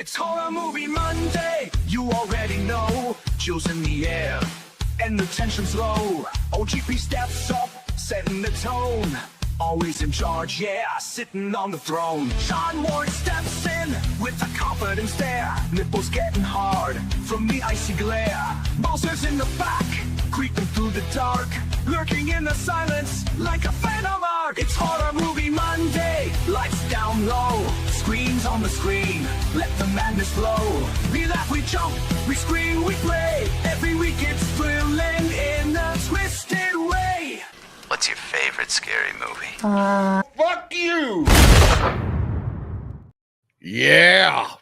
It's Horror Movie Monday, you already know. Chills in the air, and the tension's low. OGP steps up, setting the tone. Always in charge, yeah, sitting on the throne. Sean Ward steps in with a confident stare. Nipples getting hard from the icy glare. Bowser's in the back, creeping through the dark. Lurking in the silence like a phantom arc. It's Horror Movie Monday, lights down low. Screens on the screen, let the madness flow. We laugh, we jump, we scream, we play. Every week it's thrilling in a twisted way. What's your favorite scary movie? Fuck you! Yeah.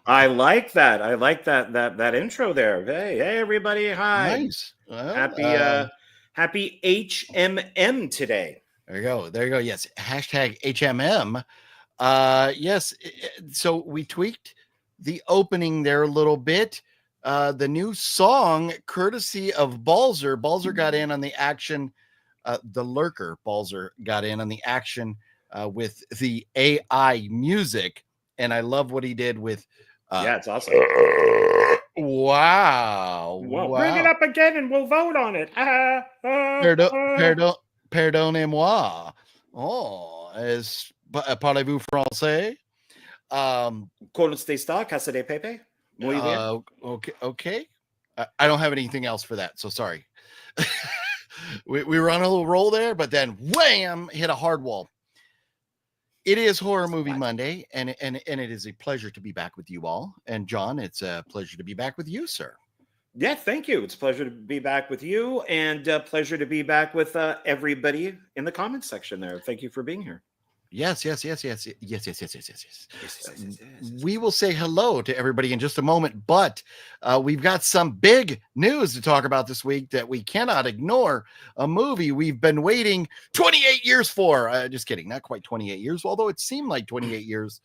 I like that. I like that intro there. Hey, everybody! Hi. Nice. Well, Happy HMM today. There you go. Yes. Hashtag HMM. Yes. So we tweaked the opening there a little bit. The new song, courtesy of Balzer. Balzer got in on the action. The lurker, Balzer, got in on the action with the AI music. And I love what he did with. Yeah, it's awesome. Wow. Bring it up again and we'll vote on it. Pardonnez-moi. Oh, parlez-vous français? Comment está, Casa de Pepe? Muy bien. Okay. I don't have anything else for that, so sorry. we were on a little roll there, but then wham, hit a hard wall. It is Horror Movie Monday, and it is a pleasure to be back with you all. And John, it's a pleasure to be back with you, sir. Yeah, thank you. It's a pleasure to be back with you, and pleasure to be back with everybody in the comments section there. Thank you for being here. Yes. We will say hello to everybody in just a moment, but we've got some big news to talk about this week that we cannot ignore. A movie we've been waiting 28 years for. Just kidding, not quite 28 years, although it seemed like 28 years.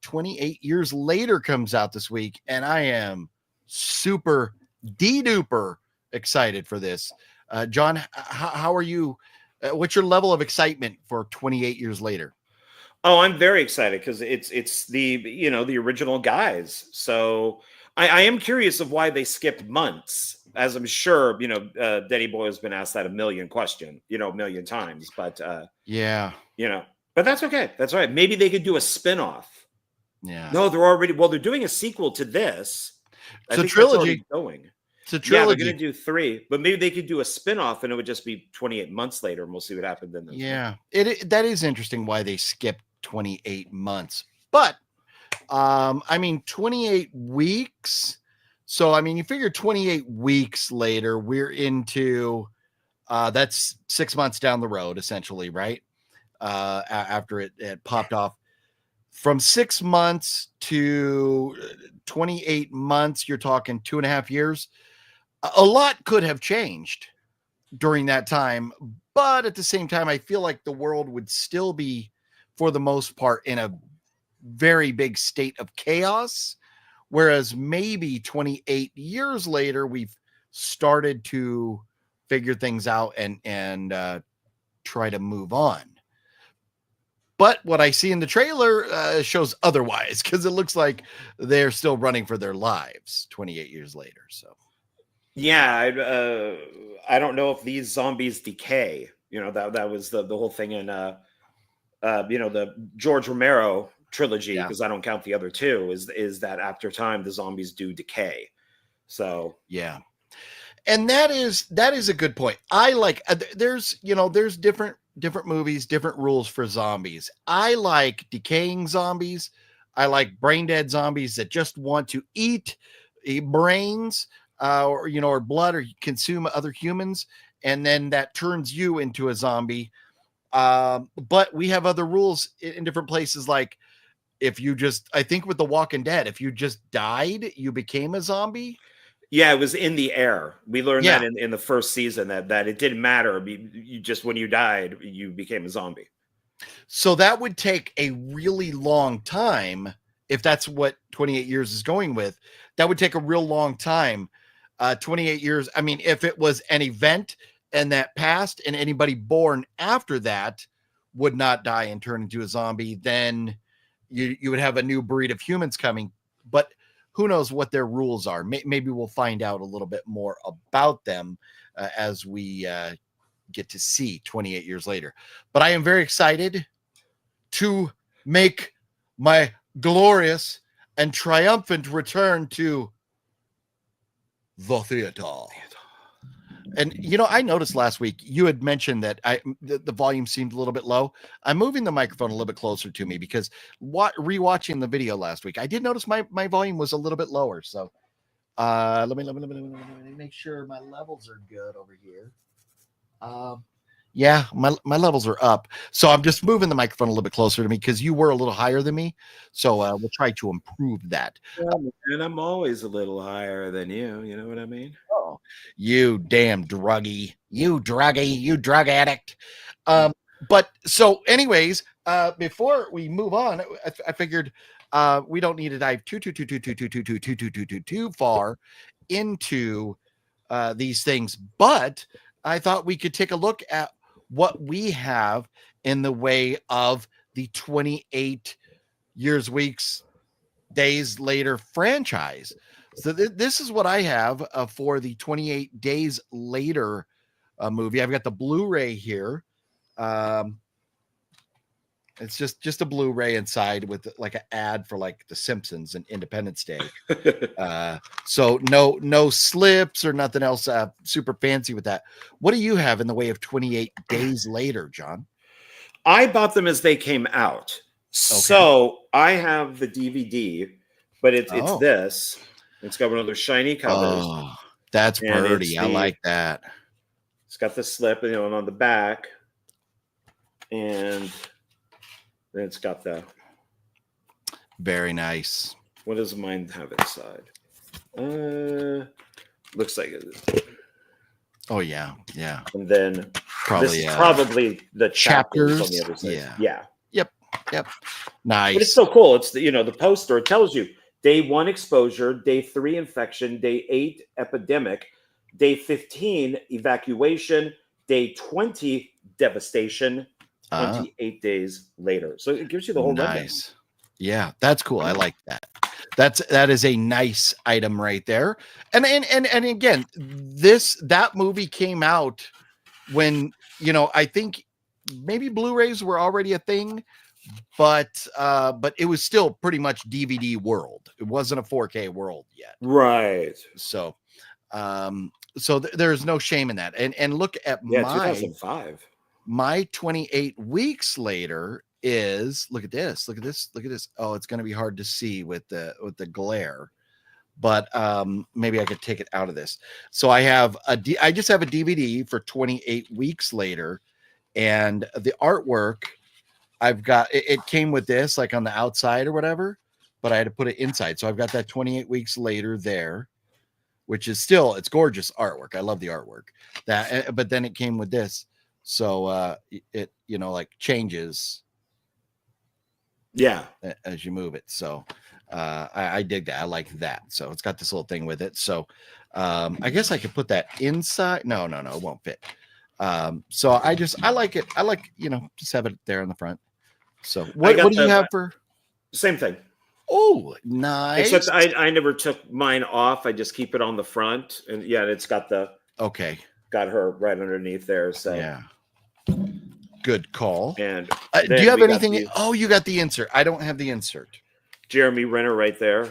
28 years later comes out this week, and I am super de-duper excited for this. John, how are you? What's your level of excitement for 28 years later? Oh, I'm very excited because it's the original guys. So I am curious of why they skipped months, as I'm sure Denny Boy has been asked that a million times. But yeah, but that's okay. That's all right. Maybe they could do a spinoff. Yeah. No, they're doing a sequel to this. It's a trilogy. It's a trilogy. Yeah, they're going to do 3, but maybe they could do a spinoff and it would just be 28 months later, and we'll see what happens then. Yeah, that is interesting why they skipped 28 months, but 28 weeks. So you figure 28 weeks later, we're into that's 6 months down the road, essentially, right? After it popped off. From 6 months to 28 months, you're talking 2.5 years. A lot could have changed during that time, but at the same time, I feel like the world would still be, for the most part, in a very big state of chaos. Whereas maybe 28 years later, we've started to figure things out and try to move on. But what I see in the trailer shows otherwise, because it looks like they're still running for their lives 28 years later. So, yeah, I don't know if these zombies decay. That was the whole thing in the George Romero trilogy, because I don't count the other two. Is that after time the zombies do decay? So yeah, and that is a good point. I like there's different movies, different rules for zombies. I like decaying zombies. I like brain dead zombies that just want to eat brains or blood, or consume other humans, and then that turns you into a zombie. But we have other rules in different places. Like I think with The Walking Dead, if you just died, you became a zombie. Yeah, it was in the air. We learned that in the first season that it didn't matter. You just, when you died, you became a zombie. So that would take a really long time. If that's what 28 years is going with, that would take a real long time. 28 years. If it was an event and that passed, and anybody born after that would not die and turn into a zombie, then you would have a new breed of humans coming, but who knows what their rules are. Maybe we'll find out a little bit more about them as we get to see 28 years later. But I am very excited to make my glorious and triumphant return to the theater. And I noticed last week you had mentioned that the volume seemed a little bit low. I'm moving the microphone a little bit closer to me because rewatching the video last week, I did notice my volume was a little bit lower. So let me make sure my levels are good over here. Yeah, my levels are up. So I'm just moving the microphone a little bit closer to me because you were a little higher than me. So we'll try to improve that. And I'm always a little higher than you. You know what I mean? Oh, you damn druggie, you drug addict. But so anyways, before we move on, I figured we don't need to dive too far into these things, but I thought we could take a look at what we have in the way of the 28 years, weeks, days later franchise. So this is what I have for the 28 days later movie. I've got the Blu-ray here. It's just a Blu-ray inside with like an ad for like The Simpsons and Independence Day. So no slips or nothing else super fancy with that. What do you have in the way of 28 days later, John? I bought them as they came out. Okay. So I have the DVD, but it's this. It's got one of those shiny covers. Oh, that's pretty. I like that. It's got the slip, on the back. And then it's got the very nice. What does mine have inside? Looks like it. Oh yeah. And then probably the chapters on the other side. Yeah. Yep. Nice. But it's so cool. It's the poster. It tells you day 1 exposure, day 3 infection, day 8 epidemic, day 15 evacuation, day 20 devastation. 28 days later. So it gives you the whole rundown. Yeah, that's cool. I like that. That is a nice item right there. And again, that movie came out when, I think maybe Blu-rays were already a thing, but it was still pretty much DVD world. It wasn't a 4K world yet. Right. So there's no shame in that. And look at 2005. My 28 weeks later is look at this. Oh, it's going to be hard to see with the glare, but maybe I could take it out of this. So I just have a DVD for 28 weeks later, and the artwork I've got it came with this like on the outside or whatever, but I had to put it inside. So I've got that 28 weeks later there, which is it's gorgeous artwork. I love the artwork but then it came with this. So it like changes as you move it. So I dig that. I like that. So it's got this little thing with it. So I guess I could put that inside. No, it won't fit. So I like it. I like just have it there in the front. So what do you have for same thing? Oh, nice. Except I never took mine off. I just keep it on the front, and it's got got her right underneath there. So yeah, good call. And do you have anything? You got the insert. I don't have the insert. Jeremy Renner right there.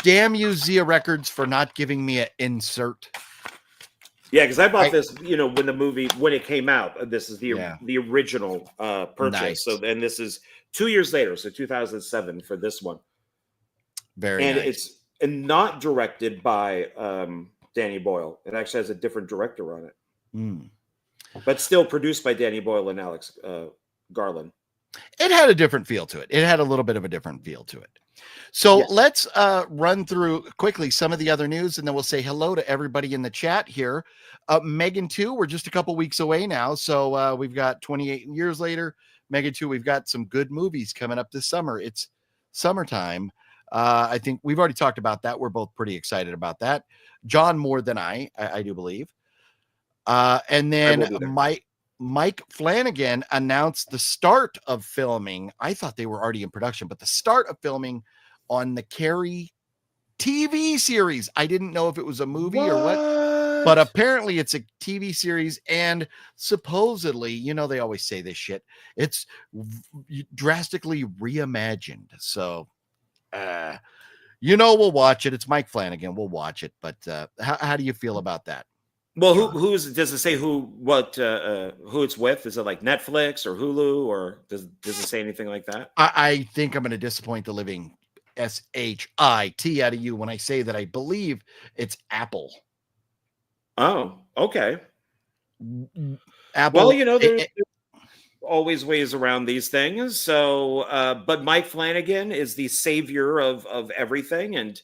Damn you, Zia Records, for not giving me an insert. Yeah, because I bought this, when it came out. This is the original purchase. Nice. So then this is 2 years later, so 2007 for this one. Very nice. It's not directed by Danny Boyle. It actually has a different director on it, but still produced by Danny Boyle and Alex Garland. It had a different feel to it. It had a little bit of a different feel to it. So let's run through quickly some of the other news, and then we'll say hello to everybody in the chat here. Megan 2, we're just a couple weeks away now. So we've got 28 years later. Megan 2, we've got some good movies coming up this summer. It's summertime. I think we've already talked about that. We're both pretty excited about that. John more than I do believe. And then Mike Flanagan announced the start of filming. I thought they were already in production, but the start of filming on the Carrie TV series. I didn't know if it was a movie or what, but apparently it's a TV series, and supposedly, you know, they always say this shit, it's drastically reimagined. So, you know, we'll watch it. It's Mike Flanagan. We'll watch it. But how do you feel about that? Well, does it say who it's with? Is it like Netflix or Hulu, or does it say anything like that? I think I'm going to disappoint the living shit out of you when I say that I believe it's Apple. Oh, okay. Apple. Well, you know, there's always ways around these things. So, but Mike Flanagan is the savior of everything, and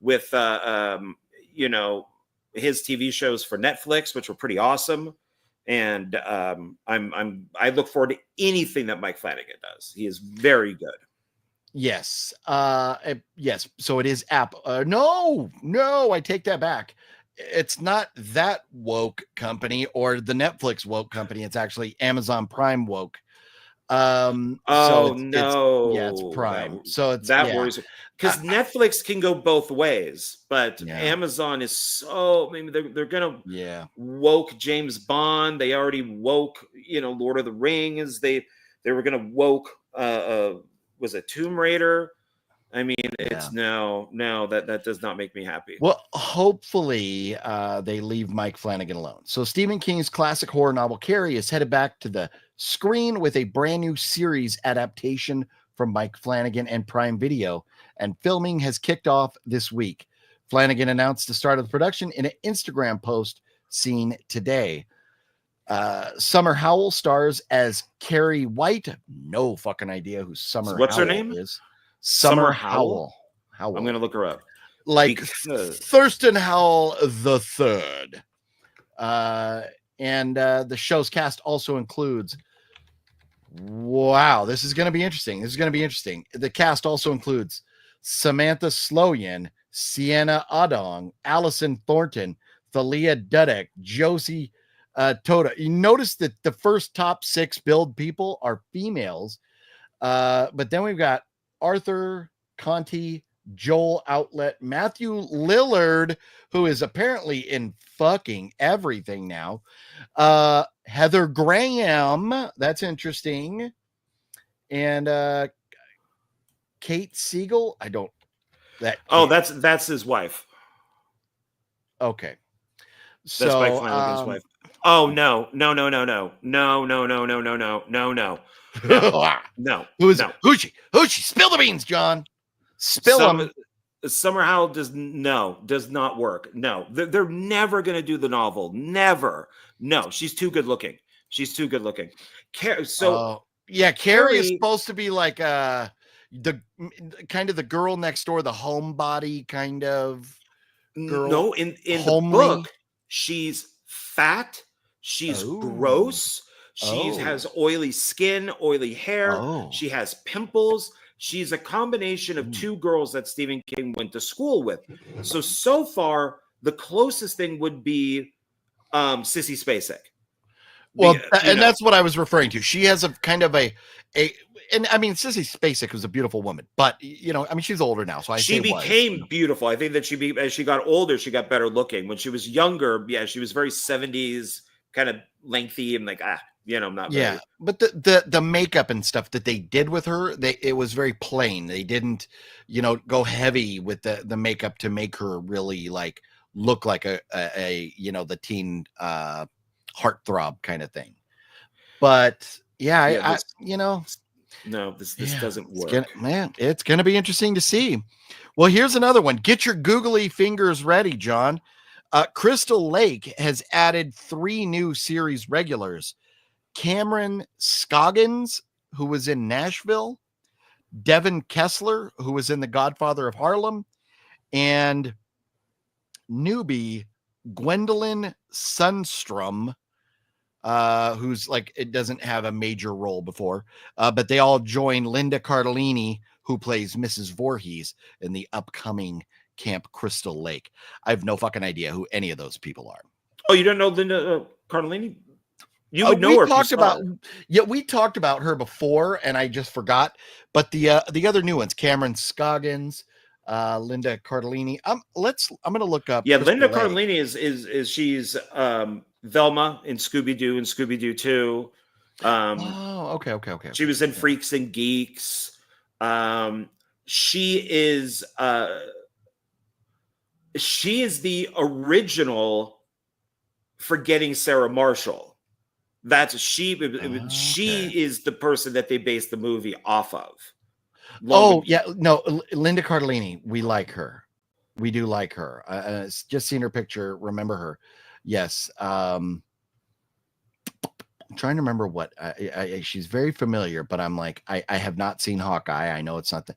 with you know, his TV shows for Netflix, which were pretty awesome. And I look forward to anything that Mike Flanagan does. He is very good. Yes. Yes. So it is Apple. No, I take that back. It's not that woke company or the Netflix woke company. It's actually Amazon Prime woke. No. It's Prime. That worries me, because Netflix can go both ways, but Amazon is so, I mean, they're gonna woke James Bond. They already woke, you know, Lord of the Rings. They were gonna woke was it Tomb Raider? I mean, it's no, that does not make me happy. Well, hopefully they leave Mike Flanagan alone. So Stephen King's classic horror novel Carrie is headed back to the screen with a brand new series adaptation from Mike Flanagan and Prime Video, and filming has kicked off this week. Flanagan announced the start of the production in an Instagram post seen today. Summer Howell stars as Carrie White. No fucking idea who Summer What's Howell her name is. Summer Howell. I'm going to look her up. Like Thurston Howell the Third. And the show's cast also includes, wow, this is going to be interesting. The cast also includes Samantha Sloyan, Sienna Adong, Allison Thornton, Thalia Dudek, Josie Toda. You notice that the first top 6 billed people are females. But then we've got Arthur Conti, Joel Outlet, Matthew Lillard, who is apparently in fucking everything now. Heather Graham, that's interesting. And Kate Siegel, that's his wife. Okay. That's Mike Flanagan's wife. Oh no. No. Who's she? Spill the beans, John. Spill them. Summer Howell does not work. No, they're never going to do the novel. Never. No, she's too good looking. Carrie is supposed to be like the kind of the girl next door, the homebody kind of girl. No, in the book, she's fat. She's gross. She has oily skin, oily hair. She has pimples. She's a combination of 2 girls that Stephen King went to school with. So far, the closest thing would be Sissy Spacek. Well, and that's what I was referring to. She has a kind of and I mean, Sissy Spacek was a beautiful woman, but you know, I mean, she's older now, so she became beautiful. I think that as she got older, she got better looking. When she was younger, she was very 70s, kind of lengthy and like not very. But the makeup and stuff that they did with her, it was very plain. They didn't, go heavy with the makeup to make her really like look like a the teen heartthrob kind of thing. But this doesn't work. It's gonna be interesting to see. Well, here's another one. Get your googly fingers ready, John. Crystal Lake has added 3 new series regulars. Cameron Scoggins, who was in Nashville, Devin Kessler, who was in The Godfather of Harlem, and newbie Gwendolyn Sundstrom, who's like, it doesn't have a major role before, but they all join Linda Cardellini, who plays Mrs. Voorhees in the upcoming Camp Crystal Lake. I have no fucking idea who any of those people are. Oh, you don't know Linda Cardellini? You would know her. We talked about her before, and I just forgot. But the other new ones, Cameron Scoggins, Linda Cardellini. I'm gonna look up. Yeah, Crystal Linda Lake. Cardellini is she's Velma in Scooby Doo and Scooby Doo 2. Okay. She was in Freaks and Geeks. She is the original Forgetting Sarah Marshall. That's she. She is the person that they based the movie off of. Linda Cardellini. We like her. We do like her. Just seen her picture. Remember her? Yes. I'm trying to remember what she's very familiar, but I'm like, I have not seen Hawkeye. I know it's not the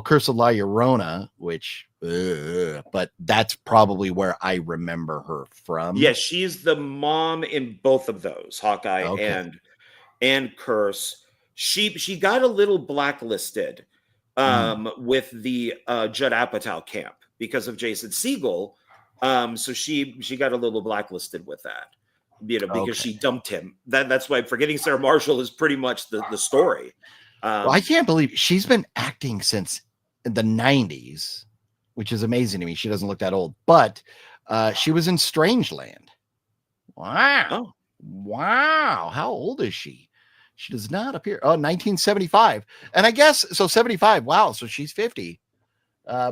Curse of La Llorona, which but that's probably where I remember her from. Yeah, she's the mom in both of those, Hawkeye and Curse. She got a little blacklisted with the Judd Apatow camp because of Jason Segel. So she got a little blacklisted with that. Because she dumped him. That's why Forgetting Sarah Marshall is pretty much the story. I can't believe she's been acting since the 90s, which is amazing to me. She doesn't look that old, but she was in Strangeland. Wow. Wow. How old is she? She does not appear. 1975. And I guess, so 75. Wow. So she's 50.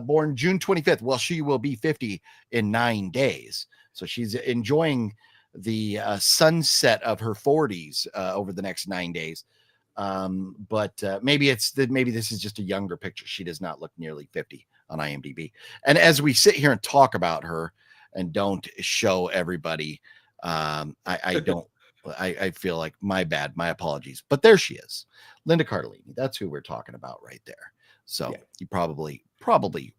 Born June 25th. Well, she will be 50 in 9 days. So she's enjoying the sunset of her 40s over the next 9 days. But maybe this is just a younger picture. She does not look nearly 50 on IMDb. And as we sit here and talk about her and don't show everybody, I feel like my apologies, but there she is. Linda Cardellini. That's who we're talking about right there. So you probably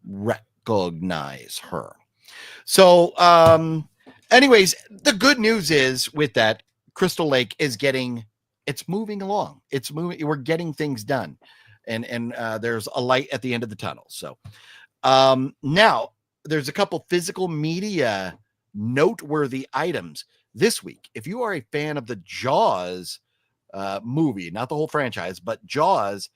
recognize her. So, anyways, the good news is with that, Crystal Lake is it's moving along. It's moving. We're getting things done. And there's a light at the end of the tunnel. So now there's a couple physical media noteworthy items this week. If you are a fan of the Jaws movie, not the whole franchise, but Jaws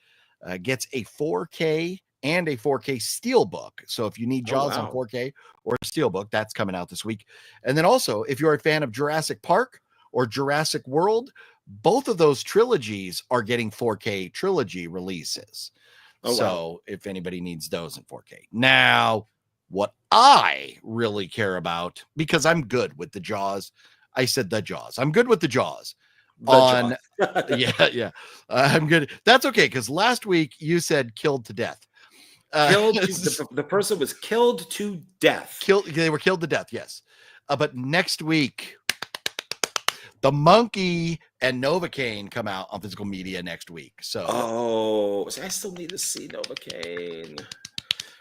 gets a 4K and a 4K Steelbook. So if you need Jaws on 4K or Steelbook, that's coming out this week. And then also, if you're a fan of Jurassic Park or Jurassic World, both of those trilogies are getting 4K trilogy releases. If anybody needs those in 4K. Now, what I really care about, because I'm good with the Jaws. I said the Jaws. I'm good with the Jaws. I'm good. That's okay, because last week you said killed to death. The person was killed to death. They were killed to death, yes. But next week, the Monkey and Novocaine come out on physical media next week. So I still need to see Novocaine.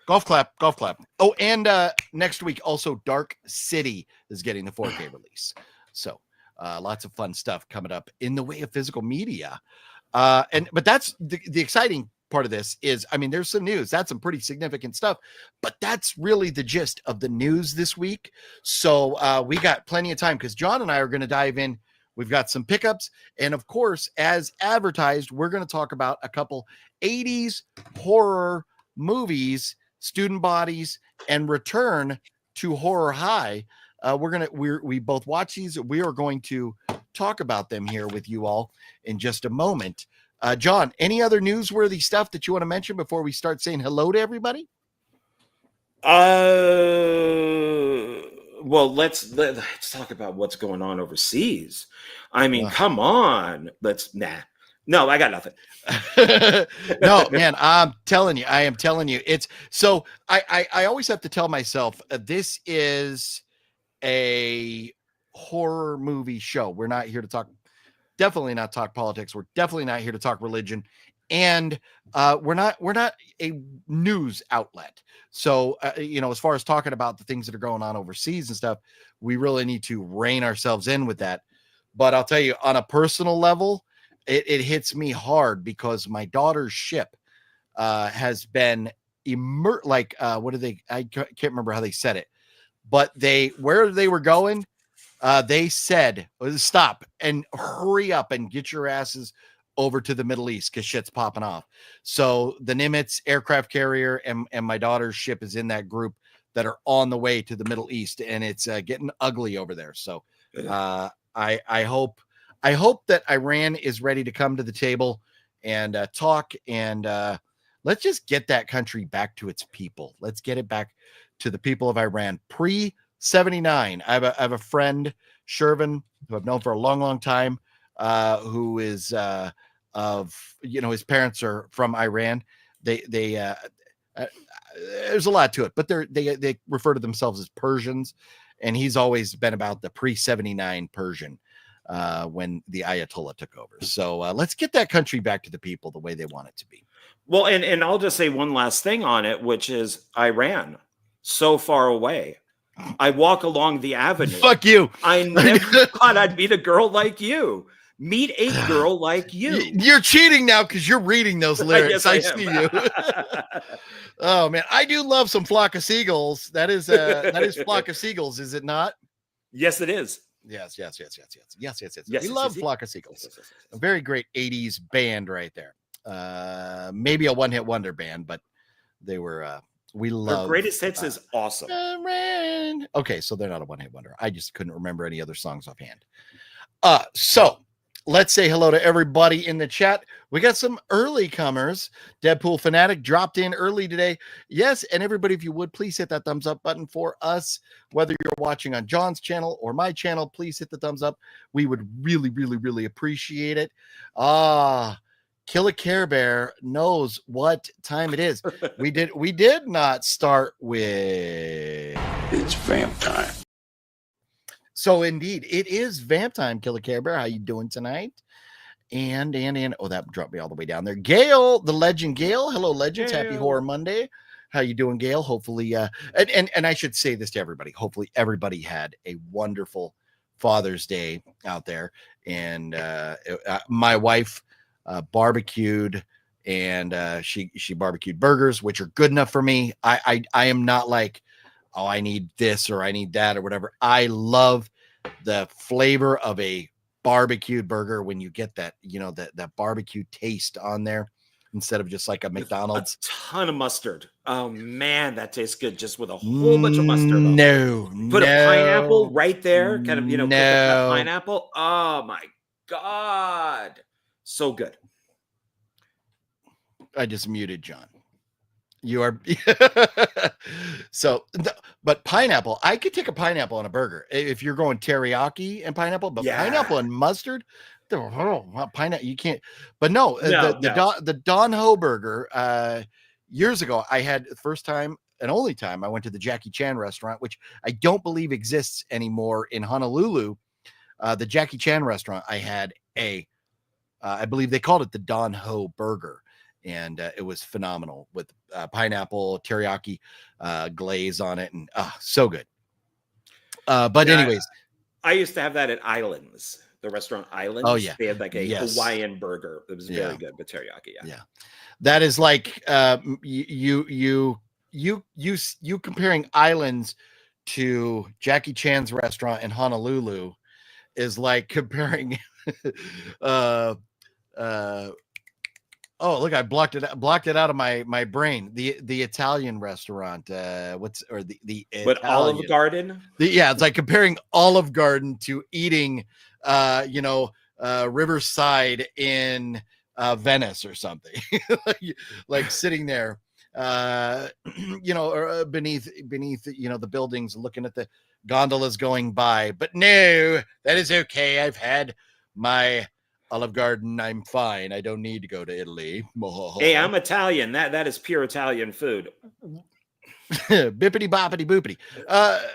Golf clap. Oh, and next week also Dark City is getting the 4K release. So lots of fun stuff coming up in the way of physical media. But that's the exciting part of this is, I mean, there's some news. That's some pretty significant stuff, but that's really the gist of the news this week. So we got plenty of time because John and I are going to dive in. We've got some pickups. And of course, as advertised, we're going to talk about a couple 80s horror movies, Student Bodies, and Return to Horror High. We both watch these. We are going to talk about them here with you all in just a moment. John, any other newsworthy stuff that you want to mention before we start saying hello to everybody? Well, let's talk about what's going on overseas. I mean, come on. No, I got nothing. No, man, I am telling you, it's so I always have to tell myself this is a horror movie show. We're not here to definitely not talk politics. We're definitely not here to talk religion. And we're not a news outlet. So, as far as talking about the things that are going on overseas and stuff, we really need to rein ourselves in with that. But I'll tell you, on a personal level, it hits me hard because my daughter's ship has been I can't remember how they said it, but where they were going, They said, stop and hurry up and get your asses over to the Middle East because shit's popping off. So the Nimitz aircraft carrier and my daughter's ship is in that group that are on the way to the Middle East, and it's getting ugly over there. So I hope that Iran is ready to come to the table and talk, and let's just get that country back to its people. Let's get it back to the people of Iran pre-79. I have a friend, Shervin, who I've known for a long, long time, who is his parents are from Iran. There's a lot to it, but they refer to themselves as Persians, and he's always been about the pre-79 Persian when the Ayatollah took over. So let's get that country back to the people the way they want it to be. Well, and I'll just say one last thing on it, which is Iran, so far away. I walk along the avenue. Fuck you. I never thought I'd meet a girl like you. Meet a girl like you. You're cheating now because you're reading those lyrics. Yes, I see you. Oh man, I do love some Flock of Seagulls. That is Flock of Seagulls, is it not? Yes, it is. Yes. Yes, We love Flock of Seagulls. Yes. A very great 80s band right there. Maybe a one-hit wonder band, but they were we love their greatest hits is awesome. Okay, so they're not a one-hit wonder. I just couldn't remember any other songs offhand. So let's say hello to everybody in the chat. We got some early comers. Deadpool Fanatic dropped in early today. Yes, and everybody, if you would, please hit that thumbs up button for us. Whether you're watching on John's channel or my channel, please hit the thumbs up. We would really, really, really appreciate it. Kill a Care Bear knows what time it is. We did not start with It's vamp time. So indeed, it is vamp time. Kill a Care Bear, how you doing tonight? And oh, that dropped me all the way down there. Gail, the legend Gail. Hello, legends. Happy Horror Monday. How you doing, Gail? Hopefully, and I should say this to everybody. Hopefully, everybody had a wonderful Father's Day out there. And my wife barbecued, and she barbecued burgers, which are good enough for me. I am not like, oh, I need this or I need that or whatever. I love the flavor of a barbecued burger when you get that, that barbecue taste on there instead of just like a McDonald's. A ton of mustard. Oh man, that tastes good just with a whole bunch of mustard. Put a pineapple right there, kind of, cook up that pineapple. Oh my God. So good. I just muted John. You are but pineapple, I could take a pineapple on a burger if you're going teriyaki and pineapple, but pineapple and mustard, pineapple, you can't. But the Don Ho burger, years ago, I had the first time and only time I went to the Jackie Chan restaurant, which I don't believe exists anymore in Honolulu. The Jackie Chan restaurant, I had I believe they called it the Don Ho burger. And it was phenomenal with pineapple teriyaki glaze on it, and so good. Anyways, I used to have that at Islands, the restaurant Islands. Oh yeah, they had like a Hawaiian burger. It was very good with teriyaki. Yeah, that is like you comparing Islands to Jackie Chan's restaurant in Honolulu is like comparing oh, look, I blocked it out of my brain. The Italian restaurant, the Olive Garden? It's like comparing Olive Garden to eating Riverside in Venice or something. like sitting there or beneath the buildings, looking at the gondolas going by. But no, that is okay. I've had my Olive Garden, I'm fine. I don't need to go to Italy. Hey, I'm Italian. That is pure Italian food. Bippity boppity boopity.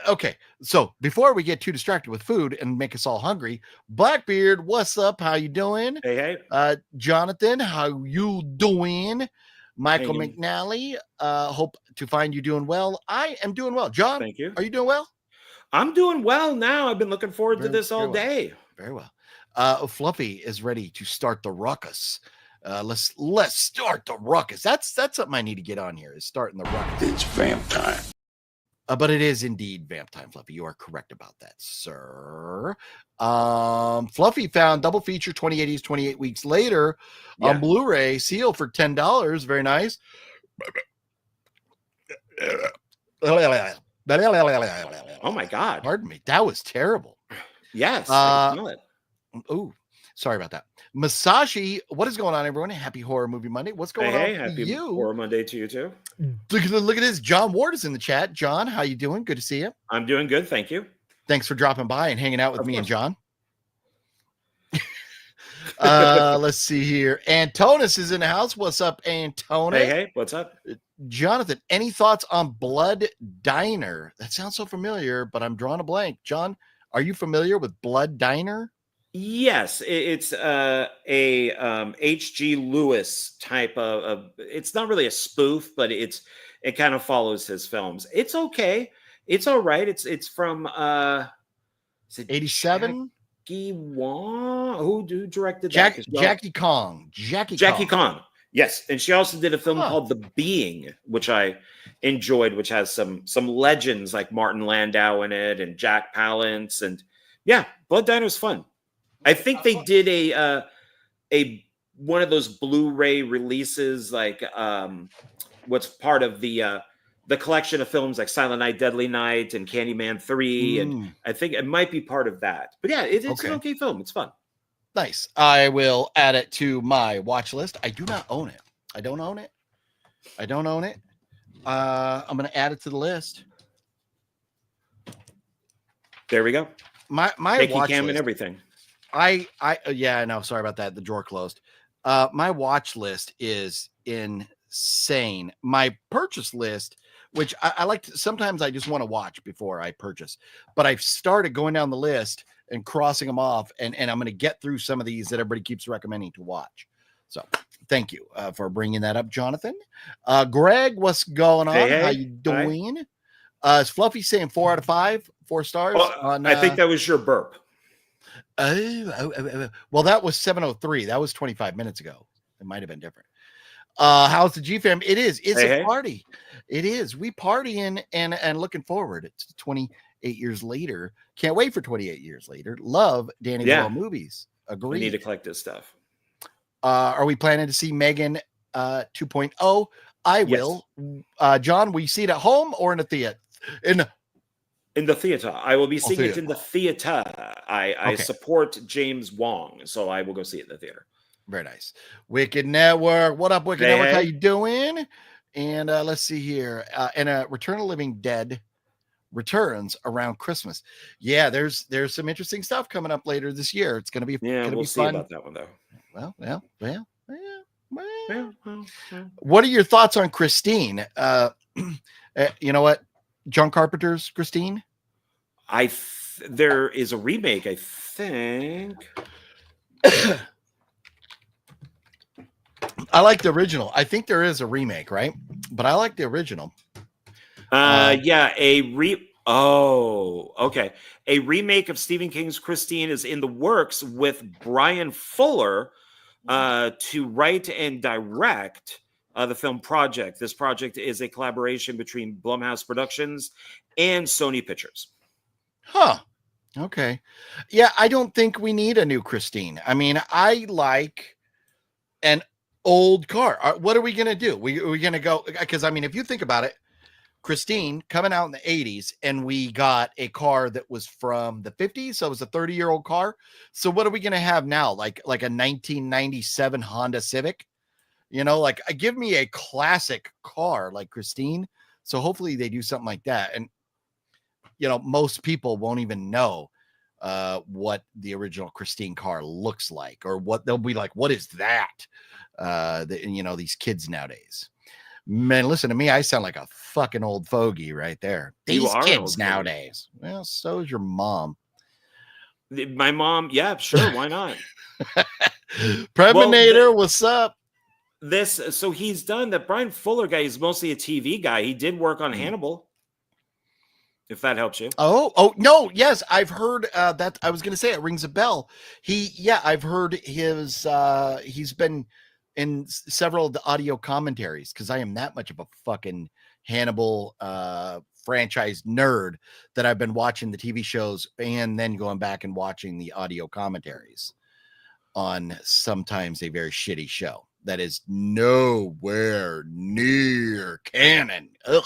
Okay, so before we get too distracted with food and make us all hungry, Blackbeard, what's up? How you doing? Hey. Jonathan, how you doing? Michael McNally, hope to find you doing well. I am doing well. John, thank you. Are you doing well? I'm doing well now. I've been looking forward to this all day. Very well. Fluffy is ready to start the ruckus. Let's start the ruckus. That's something I need to get on here, is starting the ruckus. It's vamp time. But it is indeed Vamp Time, Fluffy. You are correct about that, sir. Fluffy found double feature 2080s 28 weeks later on Blu-ray, seal for $10. Very nice. Oh my God. Pardon me. That was terrible. Yes. I can smell it. Oh, sorry about that. Masashi, what is going on, everyone? Happy Horror Movie Monday. What's going on for happy you? Horror Monday to you too. Look at this. John Ward is in the chat. John, how you doing? Good to see you. I'm doing good. Thank you. Thanks for dropping by and hanging out with me and John. Let's see here. Antonis is in the house. What's up, Antonis? Hey, what's up? Jonathan, any thoughts on Blood Diner? That sounds so familiar, but I'm drawing a blank. John, are you familiar with Blood Diner? Yes, it's a H.G. Lewis type of. It's not really a spoof, but it kind of follows his films. It's okay. It's all right. It's from 87. Jackie Wong, who directed that? Jackie Kong. Jackie Kong. Yes, and she also did a film called The Being, which I enjoyed, which has some legends like Martin Landau in it and Jack Palance, and Blood Diner's fun. I think they did a one of those Blu-ray releases, like what's part of the collection of films like Silent Night, Deadly Night, and Candyman 3, and I think it might be part of that. But it's an okay film. It's fun. Nice. I will add it to my watch list. I do not own it. I don't own it. I'm going to add it to the list. There we go. My watch cam list, and everything. I know. Sorry about that. The drawer closed. My watch list is insane. My purchase list, which I like to, sometimes I just want to watch before I purchase, but I've started going down the list and crossing them off, and I'm going to get through some of these that everybody keeps recommending to watch. So thank you for bringing that up, Jonathan. Greg, what's going on? Hey. How you doing? Is Fluffy saying 4 out of 5, 4 stars? I think that was your burp. Well, that was 7:03. That was 25 minutes ago. It might have been different. How's the G fam? It is. It's a party. It is. We partying and looking forward. It's 28 years later. Can't wait for 28 years later. Love Danny Boyle movies. Agree. We need to collect this stuff. Are we planning to see Megan 2.0? I will. John, will you see it at home or in a theater? In the theater. I will be seeing it in the theater. I support James Wong, so I will go see it in the theater. Very nice. Wicked Network. What up, Wicked Network? How you doing? And let's see here. And Return of the Living Dead returns around Christmas. Yeah, there's some interesting stuff coming up later this year. It's gonna be we'll see fun. About that one though. Well. What are your thoughts on Christine? You know what? John Carpenter's Christine? There is a remake, I think. I like the original. I think there is a remake, right? But I like the original. Okay. A remake of Stephen King's Christine is in the works with Brian Fuller to write and direct the film project. This project is a collaboration between Blumhouse Productions and Sony Pictures. Huh. Okay. Yeah, I don't think we need a new Christine. I mean, I like an old car. What are we going to do? We're going to go, because I mean, if you think about it, Christine coming out in the 80s, and we got a car that was from the 50s. So it was a 30-year-old car. So what are we going to have now? Like a 1997 Honda Civic? You know, like give me a classic car like Christine. So hopefully they do something like that. And, you know, most people won't even know what the original Christine car looks like, or what they'll be like, what is that? These kids nowadays. Man, listen to me. I sound like a fucking old fogey right there. These kids nowadays. Well, so is your mom. My mom. Yeah, sure. Why not? Preminator, what's up? So he's done that. Brian Fuller guy is mostly a TV guy. He did work on Hannibal. If that helps you. Oh, no. Yes. I've heard that. I was going to say it rings a bell. I've heard he's been in several of the audio commentaries, because I am that much of a fucking Hannibal franchise nerd that I've been watching the TV shows and then going back and watching the audio commentaries on sometimes a very shitty show that is nowhere near canon. Ugh.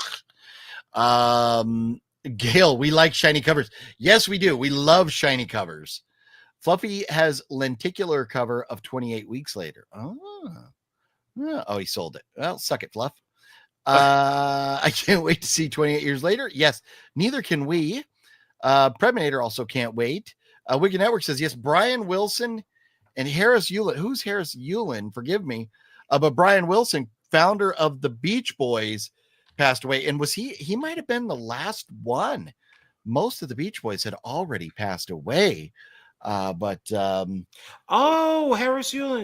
Gail, we like shiny covers. Yes, we do. We love shiny covers. Fluffy has lenticular cover of 28 weeks later. Oh, he sold it. Well, suck it, Fluff. I can't wait to see 28 years later. Yes, neither can we. Preminator also can't wait. Wicked Network says, yes, Brian Wilson and Harris Yulin. Who's Harris Yulin? Forgive me. But Brian Wilson, founder of the Beach Boys, passed away. And was he might have been the last one. Most of the Beach Boys had already passed away. Harris Yulin.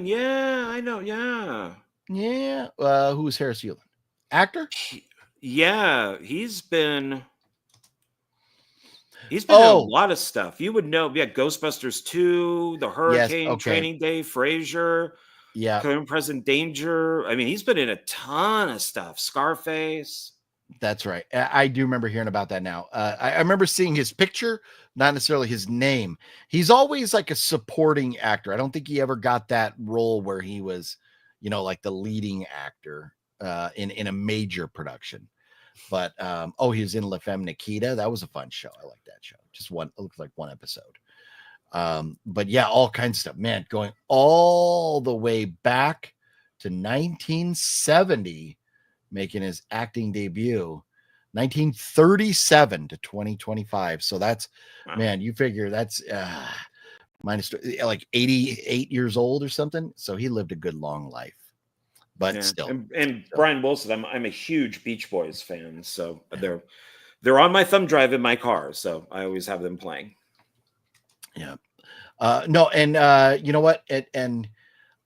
Yeah, I know. Yeah. Who's Harris Yulin? Actor? Yeah, he's been in a lot of stuff. You would know. Yeah, Ghostbusters 2, The Hurricane, Training Day, Frasier, Current Present Danger. I mean, he's been in a ton of stuff. Scarface. That's right. I do remember hearing about that now. I remember seeing his picture, not necessarily his name. He's always like a supporting actor. I don't think he ever got that role where he was, like the leading actor in a major production. But he was in La Femme Nikita. That was a fun show. I like that show. Just one. It looked like one episode. But yeah, all kinds of stuff, man. Going all the way back to 1970. Making his acting debut, 1937 to 2025. So that's, man, you figure that's minus like 88 years old or something. So he lived a good long life, but still. And Brian Wilson, I'm a huge Beach Boys fan, so they're on my thumb drive in my car, so I always have them playing. Yeah. No, and you know what? And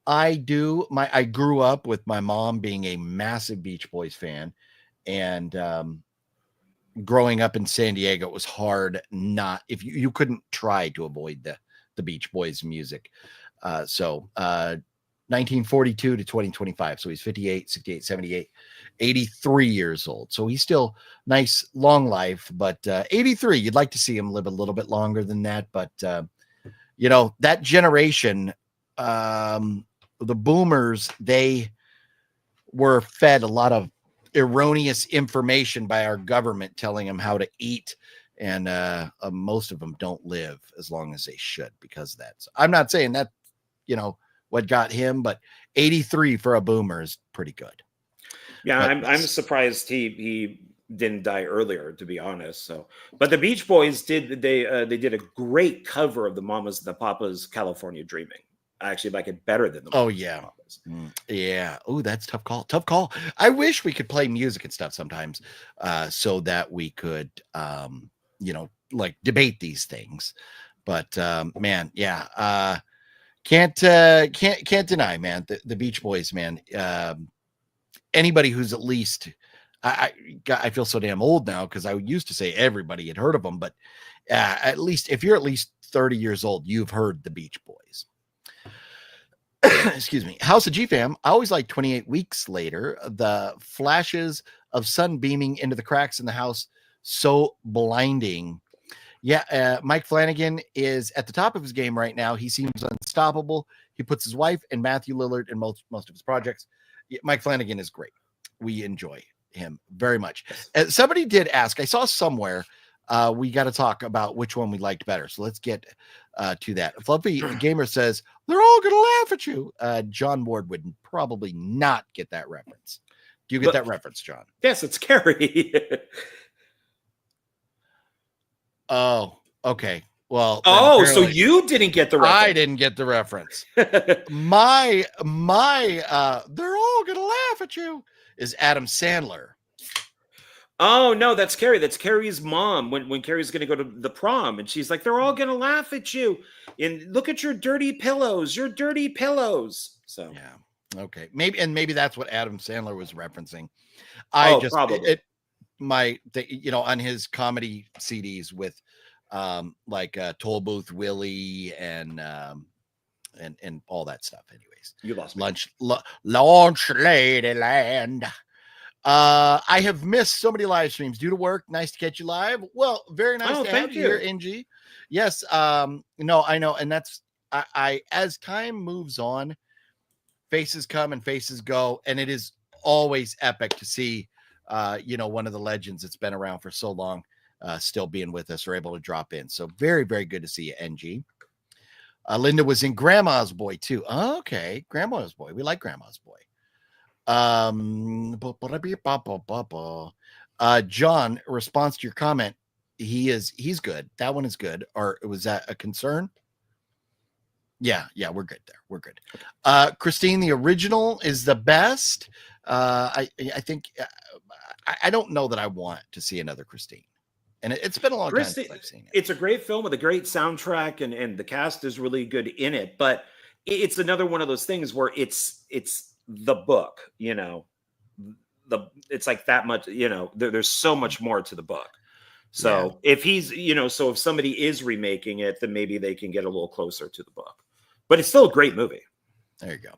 I grew up with my mom being a massive Beach Boys fan, and growing up in San Diego, it was hard not, if you couldn't try to avoid the Beach Boys music. 1942 to 2025. So he's 58, 68, 78, 83 years old. So he's still nice, long life, but 83, you'd like to see him live a little bit longer than that. But, that generation, the boomers, they were fed a lot of erroneous information by our government telling them how to eat. And most of them don't live as long as they should because of that. So I'm not saying that, what got him, but 83 for a boomer is pretty good. Yeah, I'm surprised he didn't die earlier, to be honest. So, but the Beach Boys did a great cover of the Mamas and the Papas' California Dreaming. I actually like it better than the Mamas and the Papas. Yeah. Oh, that's tough call. I wish we could play music and stuff sometimes, so that we could, like debate these things. But man, yeah. Can't deny, man, the Beach Boys, man. Anybody who's at least, I feel so damn old now because I used to say everybody had heard of them, but at least if you're at least 30 years old, you've heard the Beach Boys. Excuse me. House of G-Fam, I always like 28 weeks later. The flashes of sun beaming into the cracks in the house, so blinding. Yeah, Mike Flanagan is at the top of his game right now. He seems unstoppable. He puts his wife and Matthew Lillard in most of his projects. Yeah, Mike Flanagan is great. We enjoy him very much. Somebody did ask, I saw somewhere, we got to talk about which one we liked better. So let's get to that. Fluffy Gamer says, they're all going to laugh at you. John Ward would probably not get that reference. Do you get that reference, John? Yes, it's Carrie. Oh, okay. Well, so you didn't get the reference. I didn't get the reference. my they're all gonna laugh at you is Adam Sandler. Oh no, that's Carrie. That's Carrie's mom when Carrie's gonna go to the prom, and she's like, they're all gonna laugh at you. And look at your dirty pillows, So yeah. Okay. Maybe that's what Adam Sandler was referencing. Probably. On his comedy CDs with Toll Booth Willie and all that stuff. Anyways, you lost me. Launch Ladyland. I have missed so many live streams due to work. Nice to catch you live. Well, very nice to have you here, NG. Yes. No, I know. And that's, I as time moves on, faces come and faces go. And it is always epic to see, one of the legends that's been around for so long, still being with us or able to drop in. So very, very good to see you, NG. Linda was in Grandma's Boy too. Oh, okay. Grandma's Boy. We like Grandma's Boy. John, response to your comment, he's good. That one is good. Or was that a concern? Yeah, we're good there. We're good. Christine, the original is the best. I think I don't know that I want to see another Christine. And it's been a long time since I've seen it. It's a great film with a great soundtrack, and the cast is really good in it. But it's another one of those things where it's the book, it's like that much, there's so much more to the book. So if he's, so if somebody is remaking it, then maybe they can get a little closer to the book. But it's still a great movie. There you go.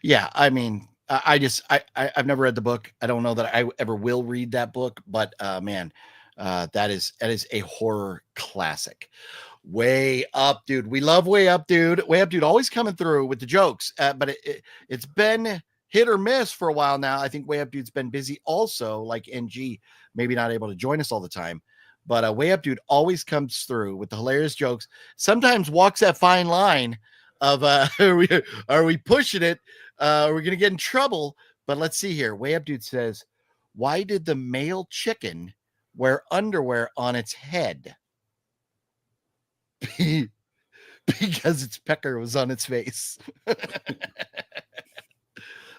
Yeah. I mean, I've never read the book. I don't know that I ever will read that book, but man, that is a horror classic. Way Up, dude. We love Way Up, dude. Way Up, dude, always coming through with the jokes. But it's been hit or miss for a while now. I think Way Up, dude's been busy also, like NG, maybe not able to join us all the time. But Way Up, dude, always comes through with the hilarious jokes. Sometimes walks that fine line of are we pushing it? Are we going to get in trouble? But let's see here. Way Up, dude says, why did the male chicken wear underwear on its head? Because its pecker was on its face.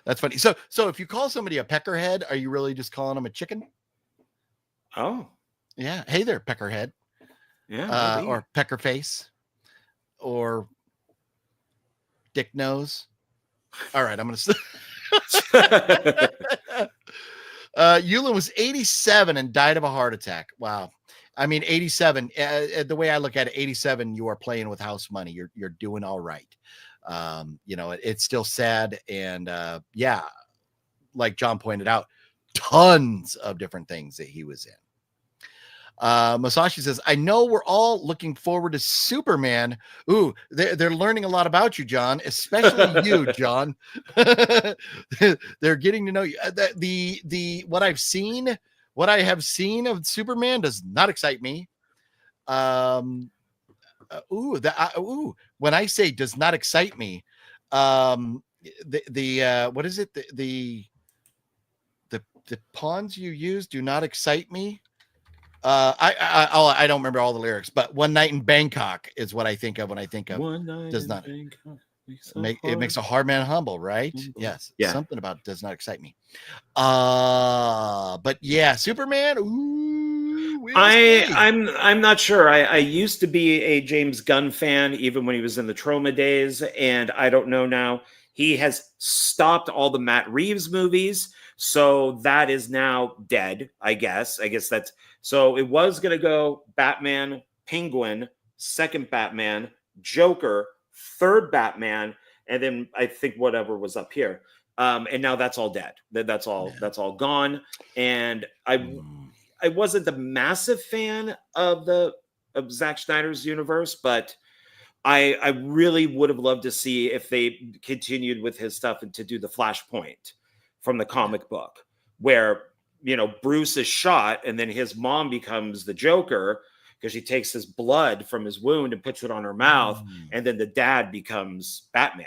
That's funny. So if you call somebody a peckerhead, are you really just calling them a chicken? Oh, yeah. Hey there, peckerhead. Yeah. Or pecker face, or dick nose. All right, I'm gonna. Ewan was 87 and died of a heart attack. Wow. I mean, 87, the way I look at it, 87, you are playing with house money. You're doing all right. It's still sad. And like John pointed out, tons of different things that he was in. Masashi says, I know we're all looking forward to Superman. Ooh, they're learning a lot about you, John, especially you, John. They're getting to know you. What I have seen of Superman does not excite me. When I say does not excite me, what is it? The pawns you use do not excite me. I don't remember all the lyrics, but One Night in Bangkok is what I think of when I think of One night does not it makes a hard man humble, right? Humble. Yes. Yeah. Something about it does not excite me. But yeah, Superman. Ooh, I'm not sure. I used to be a James Gunn fan, even when he was in the Troma days, and I don't know now. He has stopped all the Matt Reeves movies, so that is now dead. I guess that's so. It was gonna go Batman, Penguin, second Batman, Joker, third Batman, and then I think whatever was up here. And now that's all dead. That's all gone. And I wasn't a massive fan of Zack Snyder's universe, but I really would have loved to see if they continued with his stuff and to do the Flashpoint from the comic book, where Bruce is shot and then his mom becomes the Joker because she takes his blood from his wound and puts it on her mouth, and then the dad becomes Batman.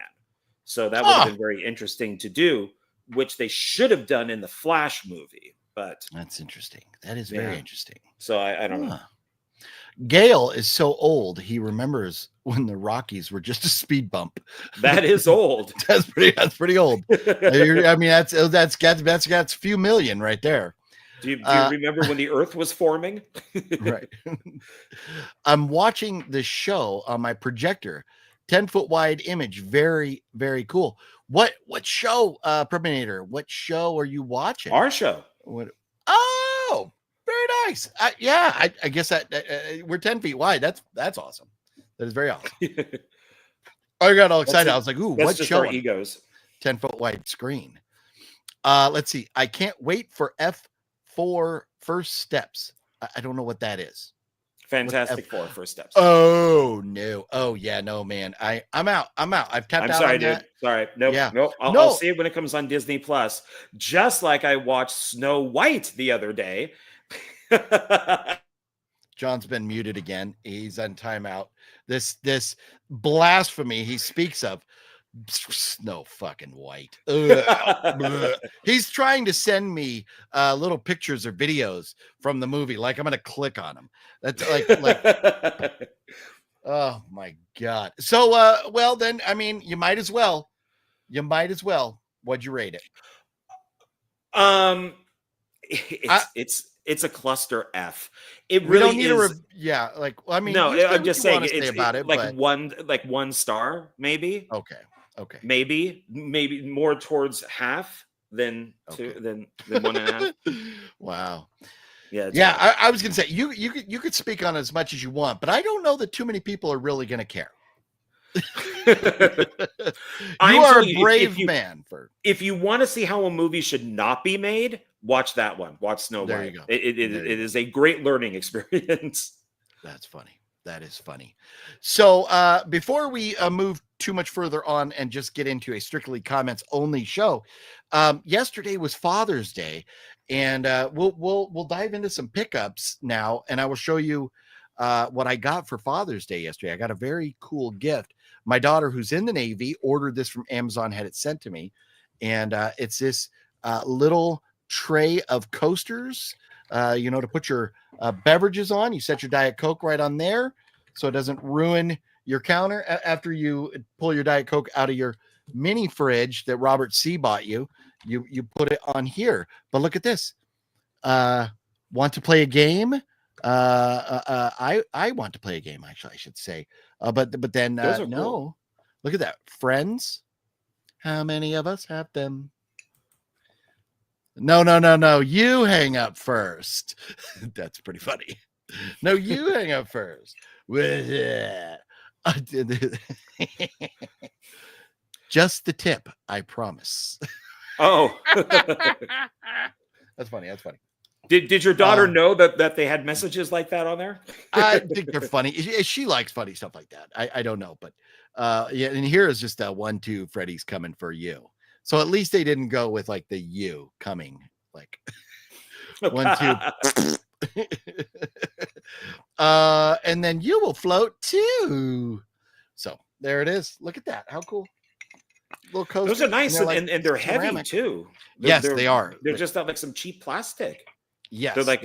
So that would have been very interesting to do, which they should have done in the Flash movie. But that's interesting. That is very interesting. So I don't know. Gale is so old he remembers when the Rockies were just a speed bump. That is old. That's pretty old. I mean, that's a few million right there. Do you remember when the Earth was forming? Right. I'm watching the show on my projector, 10-foot wide image. Very, very cool. What show, Terminator? What show are you watching? Our show. Oh, very nice. I guess that we're 10 feet wide. That's awesome. That is very awesome. I got all excited. I was like, ooh, what show? Our egos. 10-foot wide screen. Let's see. I can't wait for F4 First Steps. I don't know what that is. Fantastic Four First Steps. Oh no. Oh yeah, no man. I'm out. I've tapped I'm out sorry, on dude. that. Sorry. Nope. Yeah. Nope. I'll see it when it comes on Disney Plus. Just like I watched Snow White the other day. John's been muted again. He's on timeout. This blasphemy he speaks of. Snow fucking White. He's trying to send me little pictures or videos from the movie. Like I'm gonna click on them. That's like oh my god. So well then, I mean, you might as well. What'd you rate it? It's a cluster F. It We really don't need is. yeah, like I mean, No, you say I'm what just you saying wanna say it's about it, like but one star, maybe. okay. Maybe more towards half than two than 1.5. Wow. Yeah. Yeah, I was gonna say you could speak on it as much as you want, but I don't know that too many people are really gonna care. You are a brave man. If you want to see how a movie should not be made, watch that one. Watch Snow White. There you go. It is a great learning experience. That's funny. That is funny. So before we move too much further on and just get into a strictly comments only show, yesterday was Father's Day, and we'll dive into some pickups now, and I will show you what I got for Father's Day yesterday. I got a very cool gift. My daughter, who's in the Navy, ordered this from Amazon, had it sent to me, and it's this little tray of coasters, to put your beverages on. You set your Diet Coke right on there so it doesn't ruin your counter after you pull your Diet Coke out of your mini fridge that Robert C. bought you. You put it on here. But look at this. Want to play a game? I want to play a game, actually, I should say. But then Those are no. cool. Look at that. Friends. How many of us have them? No. You hang up first. That's pretty funny. No, you hang up first. Just the tip, I promise. Oh. That's funny. Did your daughter know that they had messages like that on there? I think they're funny. She likes funny stuff like that. I don't know, but yeah. And here is just 1, 2, Freddy's coming for you. So at least they didn't go with like the you coming, like 1, 2. And then you will float too. So there it is. Look at that. How cool. Little coaster. Those are nice, and and they're ceramic. heavy too. Yes, they are. They're just not like some cheap plastic. Yes, they're like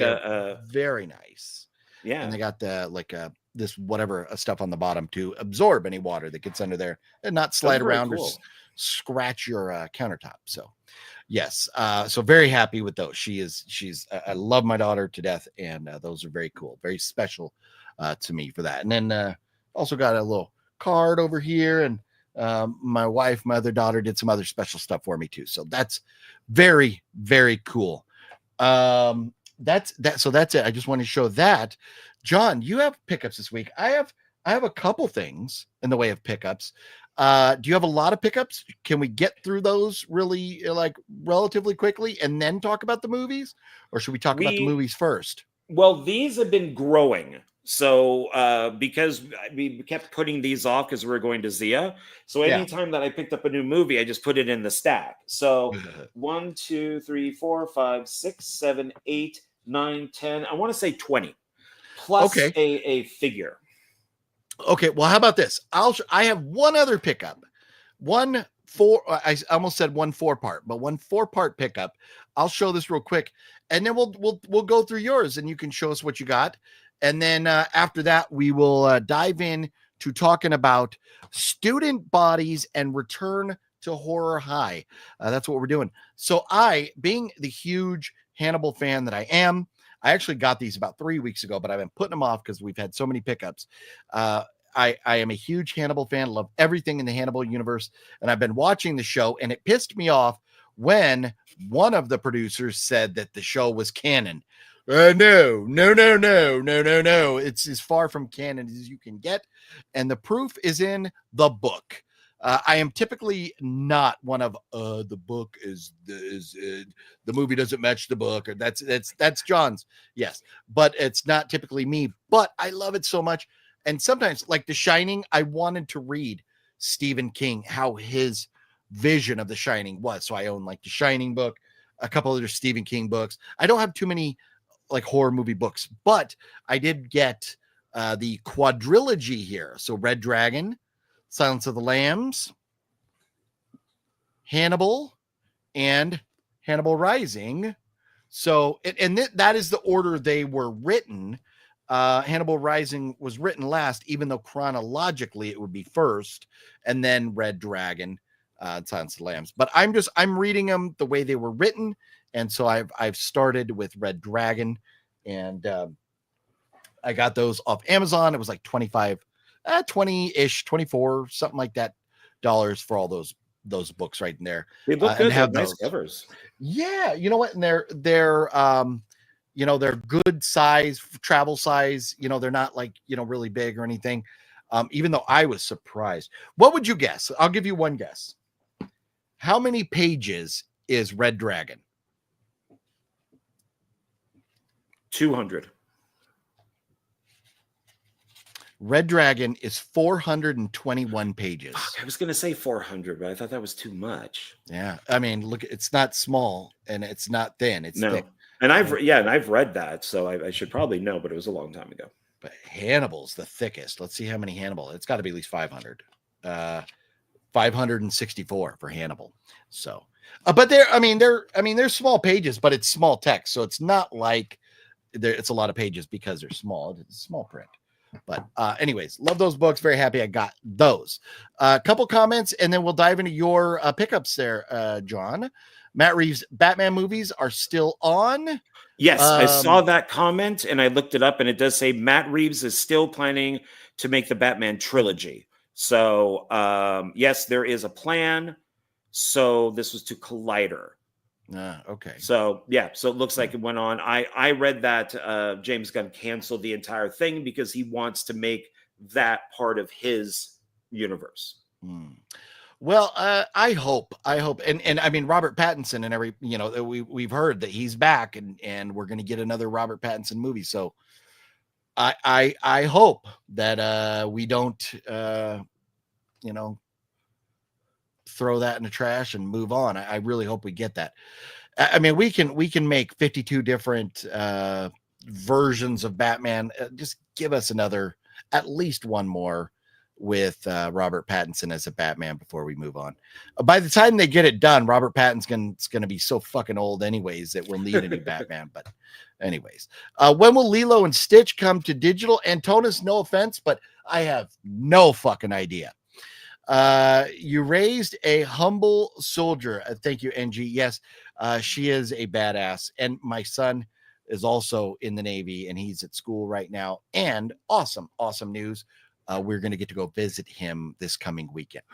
very nice. Yeah, and they got the this whatever stuff on the bottom to absorb any water that gets under there and not slide around or scratch your countertop. So yes, so very happy with those. She's I love my daughter to death, and those are very cool, very special to me for that. And then also got a little card over here, and my wife, my other daughter, did some other special stuff for me too. So that's very, very cool. That's it. I just want to show that. John, you have pickups this week. I have a couple things in the way of pickups. Do you have a lot of pickups? Can we get through those really like relatively quickly and then talk about the movies, or should we talk about the movies first? Well, these have been growing. So because we kept putting these off because we were going to Zia. So anytime that I picked up a new movie, I just put it in the stack. So 1, 2, 3, 4, 5, 6, 7, 8, 9, 10. I want to say 20 plus a figure. Okay, well, how about this? I have one other pickup. I almost said 1 4-part, but 1 4-part pickup. I'll show this real quick, and then we'll go through yours, and you can show us what you got. And then after that, we will dive in to talking about student bodies and Return to Horror High. That's what we're doing. So being the huge Hannibal fan that I am, I actually got these about 3 weeks ago, but I've been putting them off because we've had so many pickups. I am a huge Hannibal fan, love everything in the Hannibal universe, and I've been watching the show, and it pissed me off when one of the producers said that the show was canon. No. It's as far from canon as you can get. And the proof is in the book. I am typically not one of the book is the movie doesn't match the book, or that's John's. Yes, but it's not typically me. But I love it so much, and sometimes, like The Shining, I wanted to read Stephen King, how his vision of The Shining was. So I own like The Shining book, a couple other Stephen King books. I don't have too many like horror movie books, but I did get the quadrilogy here. So Red Dragon, Silence of the Lambs, Hannibal, and Hannibal Rising. So, and that is the order they were written. Hannibal Rising was written last, even though chronologically it would be first, and then Red Dragon, Silence of the Lambs. But I'm reading them the way they were written, and so I've started with Red Dragon, and I got those off Amazon. It was like 20-ish, 24, something like that, dollars for all those books right in there. They look good. And have Nice those covers. Yeah, you know what? And they're good size, travel size. They're not like really big or anything. Even though I was surprised. What would you guess? I'll give you one guess. How many pages is Red Dragon? 200. Red Dragon is 421 pages. I was going to say 400, but I thought that was too much. Yeah. I mean, look, it's not small and it's not thin. It's thick. And I've read that, so I should probably know, but it was a long time ago. But Hannibal's the thickest. Let's see how many Hannibal. It's got to be at least 500. 564 for Hannibal. So, but they're small pages, but it's small text, so it's not like it's a lot of pages because they're small. It's small print. But anyways, love those books. Very happy I got those. A couple comments, and then we'll dive into your pickups there, John. Matt Reeves' Batman movies are still on. Yes, I saw that comment, and I looked it up, and it does say Matt Reeves is still planning to make the Batman trilogy. So, yes, there is a plan. So this was to Collider. Okay. So, yeah, so it looks like it went on. I read that James Gunn canceled the entire thing because he wants to make that part of his universe. Well, I hope, and I mean, Robert Pattinson and we've heard that he's back and we're going to get another Robert Pattinson movie. So I hope that we don't, throw that in the trash and move on. I really hope we get that. I mean, we can make 52 different versions of Batman. Just give us at least one more with Robert Pattinson as a Batman before we move on. By the time they get it done, Robert Pattinson's going to be so fucking old anyways that we'll need a new Batman. But anyways, when will Lilo and Stitch come to digital? Antonis, no offense, but I have no fucking idea. You raised a humble soldier. Thank you, NG. Yes, she is a badass. And my son is also in the Navy and he's at school right now. And awesome news. We're going to get to go visit him this coming weekend.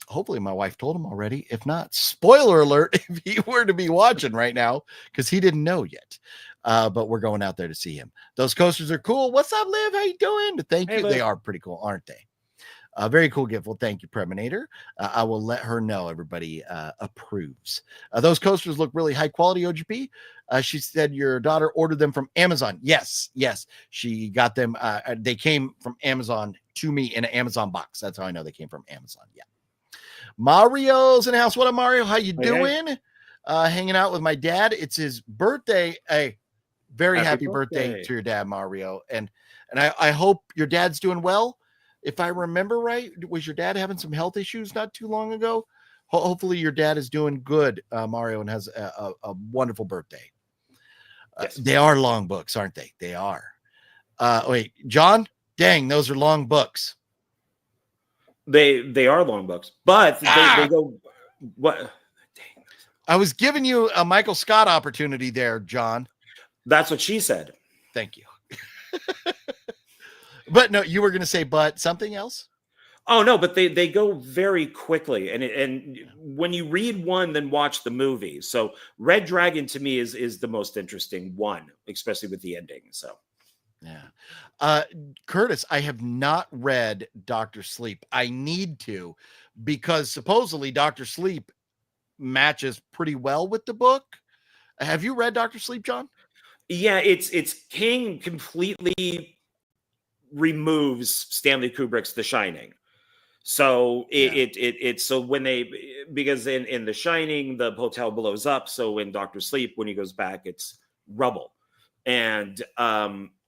Hopefully my wife told him already. If not, spoiler alert, if he were to be watching right now, because he didn't know yet. But we're going out there to see him. Those coasters are cool. What's up, Liv? How you doing? Thank you. Liv. They are pretty cool, aren't they? Very cool gift. Well, thank you, Preminator. I will let her know everybody approves. Those coasters look really high quality, OGP. She said your daughter ordered them from Amazon. Yes. She got them. They came from Amazon to me in an Amazon box. That's how I know they came from Amazon. Yeah. Mario's in the house. What up, Mario? How you doing? Hey. Hanging out with my dad. It's his birthday. Hey, very happy birthday to your dad, Mario. And I hope your dad's doing well. If I remember right, was your dad having some health issues not too long ago? Hopefully your dad is doing good, Mario, and has a wonderful birthday. Yes. They are long books, aren't they? They are. Wait, John? Dang, those are long books. They are long books, but they go what? Dang. I was giving you a Michael Scott opportunity there, John. That's what she said. Thank you. But no, you were going to say, but something else? Oh, no, but they go very quickly. And when you read one, then watch the movie. So Red Dragon to me is the most interesting one, especially with the ending. So, yeah. Curtis, I have not read Dr. Sleep. I need to, because supposedly Dr. Sleep matches pretty well with the book. Have you read Dr. Sleep, John? Yeah, it's King completely removes Stanley Kubrick's The Shining. So it's so when because in The Shining the hotel blows up, so in Dr. Sleep when he goes back it's rubble. And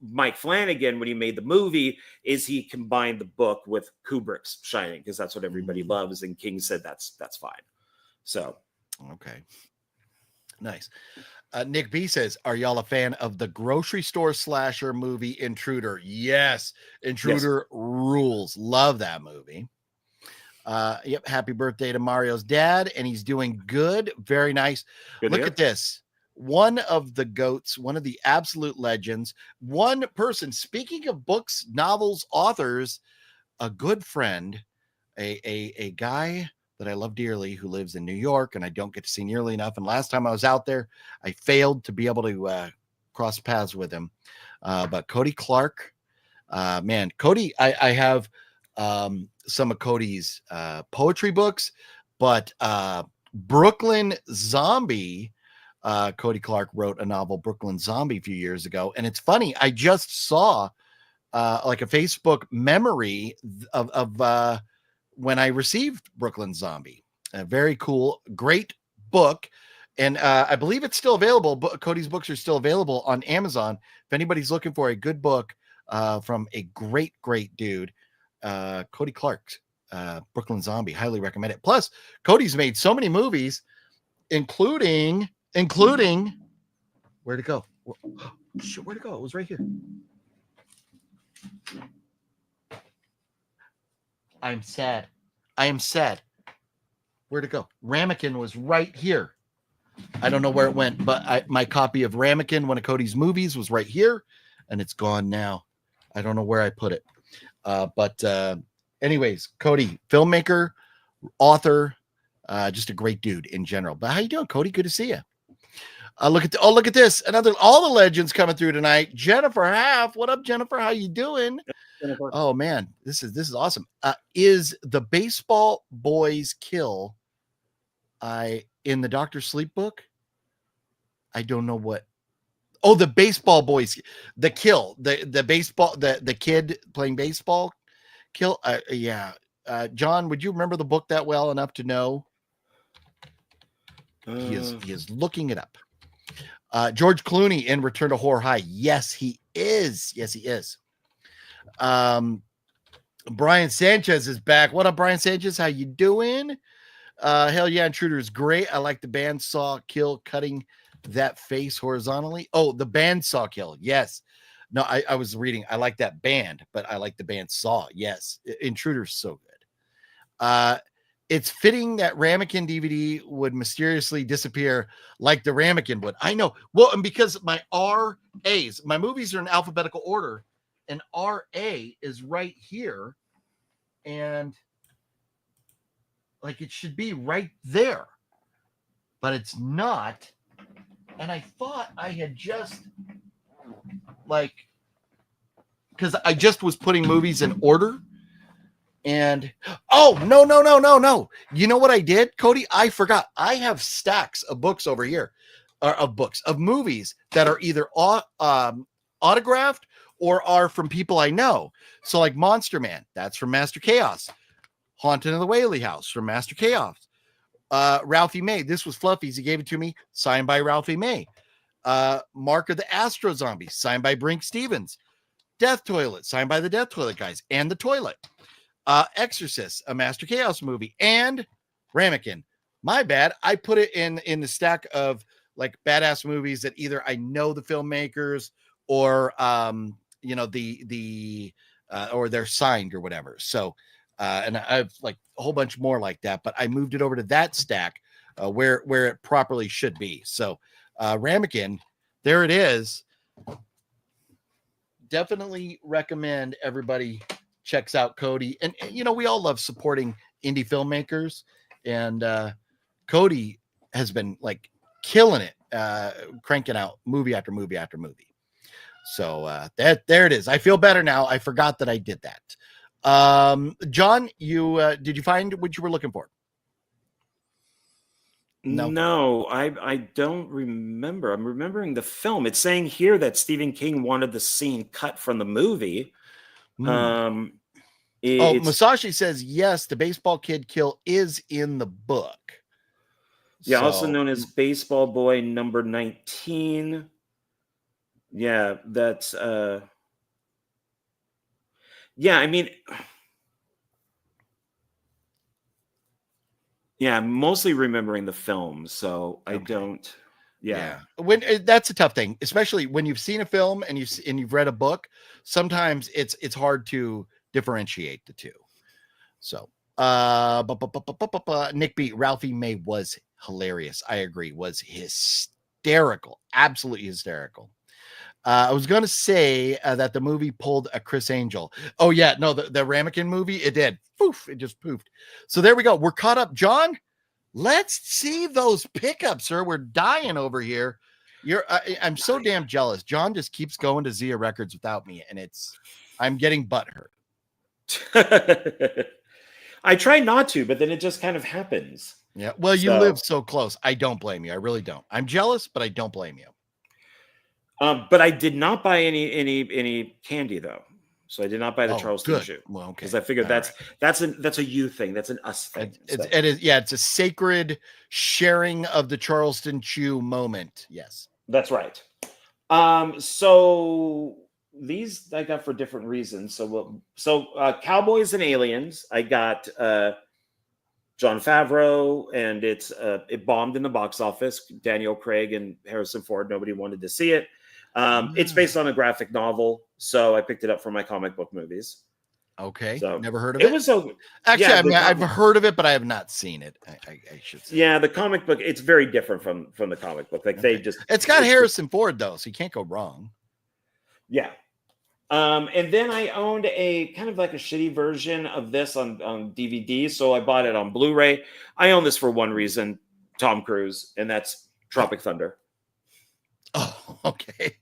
Mike Flanagan, when he made the movie, is he combined the book with Kubrick's Shining because that's what everybody loves, and King said that's fine. So okay, nice. Nick B says, "Are y'all a fan of the grocery store slasher movie Intruder?" Yes, Intruder rules. Love that movie. Yep. Happy birthday to Mario's dad, and he's doing good. Very nice. Good Look at this. One of the goats, one of the absolute legends, one person. Speaking of books, novels, authors, a good friend, a guy that I love dearly who lives in New York, and I don't get to see nearly enough. And last time I was out there, I failed to be able to cross paths with him. But Cody Clark, man, Cody, I have some of Cody's poetry books, but Brooklyn Zombie, Cody Clark wrote a novel, Brooklyn Zombie, a few years ago. And it's funny, I just saw like a Facebook memory of when I received Brooklyn Zombie. Very cool, great book. And I believe it's still available. Cody's books are still available on Amazon. If anybody's looking for a good book from a great dude, Cody Clark, Brooklyn Zombie, highly recommend it. Plus, Cody's made so many movies, including where'd it go? Where'd it go? It was right here. I am sad. Where'd it go? Ramekin was right here. I don't know where it went, but my copy of Ramekin, one of Cody's movies, was right here, and it's gone now. I don't know where I put it. But anyways, Cody, filmmaker, author, just a great dude in general. But how you doing, Cody? Good to see you. Look at this. All the legends coming through tonight. Jennifer Half. What up, Jennifer? How you doing? Jennifer. Oh man, this is awesome. Is the Baseball Boys kill in the Dr. Sleep book? I don't know what. Oh, the Baseball Boys, the kill, the baseball, the kid playing baseball kill. Yeah. John, would you remember the book that well enough to know? He is looking it up. George Clooney in Return to Horror High. Yes, he is. Brian Sanchez is back. What up, Brian Sanchez? How you doing? Hell yeah, Intruder is great. I like the bandsaw kill, cutting that face horizontally. Oh, the bandsaw kill. Yes. No, I was reading. I like that band, but I like the bandsaw. Yes. Intruder's so good. It's fitting that Ramekin DVD would mysteriously disappear like the Ramekin would. I know. Well, and because my RAs, my movies are in alphabetical order, and RA is right here. And like it should be right there, but it's not. And I thought I had just because I just was putting movies in order. And no. You know what I did, Cody? I forgot. I have stacks of books over here, of movies that are either autographed or are from people I know. So like Monster Man, that's from Master Chaos. Haunted in the Whaley House from Master Chaos. Ralphie May, this was Fluffy's. He gave it to me, signed by Ralphie May. Mark of the Astro Zombie, signed by Brink Stevens. Death Toilet, signed by the Death Toilet guys and the Toilet. Exorcist, a Master Chaos movie, and Ramekin. My bad. I put it in the stack of like badass movies that either I know the filmmakers or or they're signed or whatever. So and I've like a whole bunch more like that, but I moved it over to that stack where it properly should be. So Ramekin, there it is. Definitely recommend everybody checks out Cody. And we all love supporting indie filmmakers, and Cody has been like killing it, cranking out movie after movie after movie. So there it is. I feel better now. I forgot that I did that. John, you did you find what you were looking for? No, I don't remember. I'm remembering the film. It's saying here that Stephen King wanted the scene cut from the movie. Masashi says yes, the baseball kid kill is in the book. Yeah, also known as Baseball Boy number 19. Yeah, that's yeah, I mean, yeah, I'm mostly remembering the film, so I don't. Yeah. When that's a tough thing, especially when you've seen a film and you've read a book. Sometimes it's hard to differentiate the two. So, Nick B. Ralphie May was hilarious. I agree. Was hysterical, absolutely hysterical. I was going to say that the movie pulled a Chris Angel. Oh yeah, no, the Ramekin movie, it did. Poof, it just poofed. So there we go. We're caught up, John. Let's see those pickups, sir. We're dying over here. I'm so damn jealous. John just keeps going to Zia Records without me, and I'm getting butthurt. I try not to, but then it just kind of happens. Yeah. Well, you live so close. I don't blame you. I really don't. I'm jealous, but I don't blame you. But I did not buy any candy though. So I did not buy the Charleston Chew. Well, okay. Because I figured that's a you thing. That's an us thing. It is. Yeah, it's a sacred sharing of the Charleston Chew moment. Yes, that's right. So these I got for different reasons. So Cowboys and Aliens. I got Jon Favreau, and it bombed in the box office. Daniel Craig and Harrison Ford. Nobody wanted to see it. It's based on a graphic novel, so I picked it up for my comic book movies. Okay, so never heard of it. It was so actually, I've heard of it, but I have not seen it. I should say. Yeah, the comic book, it's very different from the comic book. Like it's got Harrison Ford though, so you can't go wrong. Yeah. And then I owned a kind of like a shitty version of this on DVD, so I bought it on Blu-ray. I own this for one reason, Tom Cruise, and that's Tropic Thunder. Oh, okay.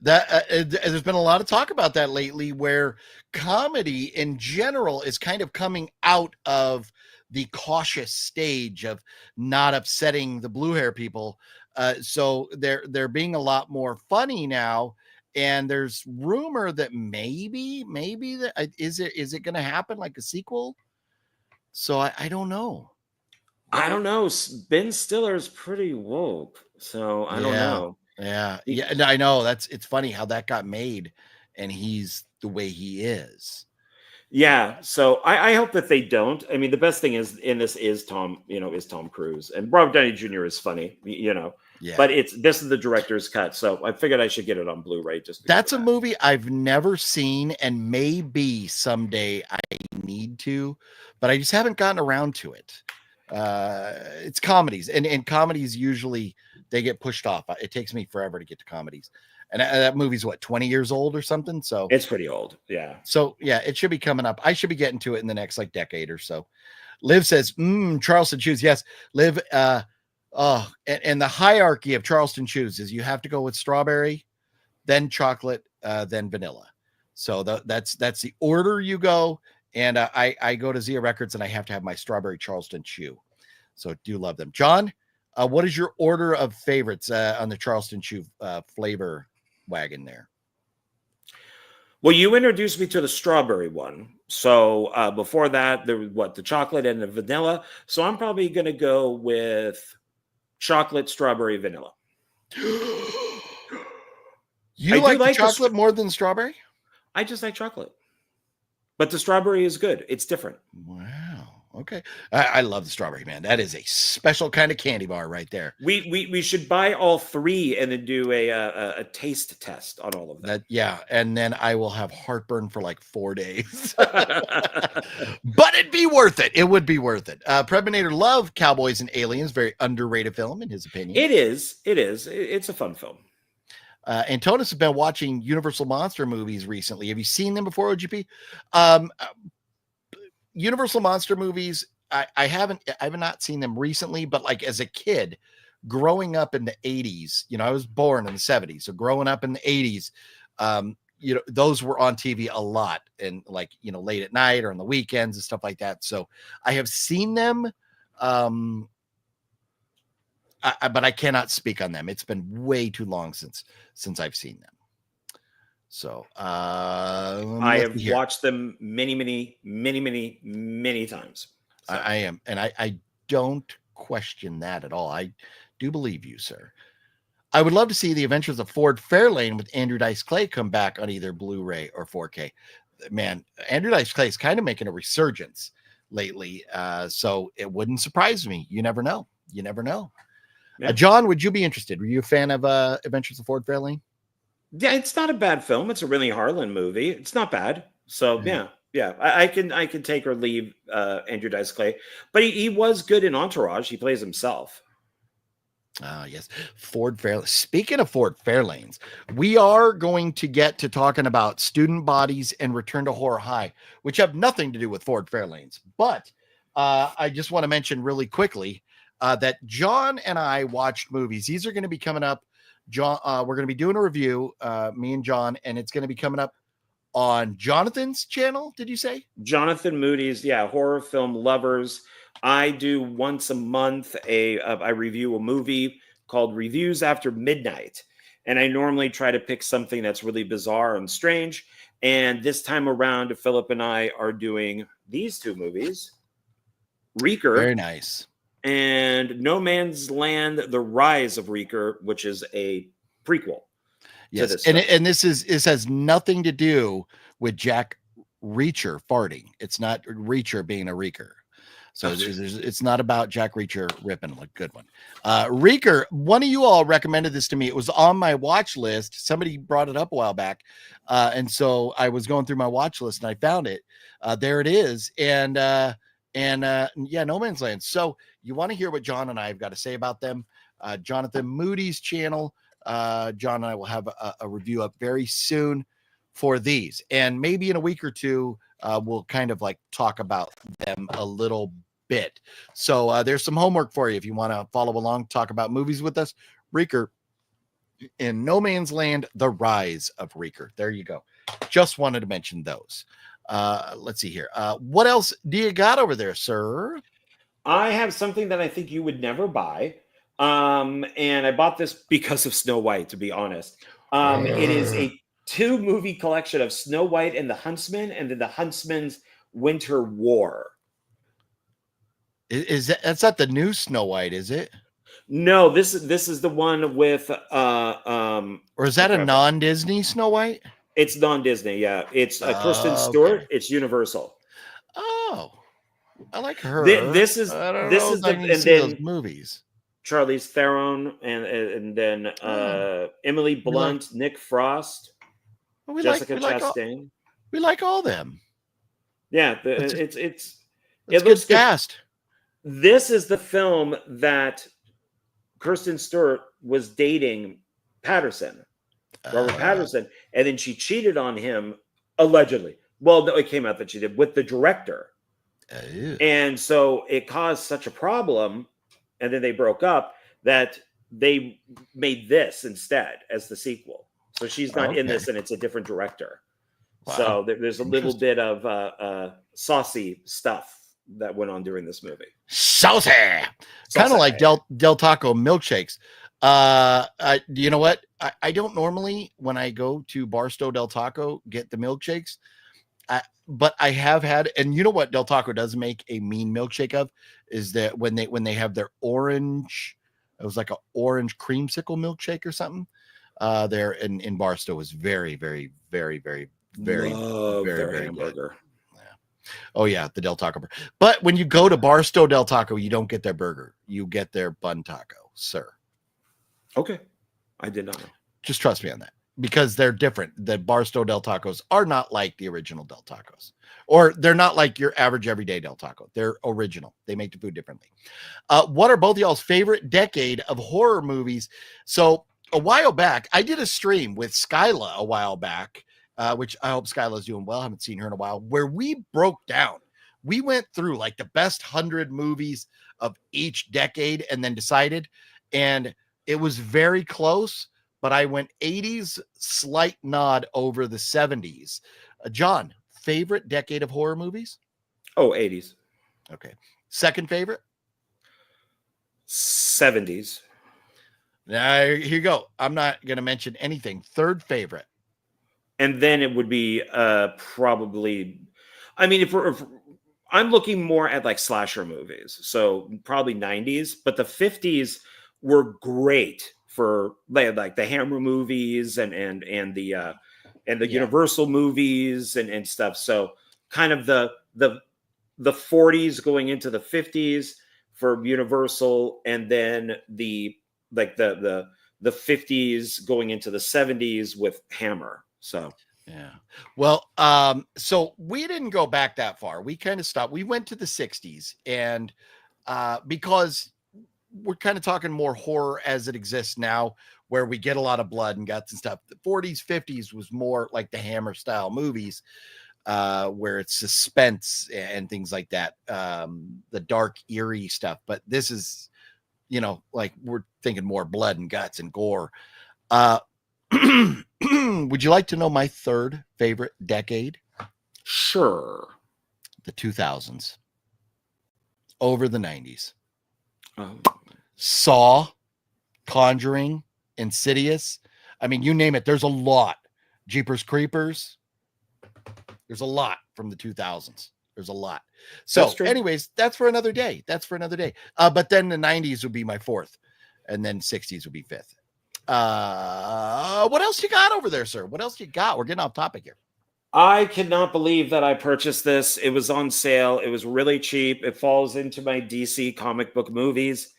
That there's been a lot of talk about that lately, where comedy in general is kind of coming out of the cautious stage of not upsetting the blue hair people. So they're being a lot more funny now, and there's rumor that maybe that is it going to happen, like a sequel? So I don't know. I don't know. Ben Stiller is pretty woke, so I don't know. Yeah. I know. It's funny how that got made, and he's the way he is. Yeah. So I hope that they don't. I mean, the best thing is in this is Tom Cruise, and Robert Downey Jr. is funny, Yeah. But this is the director's cut, so I figured I should get it on Blu-ray. That's a movie I've never seen, and maybe someday I need to, but I just haven't gotten around to it. It's comedies, and comedies usually they get pushed off. It takes me forever to get to comedies, and that movie's what, 20 years old or something. So it's pretty old. Yeah. So yeah, it should be coming up. I should be getting to it in the next decade or so. Liv says, Charleston Chews. Yes, Liv. And the hierarchy of Charleston Chews is you have to go with strawberry, then chocolate, then vanilla. So that's the order you go. And I go to Zia Records, and I have to have my strawberry Charleston Chew. So do love them. John, what is your order of favorites on the Charleston Chew flavor wagon there? Well, you introduced me to the strawberry one. So before that, there was the chocolate and the vanilla. So I'm probably going to go with chocolate, strawberry, vanilla. You like the chocolate more than strawberry? I just like chocolate. But the strawberry is good. It's different. Wow. Okay. I love the strawberry, man. That is a special kind of candy bar right there. We should buy all three and then do a taste test on all of them. Yeah. And then I will have heartburn for like 4 days. But it'd be worth it. It would be worth it. Preminator loved Cowboys and Aliens. Very underrated film in his opinion. It is. It's a fun film. Antonis has been watching Universal Monster movies recently. Have you seen them before, OGP? Universal Monster movies, I have not seen them recently, but like as a kid, growing up in the 80s, I was born in the 70s. So growing up in the 80s, those were on TV a lot, and like, late at night or on the weekends and stuff like that. So I have seen them. But I cannot speak on them. It's been way too long since I've seen them. So I have watched them many times. So. I am, and I don't question that at all. I do believe you, sir. I would love to see the Adventures of Ford Fairlane with Andrew Dice Clay come back on either Blu-ray or 4K. Man, Andrew Dice Clay is kind of making a resurgence lately, so it wouldn't surprise me. You never know. Yeah. John, would you be interested? Were you a fan of Adventures of Ford Fairlane? Yeah, it's not a bad film. It's a Rennie Harlan movie. It's not bad. So yeah. I can take or leave Andrew Dice Clay, but he was good in Entourage. He plays himself. Yes, Ford Fairlane. Speaking of Ford Fairlanes, we are going to get to talking about Student Bodies and Return to Horror High, which have nothing to do with Ford Fairlanes. But I just want to mention really quickly that John and I watched movies. These are going to be coming up. John, we're going to be doing a review, me and John, and it's going to be coming up on Jonathan's channel. Did you say? Jonathan Moody's, horror film lovers. I do once a month I review a movie called Reviews After Midnight, and I normally try to pick something that's really bizarre and strange. And this time around, Philip and I are doing these two movies, Reeker, very nice, and No Man's Land: The Rise of Reeker, which is a prequel. Yes, and this has nothing to do with Jack Reacher farting. It's not Reacher being a Reeker. So it's not about Jack Reacher ripping. A good one. Reeker, one of you all recommended this to me. It was on my watch list. Somebody brought it up a while back. And so I was going through my watch list and I found it. There it is. And No Man's Land. So you want to hear what John and I have got to say about them. Jonathan Moody's channel. John and I will have a review up very soon for these. And maybe in a week or two, we'll kind of like talk about them a little bit. So there's some homework for you if you want to follow along, talk about movies with us. Reeker in No Man's Land, The Rise of Reeker. There you go. Just wanted to mention those. Let's see here. What else do you got over there, sir? I have something that I think you would never buy. And I bought this because of Snow White, to be honest. It is a 2-movie collection of Snow White and the Huntsman, and then the Huntsman's Winter War. That's not the new Snow White, is it? No, this is the one with or is that a non-Disney Snow White? It's non-Disney, yeah. It's Kristen Stewart. Okay. It's Universal. Oh, I like her. This is those movies. Charlize Theron and then Emily Blunt, Nick Frost, Jessica Chastain. We like all them. Yeah, it's good cast. This is the film that Kristen Stewart was dating Patterson, Robert Patterson, and then she cheated on him allegedly. Well, no, it came out that she did with the director, and so it caused such a problem. And then they broke up that they made this instead as the sequel. So she's not in this, and it's a different director. Wow. So there's a little bit of saucy stuff that went on during this movie. Saucy. Kind of like Del Taco milkshakes. You know what? I don't normally, when I go to Barstow Del Taco, get the milkshakes. But I have had, and you know what Del Taco does make a mean milkshake of is that when they have their orange, it was like an orange creamsicle milkshake or something. There in Barstow was very, very, very, very, very, very hamburger. Good. Yeah. Oh yeah, the Del Taco. But when you go to Barstow Del Taco, you don't get their burger. You get their bun taco, sir. Okay, I did not know. Just trust me on that. Because they're different. The Barstow Del Tacos are not like the original Del Tacos, or they're not like your average everyday Del Taco. They're original. They make the food differently. What are both of y'all's favorite decade of horror movies? So a while back, I did a stream with Skyla a while back, which I hope Skyla's doing well. I haven't seen her in a while, where we broke down. We went through like the best 100 movies of each decade and then decided, and it was very close. but I went 80s, slight nod over the 70s. John, favorite decade of horror movies? Oh, 80s. Okay. Second favorite? 70s. Now, here you go. I'm not going to mention anything. Third favorite. And then it would be probably, I mean, if I'm looking more at like slasher movies, so probably 90s, but the 50s were great for like the Hammer movies and the Universal movies and stuff. So kind of the 40s going into the 50s for Universal, and then the 50s going into the 70s with Hammer. So yeah. Well, so we didn't go back that far. We kind of stopped. We went to the 60s, and because we're kind of talking more horror as it exists now, where we get a lot of blood and guts and stuff. The 40s, 50s was more like the Hammer style movies, where it's suspense and things like that. The dark, eerie stuff. But this is, like we're thinking more blood and guts and gore. Would you like to know my third favorite decade? Sure. The 2000s over the 90s. Saw, Conjuring, Insidious. I mean, you name it. There's a lot. Jeepers Creepers. There's a lot from the 2000s. There's a lot. So anyways, that's for another day. But then the 90s would be my fourth, and then 60s would be fifth. What else you got over there, sir? What else you got? We're getting off topic here. I cannot believe that I purchased this. It was on sale. It was really cheap. It falls into my DC comic book movies.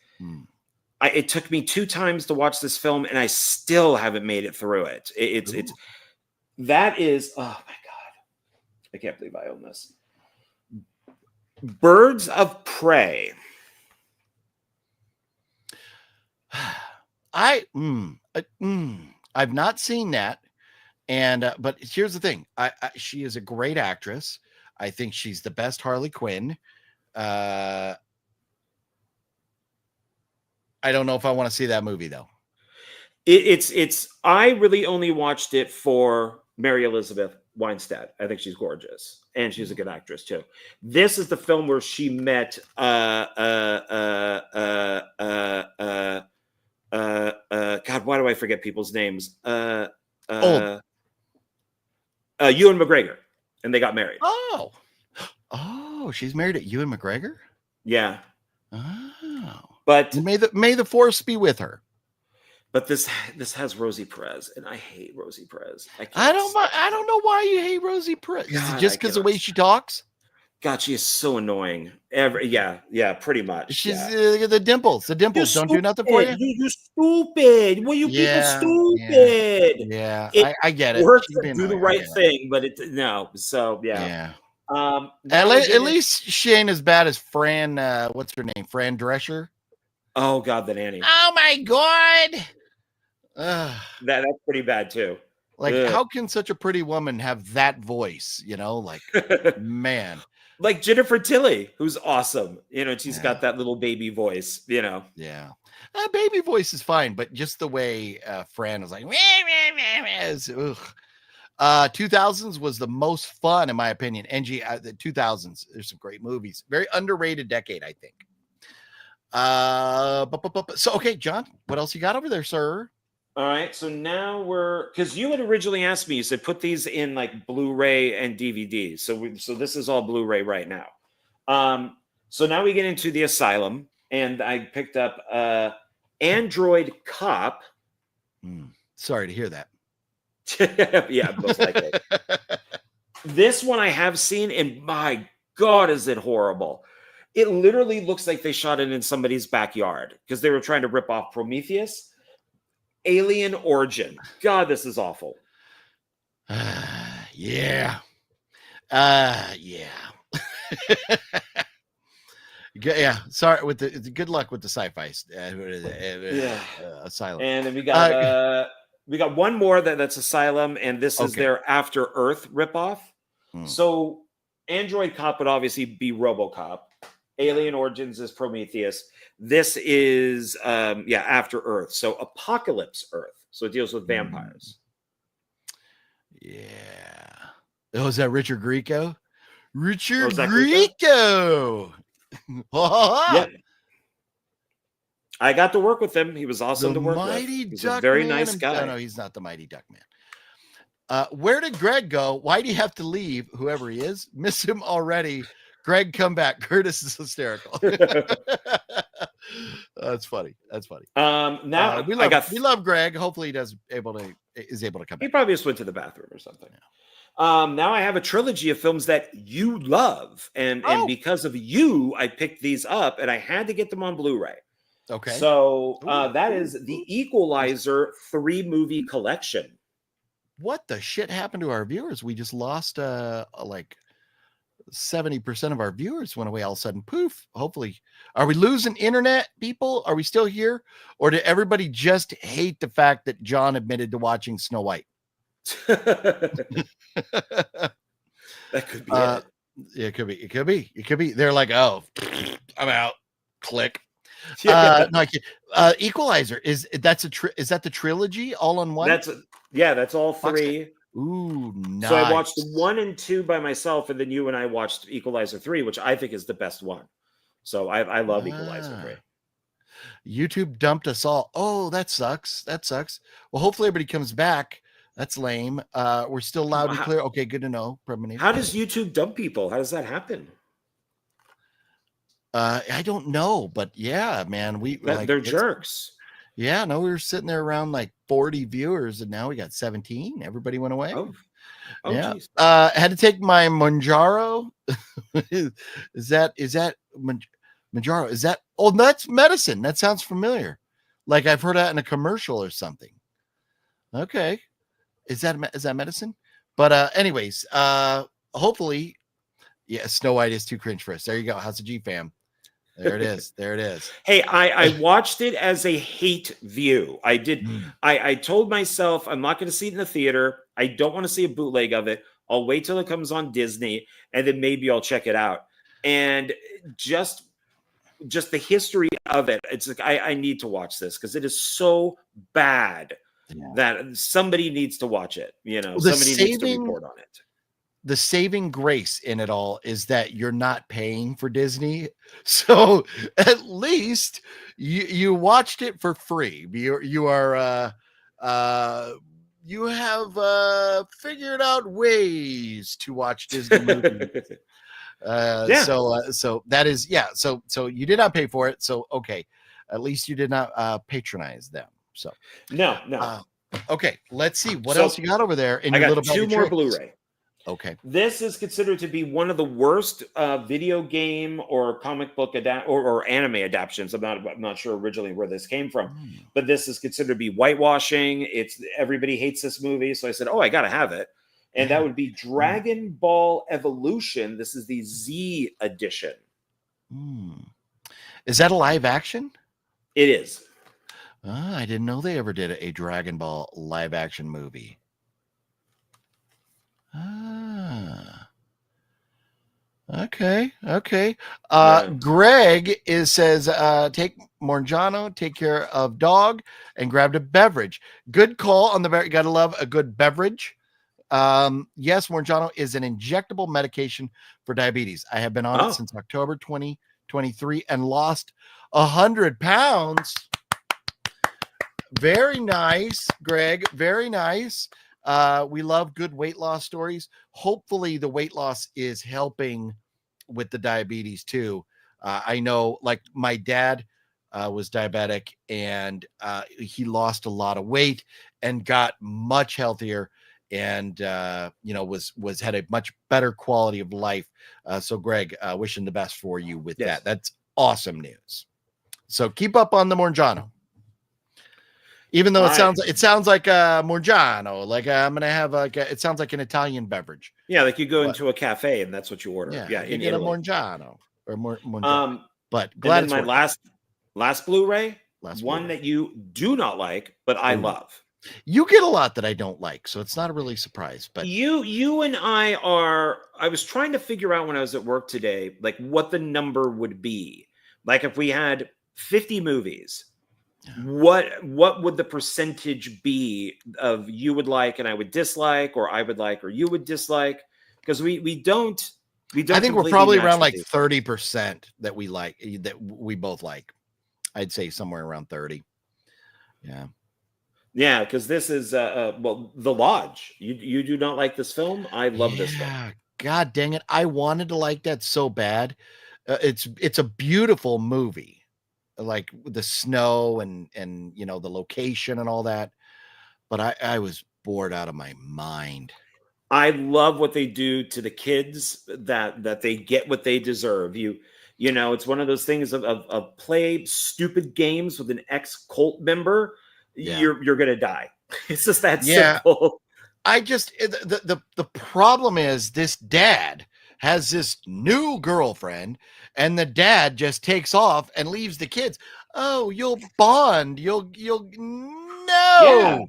It took me 2 times to watch this film, and I still haven't made it through it. That is, oh my God. I can't believe I own this. Birds of Prey. I've not seen that, and but here's the thing: she is a great actress. I think she's the best Harley Quinn. I don't know if I want to see that movie though. It's. I really only watched it for Mary Elizabeth Winstead. I think she's gorgeous, and she's a good actress too. This is the film where she met God, why do I forget people's names? Ewan McGregor, and they got married. Oh, she's married to Ewan McGregor. Yeah. Oh, but may the force be with her. But this has Rosie Perez, and I hate Rosie Perez. I don't know why you hate Rosie Perez. Is it just because the way she talks? God, she is so annoying. Yeah, pretty much. She's the dimples. The dimples don't do nothing for you. You're stupid. Well, you people stupid. Yeah. I get it. Works to do the right thing, but no. So yeah. At least she ain't as bad as Fran. What's her name? Fran Drescher. Oh God, the nanny. Oh my God. That's pretty bad too. Like, how can such a pretty woman have that voice? Like, man. Like Jennifer Tilly, who's awesome. She's got that little baby voice. Yeah. Baby voice is fine, but just the way Fran was like, 2000s was the most fun, in my opinion. The 2000s, there's some great movies. Very underrated decade, I think. So okay, John, what else you got over there, sir? All right, so now because you had originally asked me, you said put these in like Blu-ray and DVD. So this is all Blu-ray right now. So now we get into the Asylum, and I picked up Android Cop. Sorry to hear that. Yeah, most likely. This one I have seen, and my God, is it horrible. It literally looks like they shot it in somebody's backyard because they were trying to rip off Prometheus. Alien Origin. God, this is awful. Yeah. Yeah. Sorry with the good luck with the sci-fi. Asylum. And then we got one more that's Asylum, and this is their After Earth ripoff. So Android Cop would obviously be RoboCop. Alien Origins is Prometheus. This is After Earth. So Apocalypse Earth. So it deals with vampires. Yeah. Oh, is that Richard Grieco? Richard is that Grieco. Yeah. I got to work with him. He was awesome The to work with. Mighty He's Duck a very Man nice guy. No, he's not the Mighty Duck Man. Where did Greg go? Why do you have to leave? Whoever he is, miss him already. Greg, come back. Curtis is hysterical. That's funny. That's funny. Now we love Greg. Hopefully he is able to come back. He probably just went to the bathroom or something. Yeah. Now I have a trilogy of films that you love, and because of you, I picked these up, and I had to get them on Blu-ray. Okay. So that is the Equalizer 3-movie collection. What the shit happened to our viewers? We just lost like 70% of our viewers went away all of a sudden. Poof. Hopefully. Are we losing internet, people? Are we still here? Or did everybody just hate the fact that John admitted to watching Snow White? That could be it. Yeah, it could be. They're like, oh, I'm out. Click. Yeah. No, I can't. Equalizer is that the trilogy all on one? That's all 3. Ooh, nice. So I watched 1 and 2 by myself, and then you and I watched Equalizer 3, which I think is the best one. So I love Equalizer 3. YouTube dumped us all. Oh, that sucks. Well, hopefully everybody comes back. That's lame. We're still loud and clear. Okay, good to know. How does YouTube dump people? How does that happen? I don't know, but yeah, man, they're jerks. Yeah, no, we were sitting there around like 40 viewers, and now we got 17. Everybody went away. Oh yeah. Geez. I had to take my Manjaro. Is that Manjaro? Is that? Oh, that's medicine. That sounds familiar. Like I've heard that in a commercial or something. Okay, is that medicine? But anyways, hopefully, yeah, Snow White is too cringe for us. There you go. How's the G fam? There it is. There it is. Hey, I watched it as a hate view. I did. I told myself I'm not going to see it in the theater. I don't want to see a bootleg of it. I'll wait till it comes on Disney, and then maybe I'll check it out. And just the history of it, it's like I need to watch this because it is so bad that somebody needs to watch it. You know, somebody needs to report on it. The saving grace in it all is that you're not paying for Disney. So at least you watched it for free. You have figured out ways to watch Disney movies. So that is, so you did not pay for it. So, okay. At least you did not patronize them. So no. Okay. Let's see what else you got over there. I got 2 more Blu-ray. Okay. This is considered to be one of the worst video game or comic book or anime adaptations. I'm not sure originally where this came from, but this is considered to be whitewashing. Everybody hates this movie, so I said, "Oh, I gotta have it," and that would be Dragon Ball Evolution. This is the Z edition. Is that a live action? It is. I didn't know they ever did a Dragon Ball live action movie. Okay. Greg says, take Morgiano, take care of dog, and grabbed a beverage. Good call on the you gotta love a good beverage. Yes, Morgiano is an injectable medication for diabetes. I have been on it since October 2023 and lost 100 pounds. Very nice, Greg. Very nice. We love good weight loss stories. Hopefully the weight loss is helping with the diabetes too. I know, like, my dad was diabetic, and he lost a lot of weight and got much healthier, and was had a much better quality of life. So Greg, wishing the best for you with that. That's awesome news. So keep up on the Morgiano. Even though it sounds like Morgiano, like I'm gonna have it sounds like an Italian beverage. Yeah, like you go into a cafe and that's what you order. Yeah, you get a Morgiano or Morgiano. But glad my last Blu-ray, one that you do not like, but I love. You get a lot that I don't like, so it's not a really surprise. But you and I was trying to figure out when I was at work today, like what the number would be. Like if we had 50 movies, what would the percentage be of you would like and I would dislike, or I would like or you would dislike? Because we don't. I think we're probably around like 30% that we like, that we both like. I'd say somewhere around 30. Yeah. Yeah, because this is well, The Lodge. You do not like this film? I love this film. Yeah, God dang it. I wanted to like that so bad. It's a beautiful movie. Like the snow and the location and all that. But I was bored out of my mind. I love what they do to the kids, that they get what they deserve. It's one of those things of play stupid games with an ex-cult member. Yeah. You're gonna die. It's just that simple. I just the problem is this dad has this new girlfriend, and the dad just takes off and leaves the kids. Oh, you'll bond. You'll no.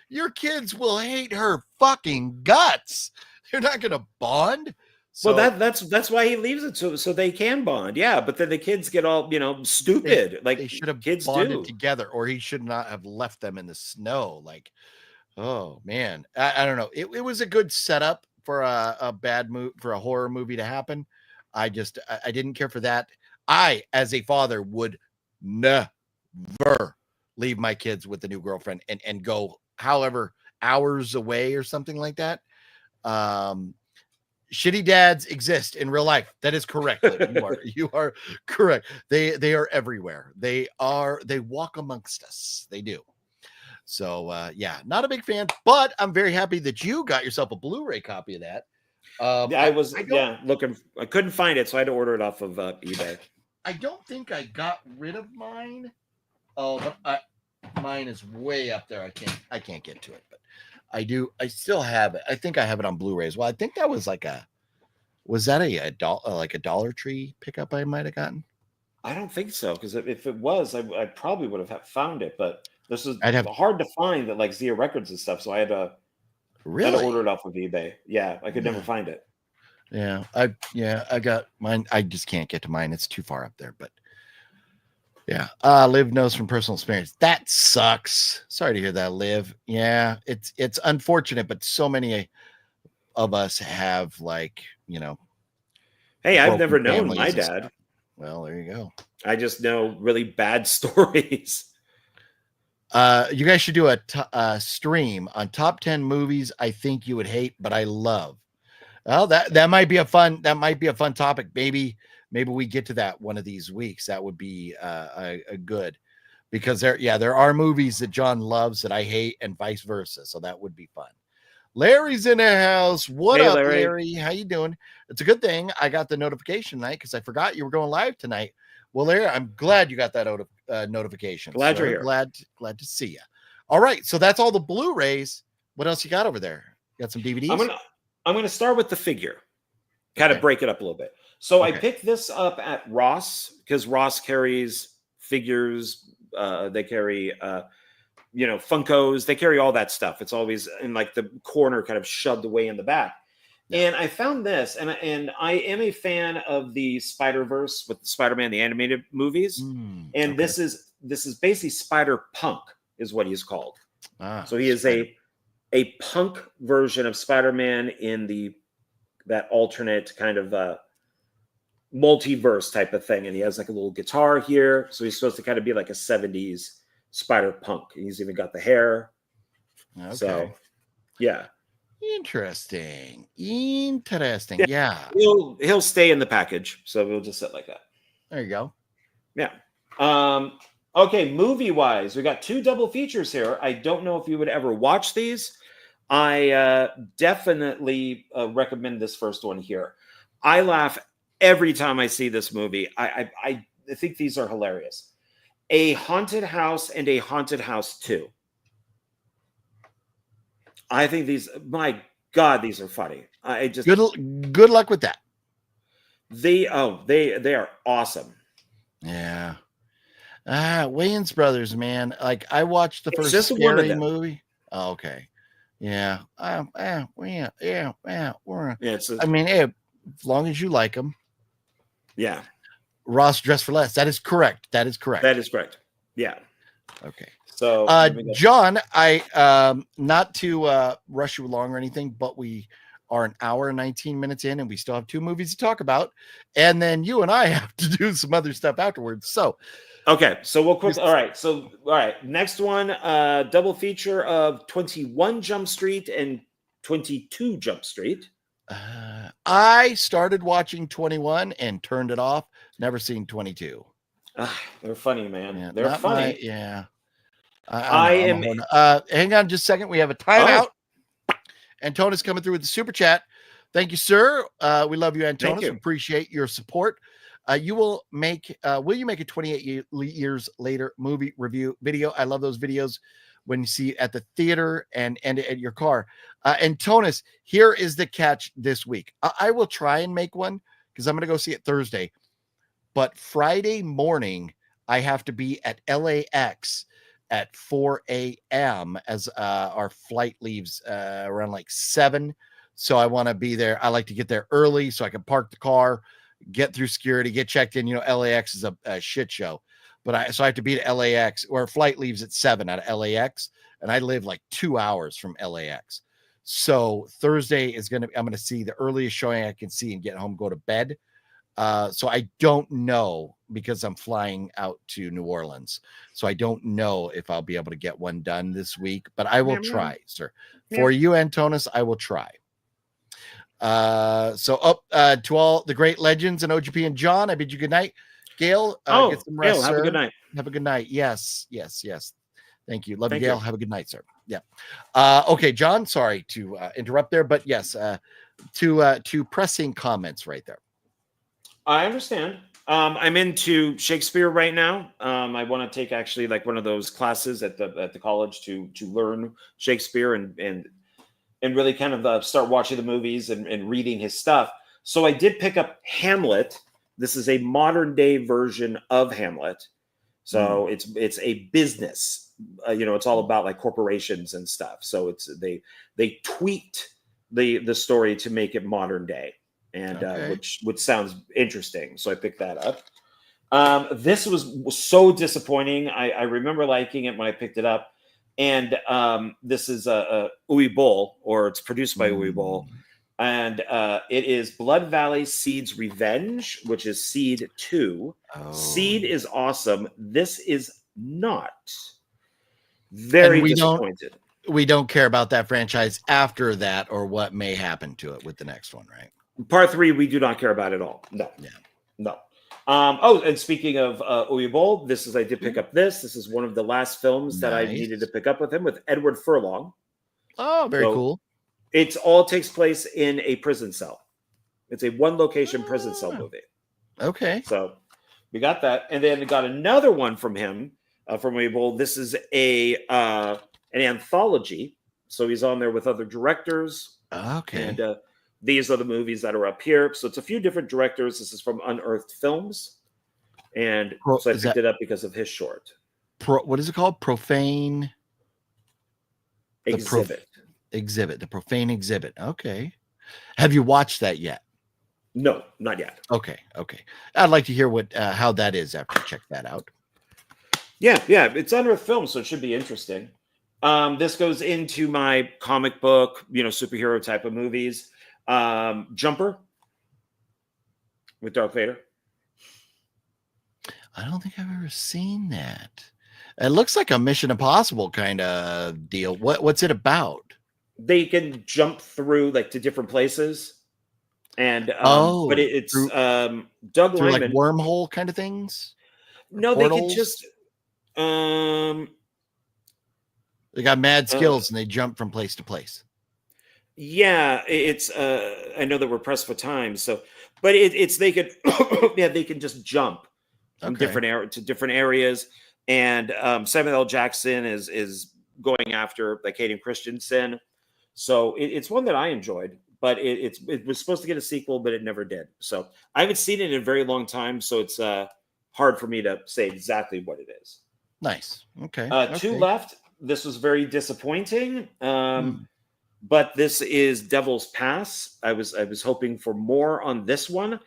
Your kids will hate her fucking guts. They're not gonna bond. So, well, that's why he leaves it so they can bond. Yeah, but then the kids get all stupid. Like they should have kids bonded do together, or he should not have left them in the snow. Like, oh man, I don't know. It was a good setup for a bad movie, for a horror movie to happen. I didn't care for that. I, as a father, would never leave my kids with the new girlfriend and go however hours away or something like that. Shitty dads exist in real life. That is correct. You are correct. They are everywhere. They walk amongst us. They do. So yeah, not a big fan, but I'm very happy that you got yourself a Blu-ray copy of that. I was looking. I couldn't find it, so I had to order it off of eBay. I don't think I got rid of mine. Oh, but mine is way up there. I can't get to it, but I do. I still have it. I think I have it on Blu-ray as well. I think that was like was that a Dollar Tree pickup I might have gotten? I don't think so, because if it was, I probably would have found it. But this is hard to find at like Zia Records and stuff. So I had to order it off of eBay. Yeah, I could never find it. Yeah, I got mine. I just can't get to mine. It's too far up there. But yeah, Liv knows from personal experience. That sucks. Sorry to hear that, Liv. Yeah, it's unfortunate, but so many of us have Hey, I've never known my dad. Stuff. Well, there you go. I just know really bad stories. You guys should do a stream on top 10 movies I think you would hate, but I love. Well, that might be a fun topic. Maybe we get to that one of these weeks. That would be a good, because there are movies that John loves that I hate and vice versa. So that would be fun. Larry's in the house. What up, Larry? How you doing? It's a good thing I got the notification tonight, because I forgot you were going live tonight. Well, Larry, I'm glad you got that notification. Glad you're here. Glad to see you. All right, so that's all the Blu-rays. What else you got over there? You got some DVDs? I'm gonna start with the figure. Kind of break it up a little bit. So I picked this up at Ross, because Ross carries figures. They carry Funkos. They carry all that stuff. It's always in like the corner, kind of shoved away in the back. Yeah. And I found this, and I am a fan of the Spider-Verse with Spider-Man, the animated movies. And this is basically Spider-Punk is what he's called. So he is a punk version of Spider-Man in that alternate kind of multiverse type of thing. And he has like a little guitar here. So he's supposed to kind of be like a 70s Spider-Punk. He's even got the hair. Okay. So yeah. Interesting. Yeah. He'll stay in the package. So we'll just sit like that. There you go. Yeah. Okay, movie-wise, we got 2 double features here. I don't know if you would ever watch these. I definitely recommend this first one here. I laugh every time I see this movie. I think these are hilarious. A Haunted House and a Haunted House 2. I think my God, these are funny. I just good luck with that. They are awesome. Yeah. Wayans Brothers, man. Like I watched the first scary movie. Oh, okay. Yeah. Yeah. It's I mean, as long as you like them. yeah. Ross Dress for Less. That is correct. That is correct. That is correct. Yeah. Okay. So John, I not to rush you along or anything, but we are an hour and 19 minutes in, and we still have 2 movies to talk about, and then you and I have to do some other stuff afterwards. So okay, so we'll quick. All right. Next one, double feature of 21 Jump Street and 22 Jump Street. I started watching 21 and turned it off. Never seen 22. They're funny, man. Yeah, they're funny. I am. Hang on just a second. We have a timeout. Antonis coming through with the super chat. Thank you, sir. We love you, Antonis. We appreciate your support. Will you make a 28 years later movie review video? I love those videos when you see at the theater and at your car. Antonis, here is the catch this week. I will try and make one because I'm going to go see it Thursday. But Friday morning, I have to be at LAX at 4 a.m. as our flight leaves around like 7. So I want to be there. I like to get there early so I can park the car, get through security, get checked in. You know, LAX is a shit show. But I have to be at LAX, or flight leaves at 7 out of LAX. And I live like 2 hours from LAX. So Thursday I'm going to see the earliest showing I can see and get home, go to bed. So I don't know because I'm flying out to New Orleans. So I don't know if I'll be able to get one done this week, but I will try, sir. For you, Antonis, I will try. To all the great legends and OGP and John, I bid you good night. Gail, get some rest, Gail, have a good night. Have a good night. Yes. Thank you. Love you, Gail. Have a good night, sir. Yeah. Okay, John, sorry to interrupt there, but yes, two pressing comments right there. I understand. I'm into Shakespeare right now. I want to take actually like one of those classes at the college to learn Shakespeare and really kind of start watching the movies and reading his stuff. So I did pick up Hamlet. This is a modern day version of Hamlet. So it's a business. It's all about like corporations and stuff. So they tweaked the story to make it modern day. And which sounds interesting, so I picked that up. This was so disappointing. I remember liking it when I picked it up, and this is a Uwe Boll, or it's produced by Uwe Boll, and it is Blood Valley Seed's Revenge, which is Seed 2. Seed is awesome. This is not. Very disappointed. We don't care about that franchise after that, or what may happen to it with the next one, right? Part 3, we do not care about at all. No. Yeah. No. And speaking of Uwe Boll, I did pick up this. This is one of the last films that I needed to pick up with him, with Edward Furlong. Oh, very cool. It all takes place in a prison cell. It's a one-location prison cell movie. Okay. So we got that. And then we got another one from him, from Uwe Boll. This is an anthology. So he's on there with other directors. Okay. And these are the movies that are up here. So it's a few different directors. This is from Unearthed Films. And so I picked it up because of his short. What is it called? Profane Exhibit. The Profane Exhibit. Okay. Have you watched that yet? No, not yet. Okay. I'd like to hear how that is after you check that out. Yeah. It's Unearthed Films, so it should be interesting. This goes into my comic book, superhero type of movies. Jumper with Darth Vader. I don't think I've ever seen that. It looks like a Mission Impossible kind of deal. What's it about? They can jump through like to different places, and but it's Doug Liman, like wormhole kind of things. No, portals? They can just they got mad skills and they jump from place to place. Yeah, it's I know that we're pressed for time, so but it's they could they can just jump from different areas, and Samuel L. Jackson is going after like Hayden Christensen, so it's one that I enjoyed, but it was supposed to get a sequel, but it never did. So I haven't seen it in a very long time, so it's hard for me to say exactly what it is. Nice. Okay. 2 left. this was very disappointing. But this is Devil's Pass. I was hoping for more on this one,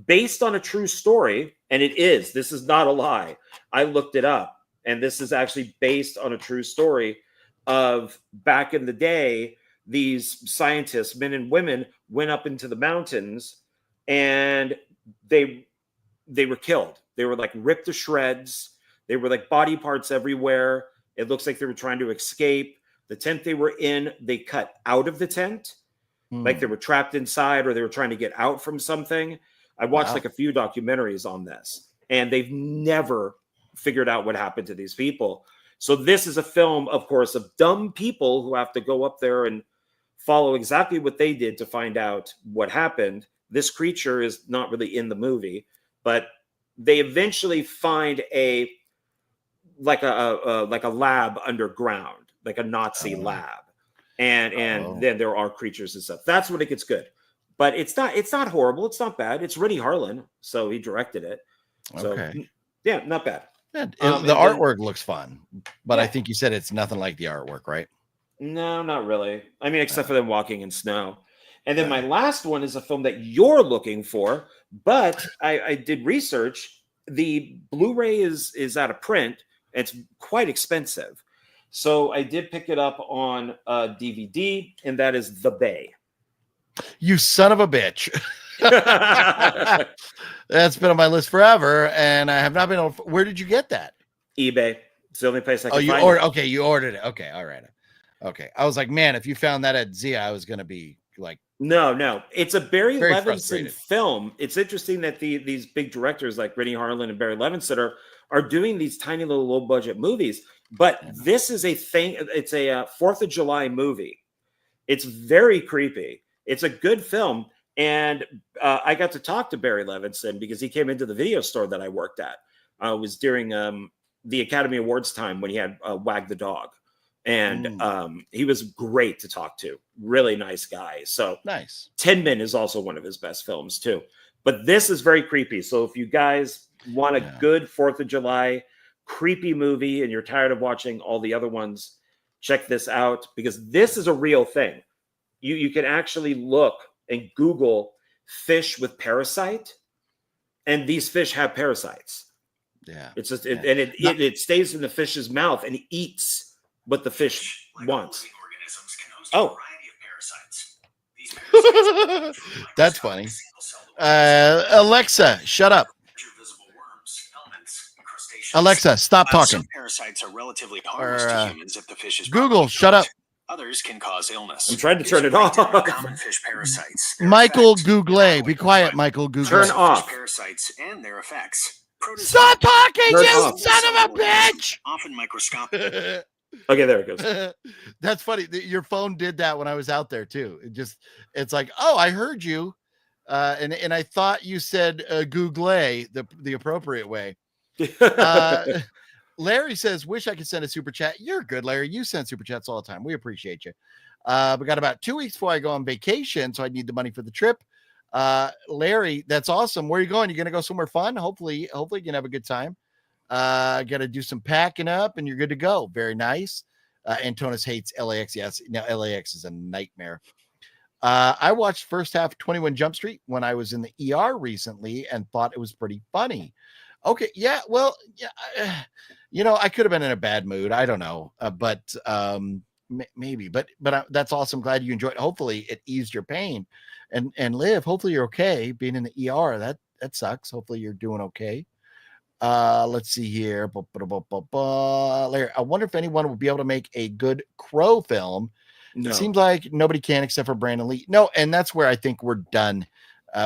based on a true story, and it is. This is not a lie. I looked it up, and this is actually based on a true story of back in the day. These scientists, men and women, went up into the mountains, and they were killed. They were like ripped to shreds. They were like body parts everywhere. It looks like they were trying to escape. The tent they were in, they cut out of the tent, like they were trapped inside or they were trying to get out from something. I watched like a few documentaries on this, and they've never figured out what happened to these people. So this is a film, of course, of dumb people who have to go up there and follow exactly what they did to find out what happened. This creature is not really in the movie, but they eventually find a lab underground, like a Nazi lab, and then there are creatures and stuff. That's when it gets good, but it's not horrible. It's not bad. It's Rennie Harlan, so he directed it. So yeah, not bad. The artwork looks fun, but I think you said it's nothing like the artwork, right? No, not really. I mean, except for them walking in snow. And then my last one is a film that you're looking for, but I did research. The Blu-ray is out of print. It's quite expensive. So I did pick it up on DVD, and that is The Bay. You son of a bitch. That's been on my list forever, and I have not been able to, where did you get that? eBay. It's the only place I can find it. Okay, you ordered it. Okay, all right. Okay. I was like, man, if you found that at Zia, I was going to be like, no. It's a Barry Levinson film. It's interesting that these big directors like Rennie Harlan and Barry Levinson are doing these tiny little low budget movies. But this is a thing. It's a 4th of July movie. It's very creepy. It's a good film. And I got to talk to Barry Levinson because he came into the video store that I worked at. It was during the Academy Awards time when he had Wag the Dog. And he was great to talk to. Really nice guy. So nice. Tin Men is also one of his best films too. But this is very creepy. So if you guys want a good 4th of July creepy movie and you're tired of watching all the other ones, check this out because this is a real thing. You can actually look and Google fish with parasite, and these fish have parasites. Yeah. It's just it stays in the fish's mouth and eats what the fish wants. Oh, that's funny. Alexa, shut up. Alexa, stop talking. Some parasites are relatively harmless to humans if the fish is Google, shut up. Others can cause illness. I'm trying to turn it off. Common fish parasites. Michael Google, be quiet, Michael Google. Turn off. Parasites and their effects. Stop talking, you son of a bitch! Often microscopic. Okay, there it goes. That's funny. Your phone did that when I was out there too. It's like, oh, I heard you, and I thought you said Google the appropriate way. Larry says, wish I could send a super chat. You're good, Larry. You send super chats all the time. We appreciate you. We got about 2 weeks before I go on vacation, so I need the money for the trip. Larry, that's awesome. Where are you going? You going to go somewhere fun? Hopefully you can have a good time. Got to do some packing up and you're good to go. Very nice. Antonis hates LAX. Yes. Now LAX is a nightmare. I watched first half of 21 Jump Street when I was in the ER recently and thought it was pretty funny. Okay. Yeah. Well, yeah, I could have been in a bad mood. I don't know. But maybe, but that's awesome. Glad you enjoyed it. Hopefully it eased your pain and Liv, hopefully you're okay being in the ER. That sucks. Hopefully you're doing okay. Let's see here. Larry, I wonder if anyone will be able to make a good Crow film. No. It seems like nobody can except for Brandon Lee. No, and that's where I think we're done.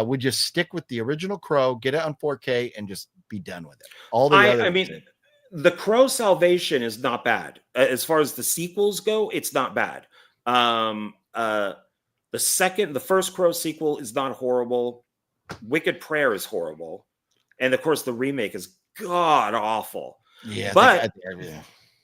We just stick with the original Crow, get it on 4K, and just be done with it. All the I mean, the Crow Salvation is not bad. As far as the sequels go, it's not bad. The first Crow sequel is not horrible. Wicked Prayer is horrible. And of course, the remake is god awful. Yeah, but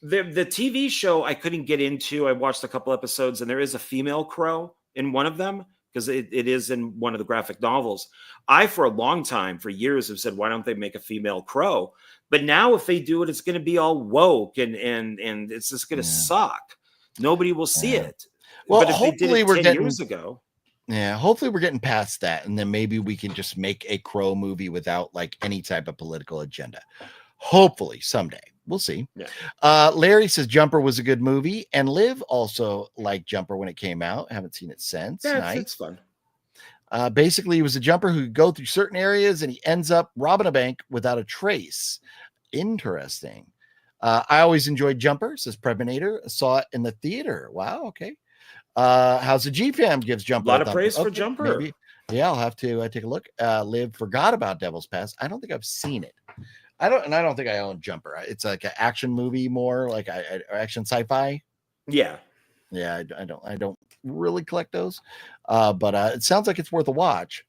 the TV show I couldn't get into. I watched a couple episodes, and there is a female Crow in one of them because it is in one of the graphic novels. I, for a long time, for years, have said, why don't they make a female Crow? But now if they do it, it's going to be all woke and it's just going to suck. Nobody will see it. Well, but if they did it 10 years ago. Yeah, hopefully we're getting past that. And then maybe we can just make a Crow movie without like any type of political agenda. Hopefully someday. We'll see. Yeah. Larry says Jumper was a good movie. And Liv also liked Jumper when it came out. Haven't seen it since. Yeah, nice. It's fun. Basically, he was a jumper who could go through certain areas and he ends up robbing a bank without a trace. Interesting. I always enjoyed Jumper, says Preminator. Saw it in the theater. Wow. Okay. How's the G fam gives Jumper a lot of praise for okay, Jumper. Maybe. Yeah, I'll have to take a look. Liv forgot about Devil's Pass. I don't think I've seen it. I don't think I own Jumper. It's like an action movie, more like action sci-fi. Yeah. Yeah, I don't really collect those. But it sounds like it's worth a watch.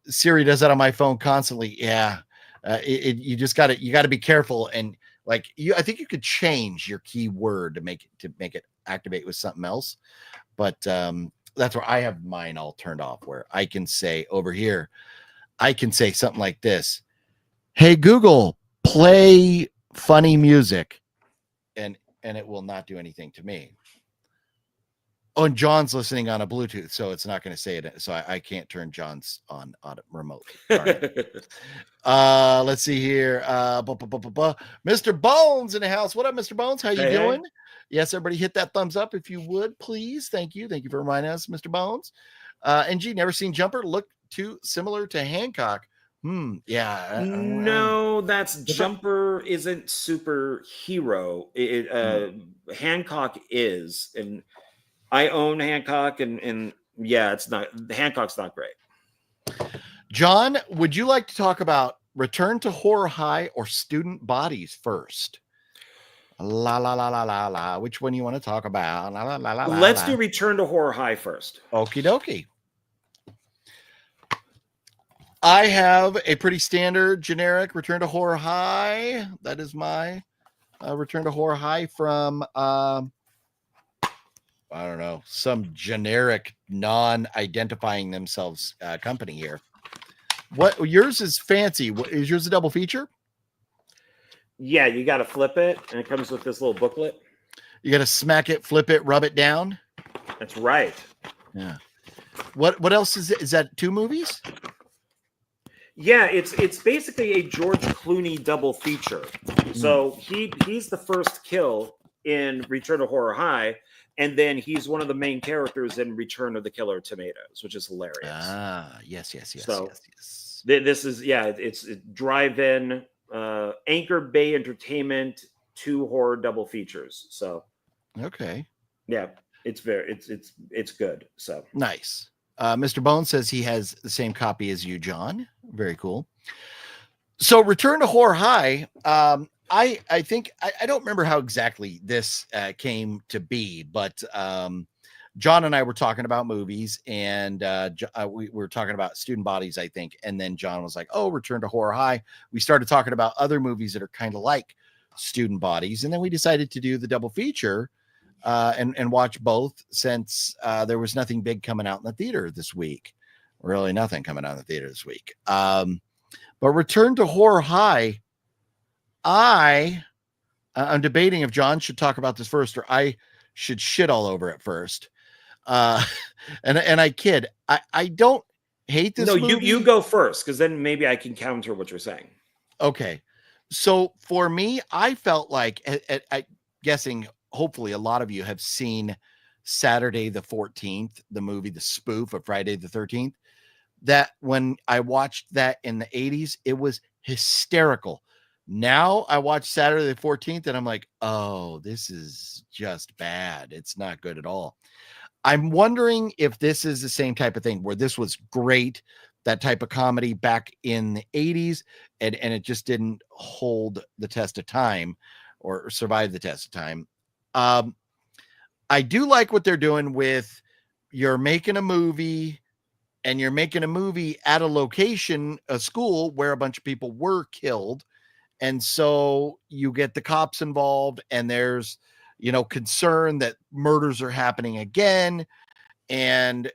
Siri does that on my phone constantly. Yeah. You just got to be careful, and like I think you could change your keyword to make it activate with something else, but that's where I have mine all turned off, where I can say over here, I can say something like this: hey Google, play funny music, and it will not do anything to me. Oh, and John's listening on a Bluetooth, so it's not going to say it. So I can't turn John's on remote. Let's see here. Mr. Bones in the house. What up, Mr. Bones? How you doing? Hey. Yes, everybody hit that thumbs up if you would, please. Thank you. Thank you for reminding us, Mr. Bones. NG, never seen Jumper. Look too similar to Hancock. Yeah. No, that's Jumper isn't superhero. Hancock is, and I own Hancock, and yeah, it's not. Hancock's not great. John, would you like to talk about Return to Horror High or Student Bodies first? La la la la la la. Which one you want to talk about? La la la la. Let's do Return to Horror High first. Okie dokie. I have a pretty standard, generic Return to Horror High. That is my Return to Horror High from I don't know, some generic non-identifying themselves company here. What yours is fancy? Is yours a double feature? Yeah, you got to flip it, and it comes with this little booklet. You got to smack it, flip it, rub it down. That's right. Yeah. What else is it? Is that 2 movies? Yeah, it's basically a George Clooney double feature. So he's the first kill in Return to Horror High, and then he's one of the main characters in Return of the Killer Tomatoes, which is hilarious. Yes. So this is it's drive-in Anchor Bay Entertainment 2 horror double features. So okay, yeah, it's good. So nice. Mr. Bone says he has the same copy as you, John. Very cool. So Return to Horror High. I think I don't remember how exactly this came to be, but John and I were talking about movies, and we were talking about Student Bodies, I think. And then John was like, "Oh, Return to Horror High." We started talking about other movies that are kind of like Student Bodies, and then we decided to do the double feature and watch both, since there was nothing big coming out in the theater this week. Really, nothing coming out in the theater this week. But Return to Horror High, I'm debating if John should talk about this first or I should shit all over it first. And I kid. I don't hate this. No, movie. You go first, because then maybe I can counter what you're saying. Okay. So for me, I felt like, I guessing hopefully a lot of you have seen Saturday the 14th, the movie, the spoof of Friday the 13th. That when I watched that in the 80s, it was hysterical. Now I watch Saturday the 14th and I'm like, oh, this is just bad. It's not good at all. I'm wondering if this is the same type of thing where this was great, that type of comedy back in the 80s, and it just didn't hold the test of time or survive the test of time. I do like what they're doing with, you're making a movie and you're making a movie at a location, a school where a bunch of people were killed. And so you get the cops involved, and there's, concern that murders are happening again. And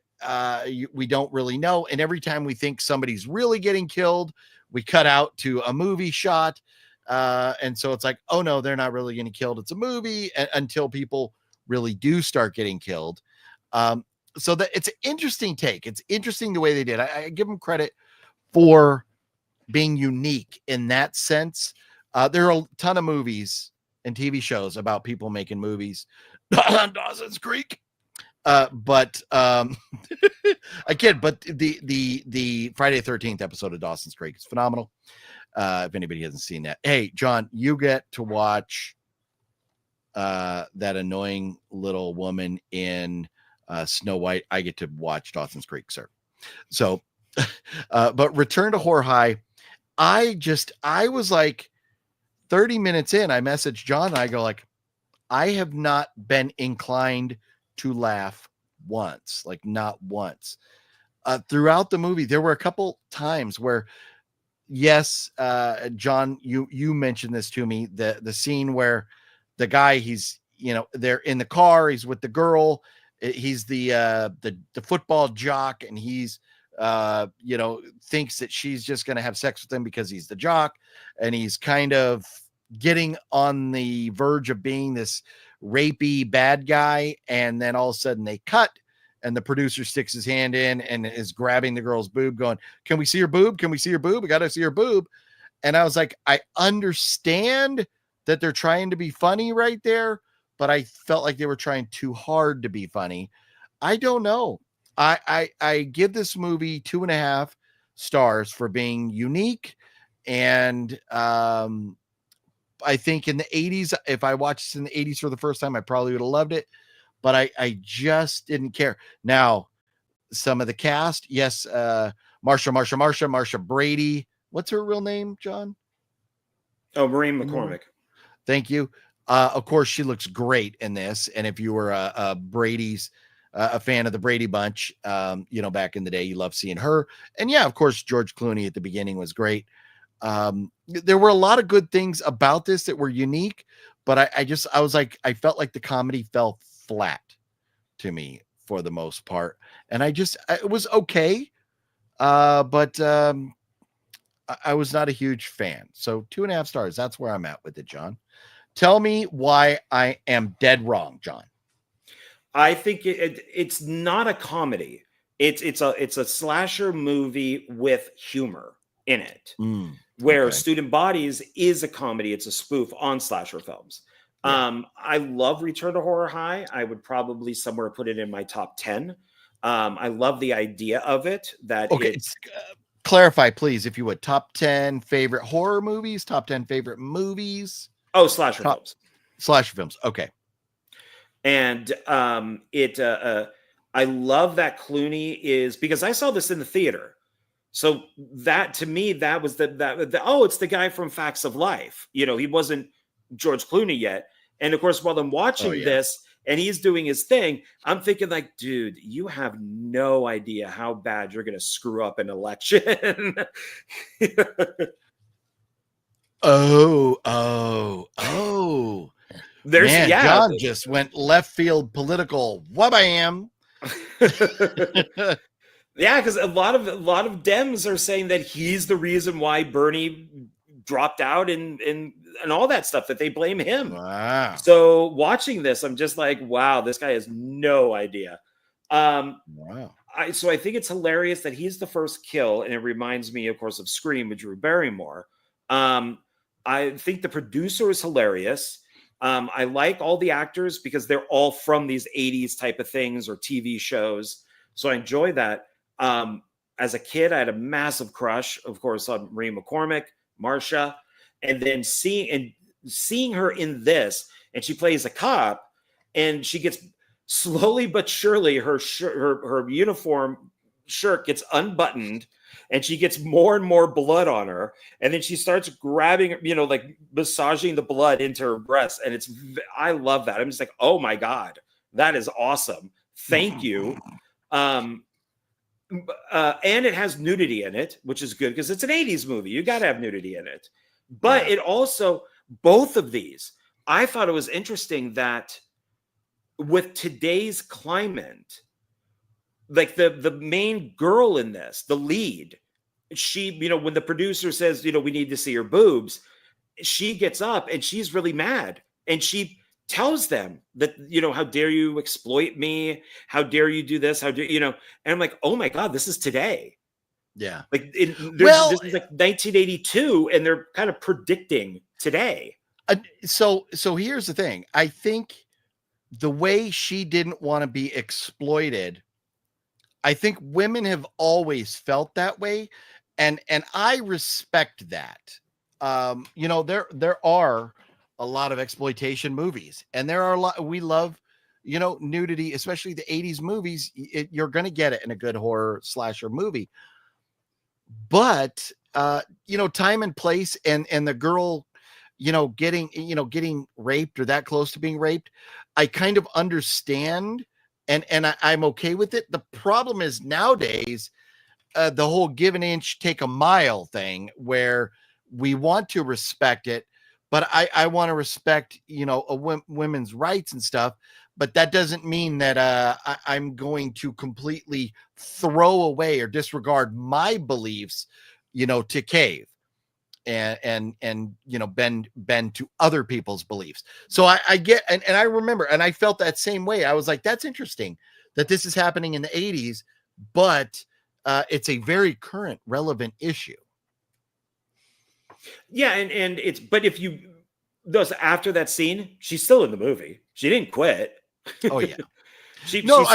we don't really know. And every time we think somebody's really getting killed, we cut out to a movie shot. And so it's like, oh no, they're not really getting killed. It's a movie until people really do start getting killed. So that it's an interesting take. It's interesting the way they did. I give them credit for being unique in that sense. There are a ton of movies and TV shows about people making movies on Dawson's Creek. But I kid, but the Friday the 13th episode of Dawson's Creek is phenomenal. If anybody hasn't seen that. Hey, John, you get to watch that annoying little woman in Snow White. I get to watch Dawson's Creek, sir. So, but Return to Horror High, I was like 30 minutes in, I messaged John and I go like, I have not been inclined to laugh once, like not once. Throughout the movie, there were a couple times where, yes, John, you mentioned this to me, the scene where the guy, he's, they're in the car, he's with the girl, he's the football jock, and he's thinks that she's just going to have sex with him because he's the jock, and he's kind of getting on the verge of being this rapey bad guy. And then all of a sudden they cut, and the producer sticks his hand in and is grabbing the girl's boob going, can we see her boob? Can we see her boob? We got to see her boob. And I was like, I understand that they're trying to be funny right there, but I felt like they were trying too hard to be funny. I don't know. I give this movie 2.5 stars for being unique. And I think in the 80s, if I watched this in the 80s for the first time, I probably would have loved it, but I just didn't care. Now, some of the cast, yes, Marsha Brady. What's her real name, John? Oh, Maureen McCormick. Thank you. Of course, she looks great in this. And if you were a Brady's, a fan of the Brady Bunch, back in the day, you loved seeing her. And yeah, of course, George Clooney at the beginning was great. There were a lot of good things about this that were unique, but I was like, I felt like the comedy fell flat to me for the most part. And it was okay. But I was not a huge fan. So 2.5 stars. That's where I'm at with it, John. Tell me why I am dead wrong, John. I think it's not a comedy. It's a slasher movie with humor in it. Where Student Bodies is a comedy. It's a spoof on slasher films. Yeah. I love Return to Horror High. I would probably somewhere put it in my top 10. I love the idea of it. Clarify, please, if you would. Top 10 favorite horror movies, top 10 favorite movies. Oh, slasher films. Slasher films. Okay. And I love that Clooney is, because I saw this in the theater. So that, to me, that was it's the guy from Facts of Life. He wasn't George Clooney yet. And of course, while I'm watching this and he's doing his thing, I'm thinking like, dude, you have no idea how bad you're going to screw up an election. Oh. John just went left field political. Wabam. Yeah, because a lot of Dems are saying that he's the reason why Bernie dropped out and all that stuff, that they blame him. Wow. So watching this, I'm just like, wow, this guy has no idea. Wow. So I think it's hilarious that he's the first kill, and it reminds me, of course, of Scream with Drew Barrymore. I think the producer is hilarious. I like all the actors because they're all from these 80s type of things or TV shows. So I enjoy that. As a kid, I had a massive crush, of course, on Maureen McCormick, Marsha, and then seeing her in this, and she plays a cop, and she gets slowly but surely her uniform shirt gets unbuttoned, and she gets more and more blood on her, and then she starts grabbing, like massaging the blood into her breasts, and I love that. I'm just like, oh my god, that is awesome. Thank you. And it has nudity in it, which is good because it's an 80s movie. You got to have nudity in it. But it also, both of these, I thought it was interesting that with today's climate, like the main girl in this, the lead, she, when the producer says, we need to see her boobs, she gets up and she's really mad. And she tells them that, how dare you exploit me? How dare you do this? How dare, and I'm like, oh my God, this is today. Yeah. Like this is like 1982 and they're kind of predicting today. So here's the thing. I think the way she didn't want to be exploited, I think women have always felt that way. And I respect that. There are a lot of exploitation movies, and there are a lot, we love, nudity, especially the 80s movies. You're going to get it in a good horror slasher movie. But, time and place and the girl, getting raped or that close to being raped, I kind of understand. And I'm okay with it. The problem is nowadays, the whole give an inch, take a mile thing, where we want to respect it, but I want to respect, women's rights and stuff. But that doesn't mean that I'm going to completely throw away or disregard my beliefs, to cave and bend to other people's beliefs. So I get, and I remember, and I felt that same way. I was like, that's interesting that this is happening in the 80s, but it's a very current, relevant issue. Yeah, and it's, but if you those after that scene, she's still in the movie. She didn't quit. Oh yeah. Yeah.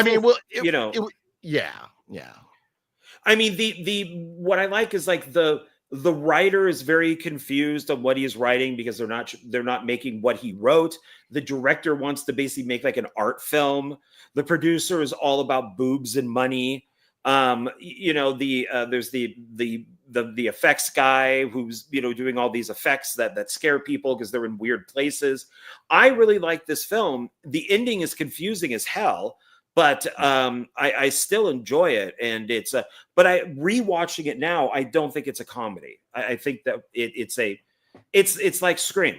I mean, the what I like is like the writer is very confused on what he's writing because they're not making what he wrote. The director wants to basically make like an art film. The producer is all about boobs and money. There's the effects guy who's doing all these effects that scare people because they're in weird places. I really like this film. The ending is confusing as hell, but I still enjoy it, and it's but I rewatching it now, I don't think it's a comedy. I think that it's like Scream.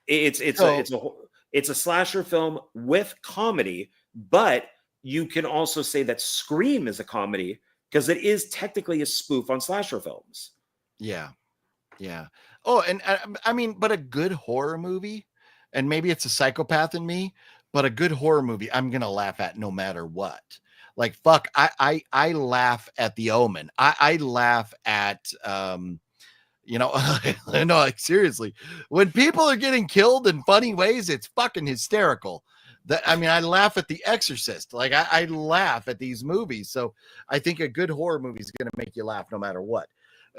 It's a slasher film with comedy, but you can also say that Scream is a comedy because it is technically a spoof on slasher films. Yeah. Oh, and I mean, but a good horror movie, and maybe it's a psychopath in me, but a good horror movie, I'm going to laugh at no matter what. Like, fuck, I laugh at The Omen. I laugh at, like seriously, when people are getting killed in funny ways, it's fucking hysterical. I laugh at The Exorcist. Like I laugh at these movies. So I think a good horror movie is going to make you laugh no matter what,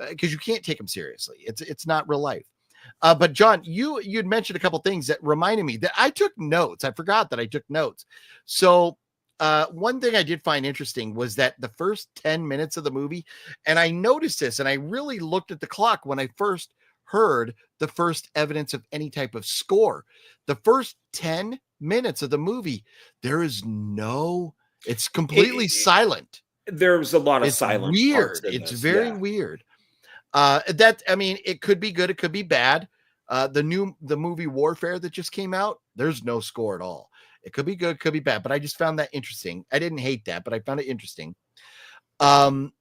because you can't take them seriously. It's not real life. But John, you'd mentioned a couple things that reminded me that I took notes. I forgot that I took notes. So one thing I did find interesting was that the first 10 minutes of the movie, and I noticed this, and I really looked at the clock when I first heard the first evidence of any type of score. The first 10 minutes of the movie, it's completely silent. There's a lot of silence. Weird. It's very weird. It could be good, it could be bad. The movie Warfare that just came out, there's no score at all. It could be good, could be bad, but I just found that interesting. I didn't hate that, but I found it interesting. But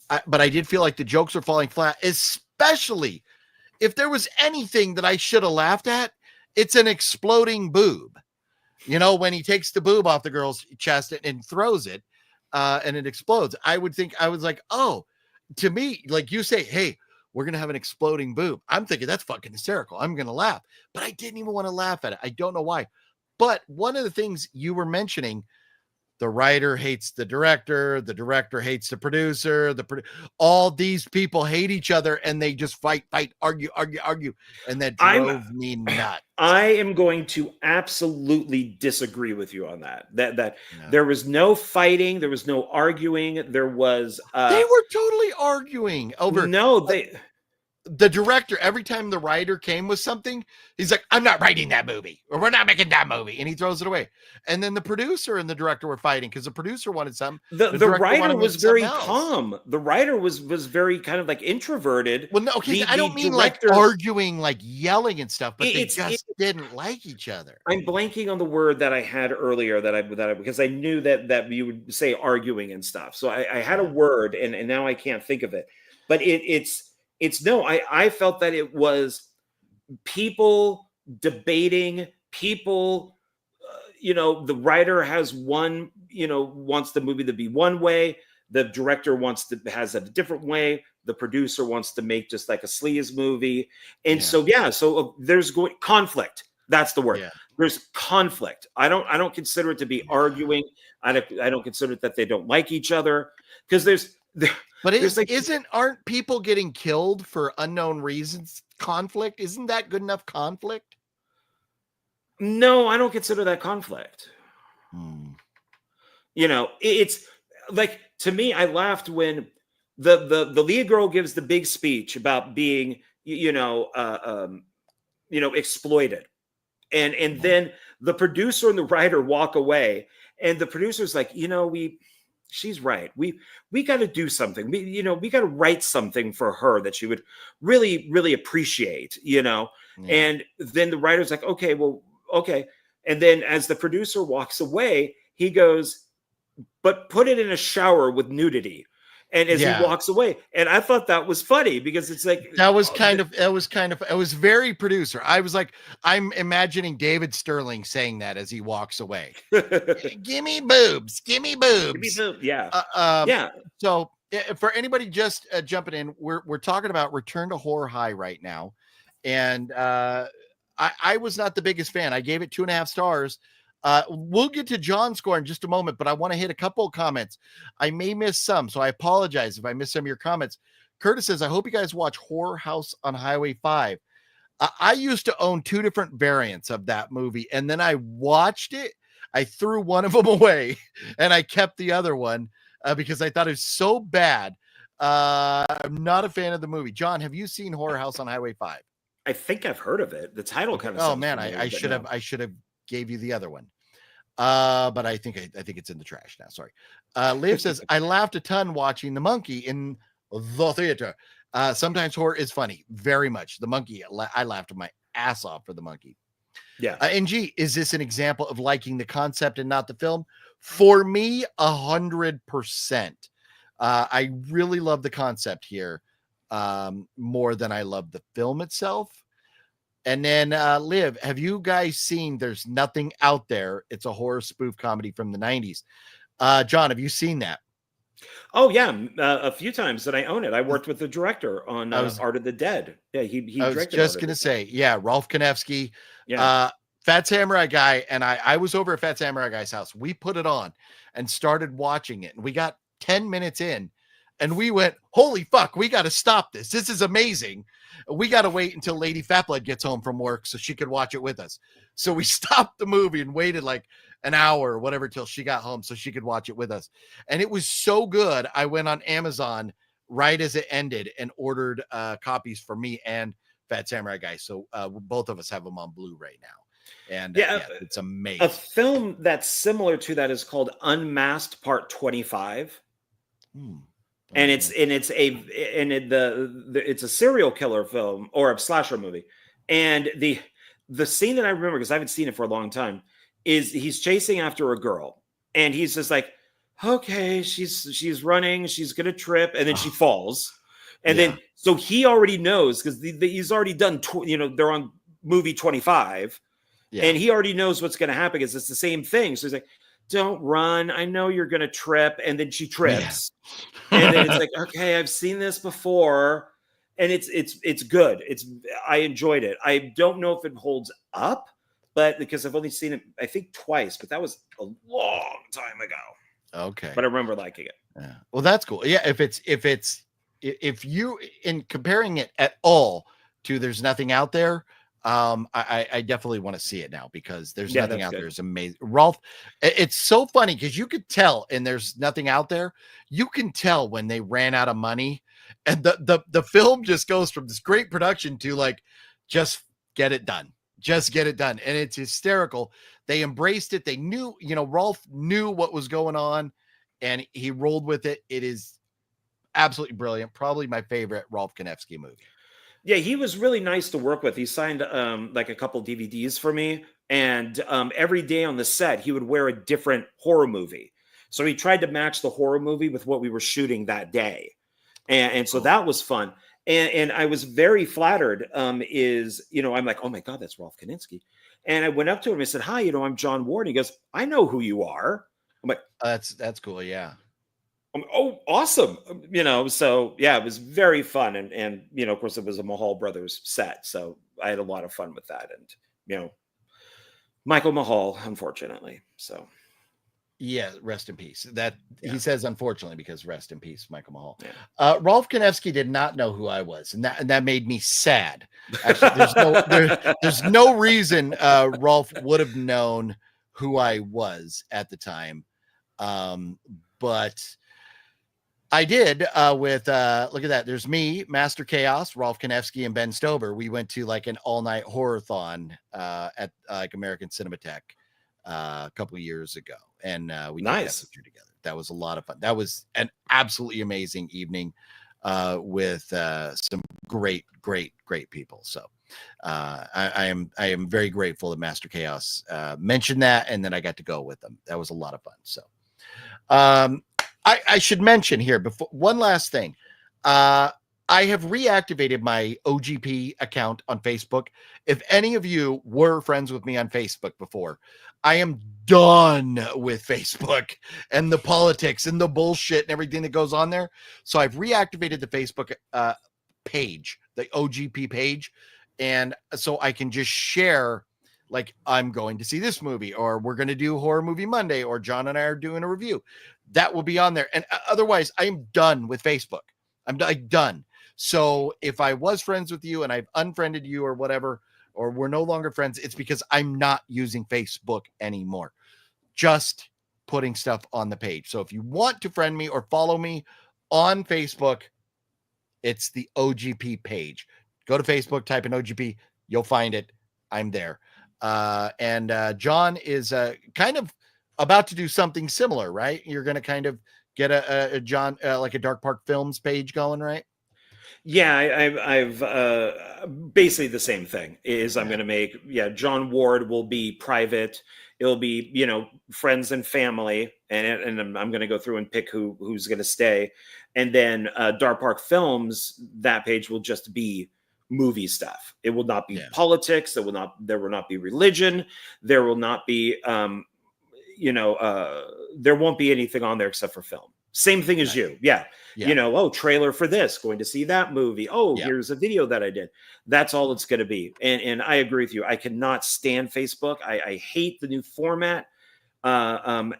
I did feel like the jokes are falling flat, especially if there was anything that I should have laughed at, it's an exploding boob. When he takes the boob off the girl's chest and throws it, and it explodes. I was like, oh, to me, like you say, hey, we're going to have an exploding boob. I'm thinking that's fucking hysterical. I'm going to laugh, but I didn't even want to laugh at it. I don't know why. But one of the things you were mentioning, the writer hates the director hates the producer, all these people hate each other, and they just fight, argue. And that drove me nuts. I am going to absolutely disagree with you on that. There was no fighting. There was no arguing. There was, they were totally arguing over. No, the director, every time the writer came with something, he's like, I'm not writing that movie, or we're not making that movie. And he throws it away. And then the producer and the director were fighting because the producer wanted something. The writer was very else. calm. The writer was very kind of like introverted. Well, no, okay, I don't mean director, like arguing, like yelling and stuff, but they just didn't like each other. I'm blanking on the word that I had earlier that I because I knew that you would say arguing and stuff. So I had a word and now I can't think of it. But it's no, I felt that it was people debating, people, the writer has one, wants the movie to be one way. The director has it a different way. The producer wants to make just like a sleaze movie. And so there's conflict. That's the word. Yeah. There's conflict. I don't consider it to be arguing. I don't consider it that they don't like each other, because aren't people getting killed for unknown reasons conflict? Isn't that good enough conflict? No, I don't consider that conflict. It's like, to me, I laughed when the lead girl gives the big speech about being exploited, and then the producer and the writer walk away, and the producer's like, she's right. We got to do something. We got to write something for her that she would really, really appreciate, And then the writer's like, okay. And then as the producer walks away, he goes, but put it in a shower with nudity. And as he walks away, and I thought that was funny, because it's like, it was very producer. I was like, I'm imagining David Sterling saying that as he walks away. Give me boobs. Yeah. So for anybody just jumping in, we're talking about Return to Horror High right now. And I was not the biggest fan. I gave it 2.5 stars. We'll get to John's score in just a moment, but I want to hit a couple of comments. I may miss some, so I apologize if I miss some of your comments. Curtis says, I hope you guys watch Horror House on Highway 5. I used to own 2 different variants of that movie, and then I watched it. I threw one of them away, and I kept the other one because I thought it was so bad. I'm not a fan of the movie. John, have you seen Horror House on Highway 5? I think I've heard of it. The title kind of. Oh man, I should have gave you the other one. But I think it's in the trash now. Sorry. Liv says, I laughed a ton watching The Monkey in the theater. Sometimes horror is funny. Very much. The Monkey, I laughed my ass off for The Monkey. Yeah. NG, is this an example of liking the concept and not the film? For me, 100%. I really love the concept here more than I love the film itself. And then Liv, have you guys seen There's Nothing Out There? It's a horror spoof comedy from the 90s. John, have you seen that? Oh yeah, a few times that I own it. I worked with the director on Art of the Dead. Yeah, he I was just gonna say, Rolf Konevsky, Fat Samurai Guy, and I was over at Fat Samurai Guy's house. We put it on and started watching it, and we got 10 minutes in, and we went, holy fuck, we got to stop this. This is amazing. We got to wait until Lady Fatblood gets home from work so she could watch it with us. So we stopped the movie and waited like an hour or whatever till she got home so she could watch it with us. And it was so good. I went on Amazon right as it ended and ordered copies for me and Fat Samurai Guy. So both of us have them on Blu-ray now. And it's amazing. A film that's similar to that is called Unmasked Part 25. And it's a serial killer film or a slasher movie. And the scene that I remember, because I haven't seen it for a long time, is he's chasing after a girl, and he's just like, okay, she's running, she's gonna trip, and then she falls, and then so he already knows, because he's already done they're on movie 25, and he already knows what's gonna happen, because it's the same thing. So he's like, don't run, I know you're gonna trip, and then she trips. And then it's like, okay, I've seen this before, and it's good. I enjoyed it. I don't know if it holds up, but because I've only seen it, I think twice, but that was a long time ago. Okay, but I remember liking it. Yeah. Well, that's cool. Yeah, if you in comparing it at all to There's Nothing Out There, I definitely want to see it now, because There's Nothing Out There is amazing. Rolf, it's so funny because you could tell, and There's Nothing Out There, you can tell when they ran out of money, And the film just goes from this great production to like, just get it done. Just get it done. And it's hysterical. They embraced it. They knew, Rolf knew what was going on and he rolled with it. It is absolutely brilliant. Probably my favorite Rolf Konevsky movie. Yeah, he was really nice to work with. He signed like a couple DVDs for me. And every day on the set, he would wear a different horror movie. So he tried to match the horror movie with what we were shooting that day. And so that was fun. And I was very flattered. I'm like, oh my God, that's Rolf Konevsky. And I went up to him and said, hi, I'm John Ward. He goes, I know who you are. I'm like, that's cool. Yeah. Oh, awesome. So yeah, it was very fun. And of course it was a Mahal Brothers set. So I had a lot of fun with that. And, Michael Mahal, unfortunately. So yeah, rest in peace. He says unfortunately because rest in peace, Michael Mahal. Yeah. Rolf Konevsky did not know who I was, and that made me sad. Actually, there's no reason Rolf would have known who I was at the time, but I did with look at that. There's me, Master Chaos, Rolf Konevsky, and Ben Stober. We went to like an all-night horror-thon at like American Cinematheque a couple of years ago, and we did that picture together. That was a lot of fun. That was an absolutely amazing evening with some great people. So I am very grateful that Master Chaos mentioned that, and then I got to go with them. That was a lot of fun. So I should mention here before one last thing. I have reactivated my OGP account on Facebook. If any of you were friends with me on Facebook before, I am done with Facebook and the politics and the bullshit and everything that goes on there. So I've reactivated the Facebook page, the OGP page. And so I can just share, like, I'm going to see this movie, or we're going to do Horror Movie Monday, or John and I are doing a review. That will be on there. And otherwise, I'm done with Facebook. I'm done. So if I was friends with you and I've unfriended you or whatever, or we're no longer friends, it's because I'm not using Facebook anymore. Just putting stuff on the page. So if you want to friend me or follow me on Facebook, it's the OGP page. Go to Facebook, type in OGP, you'll find it. I'm there. And John is kind of about to do something similar, right? You're going to kind of get a John, like a Dark Park Films page going, right? Yeah, I've basically the same thing is I'm going to make, John Ward will be private. It'll be, friends and family. And I'm going to go through and pick who's going to stay. And then Dark Park Films, that page will just be movie stuff. It will not be politics. There will not be religion. There will not be, there won't be anything on there except for film. Same thing as you. Yeah. Trailer for this, going to see that movie. Here's a video that I did. That's all it's going to be. And I agree with you. I cannot stand Facebook. I hate the new format. And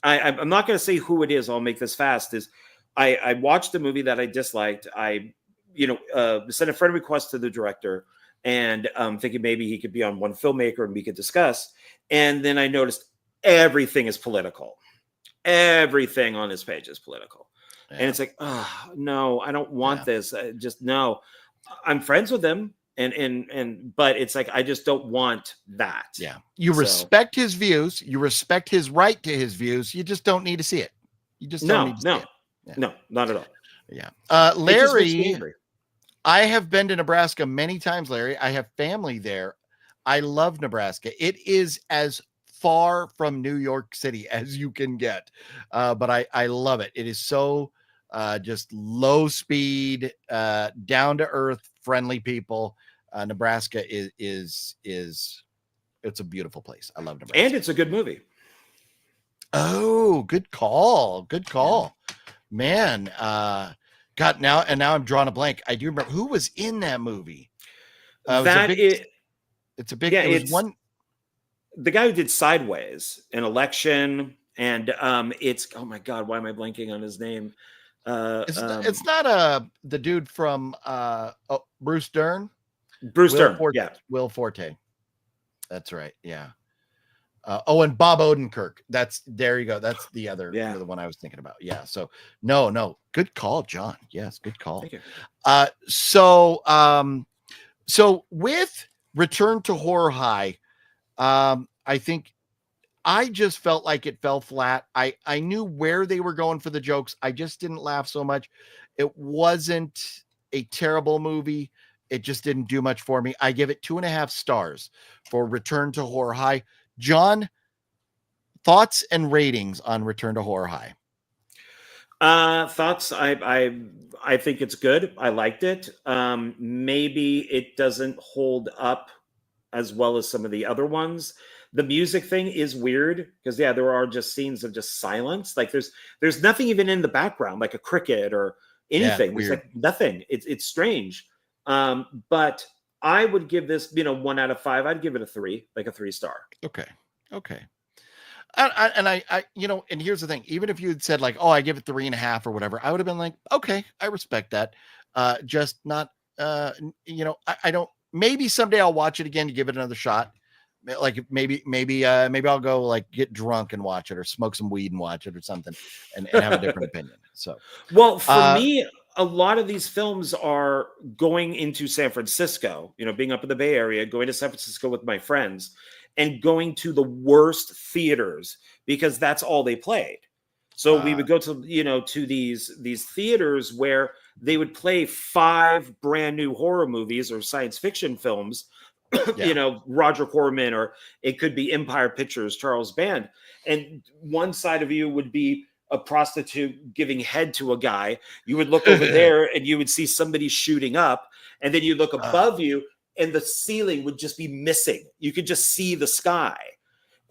I'm not going to say who it is. I'll make this fast. I watched a movie that I disliked. I sent a friend request to the director and thinking maybe he could be on One Filmmaker and we could discuss. And then I noticed everything is political. Everything on his page is political. And it's like, oh no, I don't want this. Just no, I'm friends with him. But it's like, I just don't want that. Yeah. You respect his views. You respect his right to his views. You just don't need to see it. You just don't need to see it. Yeah. No, not at all. Yeah. Larry, I have been to Nebraska many times, Larry. I have family there. I love Nebraska. It is as far from New York City as you can get. But I love it. It is so just low speed, down to earth, friendly people. Nebraska is it's a beautiful place. I love Nebraska. And it's a good movie. Oh, good call. Good call. Yeah. Man, God, now I'm drawing a blank. I do remember who was in that movie. It's a big. Yeah, it was one. The guy who did Sideways, an election, and it's oh my God, why am I blanking on his name? It's not the dude from Bruce Dern. Bruce Dern, Will Forte. That's right. Yeah. And Bob Odenkirk. There you go. That's the other, Yeah. the one I was thinking about. Yeah. So no, good call, John. Yes, good call. Thank you. So with Return to Horror High, I think I just felt like it fell flat. I knew where they were going for the jokes. I just didn't laugh so much. It wasn't a terrible movie. It just didn't do much for me. I give it 2.5 stars for Return to Horror High. John, thoughts and ratings on Return to Horror High? Thoughts. I think it's good. I liked it. Maybe it doesn't hold up as well as some of the other ones. The music thing is weird because there are just scenes of just silence. Like there's nothing even in the background, like a cricket or anything. There's like nothing. It's strange. But I would give this, 1 out of 5. I'd give it a 3, like a 3-star. Okay. I and here's the thing, even if you had said like, oh, I give it 3.5 or whatever, I would have been like, okay, I respect that. Just not, I don't, maybe someday I'll watch it again to give it another shot. Like maybe I'll go like get drunk and watch it, or smoke some weed and watch it or something and have a different opinion. So, well, for me, a lot of these films are going into San Francisco, being up in the Bay Area, going to San Francisco with my friends and going to the worst theaters because that's all they played. So we would go to, to these theaters where they would play 5 brand new horror movies or science fiction films, Roger Corman, or it could be Empire Pictures, Charles Band. And one side of you would be a prostitute giving head to a guy. You would look over there and you would see somebody shooting up. And then you look above you and the ceiling would just be missing. You could just see the sky.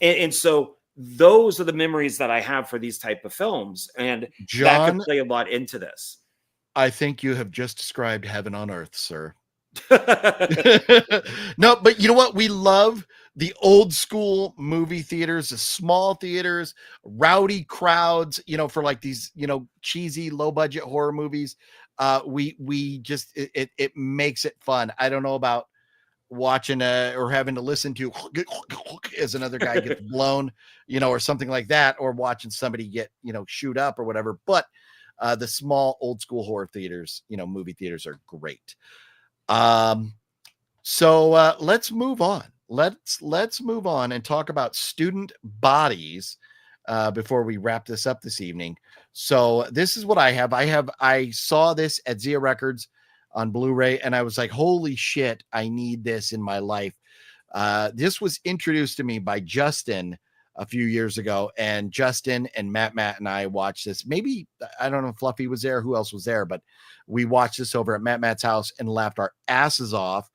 And so those are the memories that I have for these type of films. And John, that could play a lot into this. I think you have just described heaven on earth, sir. No, but you know what? We love the old school movie theaters, the small theaters, rowdy crowds, for like these, cheesy, low budget horror movies. We just, it makes it fun. I don't know about watching or having to listen to as another guy gets blown, or something like that, or watching somebody get, shoot up or whatever. But the small old school horror theaters, movie theaters are great. So let's move on. Let's move on and talk about Student Bodies before we wrap this up this evening. So this is what I have. I saw this at Zia Records on Blu-ray and I was like, holy shit, I need this in my life. This was introduced to me by Justin a few years ago, and Justin and Matt and I watched this. Maybe, I don't know if Fluffy was there, who else was there, but we watched this over at Matt's house and laughed our asses off.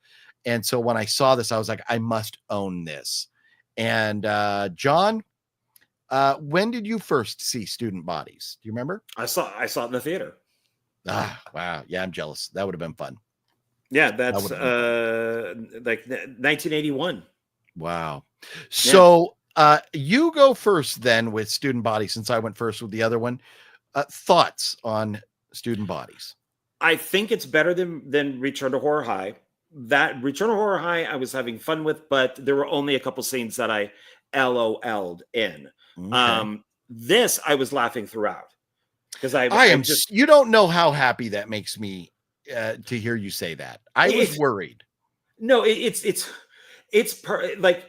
And so when I saw this, I was like, I must own this. And John, when did you first see Student Bodies? Do you remember? I saw it in the theater. Wow. Yeah, I'm jealous. That would have been fun. Yeah, that's like 1981. Wow. So you go first then with Student Bodies, since I went first with the other one. Thoughts on Student Bodies? I think it's better than Return to Horror High. That Return to Horror High I was having fun with, but there were only a couple scenes that I LOL'd in. Okay. This I was laughing throughout because I am just, you don't know how happy that makes me to hear you say that. I was worried. No, it's like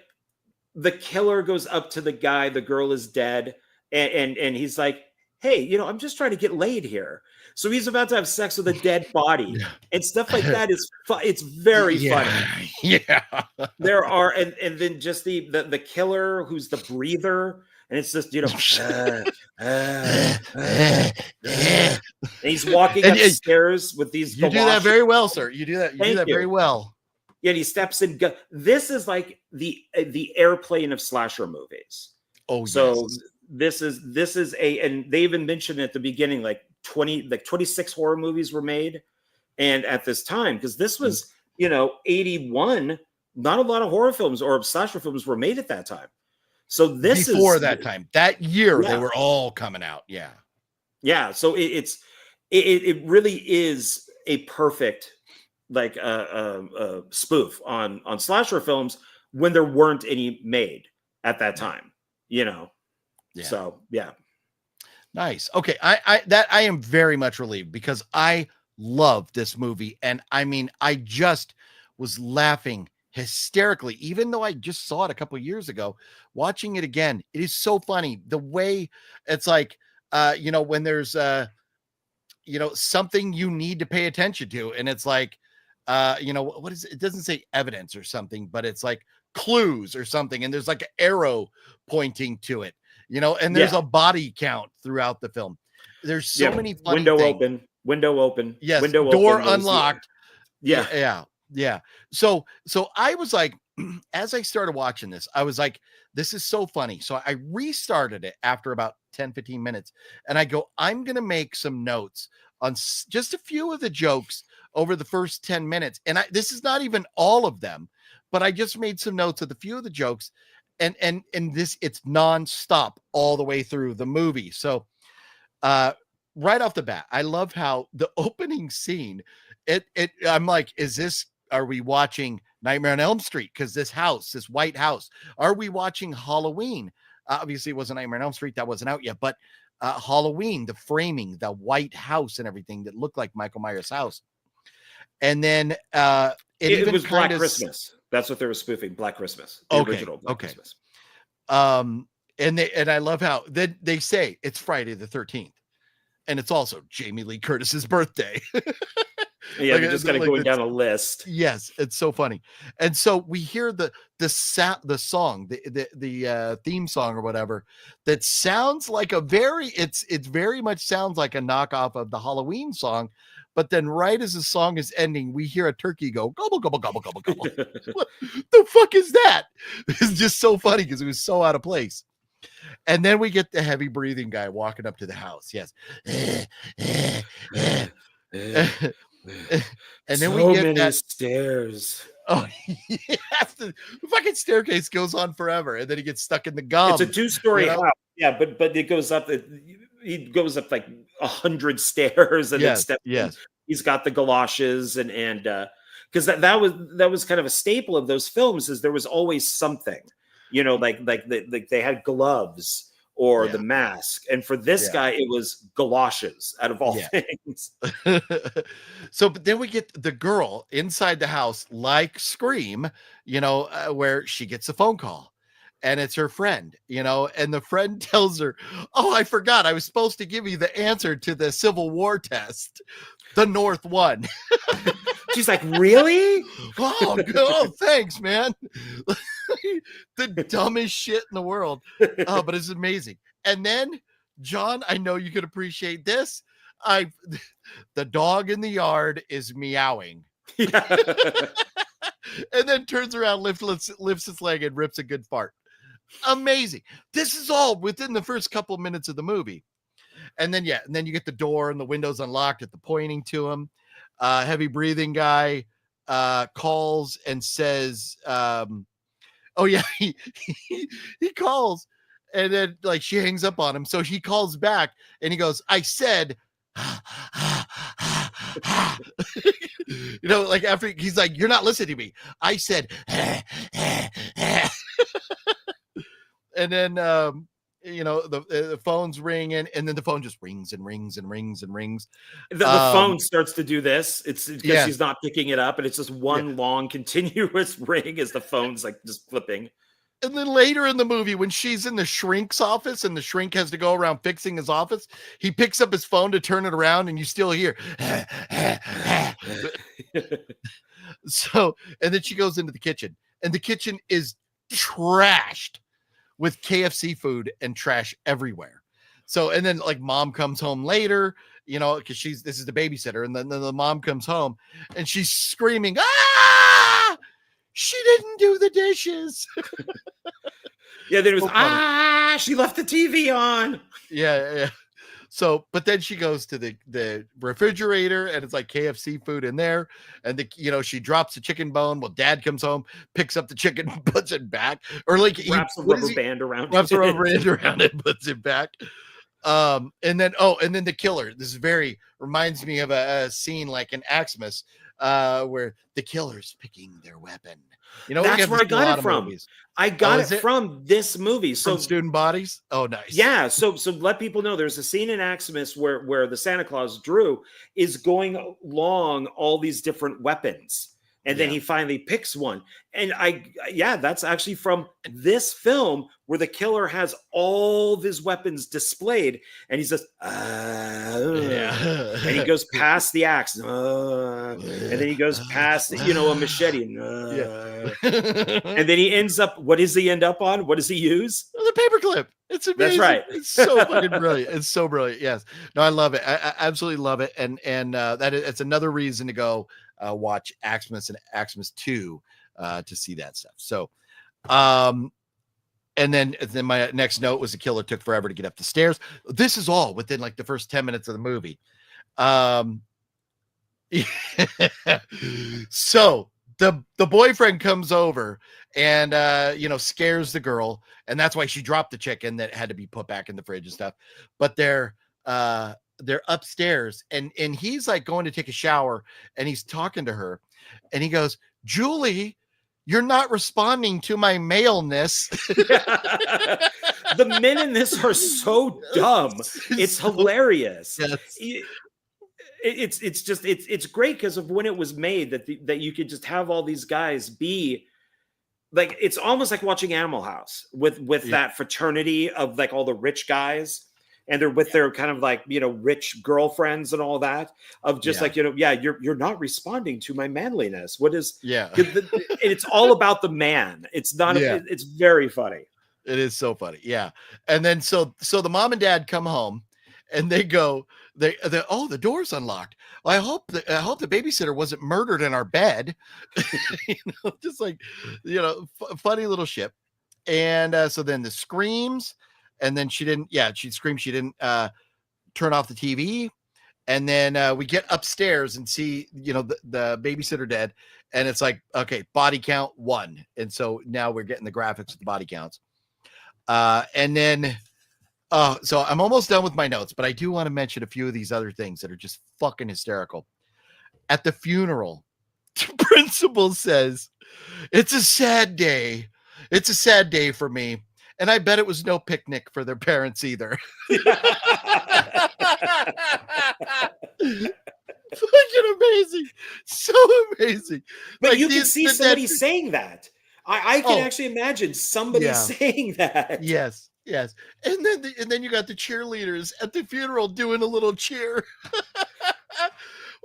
the killer goes up to the guy, the girl is dead, and he's like, hey, I'm just trying to get laid here. So he's about to have sex with a dead body and stuff like that is it's very funny. Yeah. There are, and then just the killer who's the breather, and it's just, and he's walking upstairs with these. You do that very well, sir. You do that. You do that very well. Yeah, he steps in. This is like the airplane of slasher movies. Oh, so yes. This is and they even mentioned at the beginning, like 26 horror movies were made, and at this time, because this was 81, not a lot of horror films or slasher films were made at that time. So this before that time, that year, they were all coming out. Yeah. So it really is a perfect like spoof on slasher films when there weren't any made at that time, Yeah. So yeah. Nice. Okay. I am very much relieved because I love this movie. And I mean, I just was laughing hysterically, even though I just saw it a couple of years ago. Watching it again, it is so funny. The way it's like, when there's something you need to pay attention to, and it's like, what is it? It doesn't say evidence or something, but it's like clues or something, and there's like an arrow pointing to it. And there's a body count throughout the film. There's so many funny things. Window open. Yes. Window door open, unlocked. Yeah. Yeah. So I was like, as I started watching this, I was like, this is so funny. So I restarted it after about 10, 15 minutes. And I go, I'm going to make some notes on just a few of the jokes over the first 10 minutes. And this is not even all of them, but I just made some notes of the few of the jokes. And this, it's nonstop all the way through the movie. So right off the bat, I love how the opening scene, I'm like, are we watching Nightmare on Elm Street? Because this white house, are we watching Halloween? Obviously it wasn't Nightmare on Elm Street. That wasn't out yet, but Halloween, the framing, the white house and everything that looked like Michael Myers' house. And then it was Black Christmas. That's what they were spoofing. Black Christmas. Original Black Christmas. And I love how they say it's Friday the 13th. And it's also Jamie Lee Curtis's birthday. Yeah, we're just kind of going down a list. Yes, it's so funny. And so we hear the song, the theme song or whatever, that sounds like it very much sounds like a knockoff of the Halloween song. But then right as the song is ending, we hear a turkey go, gobble, gobble, gobble, gobble, gobble. What the fuck is that? It's just so funny because it was so out of place. And then we get the heavy breathing guy walking up to the house. Yes. And then so we get many that stairs. Oh, yes, the fucking staircase goes on forever, and then he gets stuck in the gum. It's a 2-story house. Yeah, but it goes up. He goes up like 100 stairs, and then steps. Yes, he's got the galoshes, and because that was kind of a staple of those films. Is there was always something, like they had gloves or the mask, and for this guy it was galoshes out of all things. So but then we get the girl inside the house, like Scream, where she gets a phone call and it's her friend, and the friend tells her, oh, I forgot, I was supposed to give you the answer to the Civil War test, the North one. She's like, really? Oh, thanks, man. The dumbest shit in the world. Oh, but it's amazing. And then, John, I know you could appreciate this. The dog in the yard is meowing. Yeah. And then turns around, lifts its leg, and rips a good fart. Amazing. This is all within the first couple minutes of the movie. And then, and then you get the door and the windows unlocked at the pointing to him. Heavy breathing guy calls and says, he calls, and then like she hangs up on him. So he calls back and he goes, I said, like after he's like, you're not listening to me. I said, and then, the phone's ringing, and then the phone just rings and rings and rings and rings. The phone starts to do this. It's because she's not picking it up, and it's just one long continuous ring as the phone's like just flipping. And then later in the movie, when she's in the shrink's office and the shrink has to go around fixing his office, he picks up his phone to turn it around, and you still hear. So, and then she goes into the kitchen, and the kitchen is trashed with KFC food and trash everywhere. So, and then like mom comes home later, because this is the babysitter, and then the mom comes home and she's screaming, ah, she didn't do the dishes. Yeah, then it was, she left the TV on. Yeah. So, but then she goes to the refrigerator, and it's like KFC food in there. And she drops the chicken bone. Well, dad comes home, picks up the chicken, puts it back, or like wraps a rubber band around it, puts it back. And then the killer. This reminds me of a scene like in Xmas where the killer's picking their weapon. You know, we That's get where this I in a got lot it of from. movies. I got is it it? from this movie. So From Student Bodies. Oh, nice. yeah, so let people know there's a scene in Xmas where the Santa Claus Drew is going along all these different weapons, and then Yeah. he finally picks one. And that's actually from this film where the killer has all of his weapons displayed, and he says, and he goes past the axe, and then he goes past, a machete, and then he ends up. What does he end up on? What does he use? The paperclip. It's amazing. That's right. It's so fucking brilliant. It's so brilliant. Yes. No, I love it. I absolutely love it. And it's another reason to go watch Xmas and Xmas 2 to see that stuff. So, and then my next note was the killer took forever to get up the stairs. This is all within like the first 10 minutes of the movie. So the boyfriend comes over and scares the girl, and that's why she dropped the chicken that had to be put back in the fridge and stuff. But they're upstairs, and he's like going to take a shower, and he's talking to her, and he goes, "Julie, you're not responding to my maleness." The men in this are so dumb. It's hilarious. Yes. It's great because of when it was made that you could just have all these guys be like, it's almost like watching Animal House with that fraternity of like all the rich guys, and they're with their kind of like, rich girlfriends and all that, of just like, you're not responding to my manliness. What is, it's all about the man. It's not, it's very funny. It is so funny. Yeah. And then, so the mom and dad come home, and they go, the door's unlocked. Well, I hope the babysitter wasn't murdered in our bed. Just like, funny little shit. And so then the screams, and then she screamed. She didn't turn off the TV. And then we get upstairs and see, the babysitter dead. And it's like, okay, body count 1. And so now we're getting the graphics of the body counts. And then, so I'm almost done with my notes, but I do want to mention a few of these other things that are just fucking hysterical. At the funeral, the principal says, "It's a sad day. It's a sad day for me." And I bet it was no picnic for their parents either. Fucking amazing. So amazing. But Like, you can see somebody saying that. I can actually imagine somebody saying that. Yes. And then you got the cheerleaders at the funeral doing a little cheer.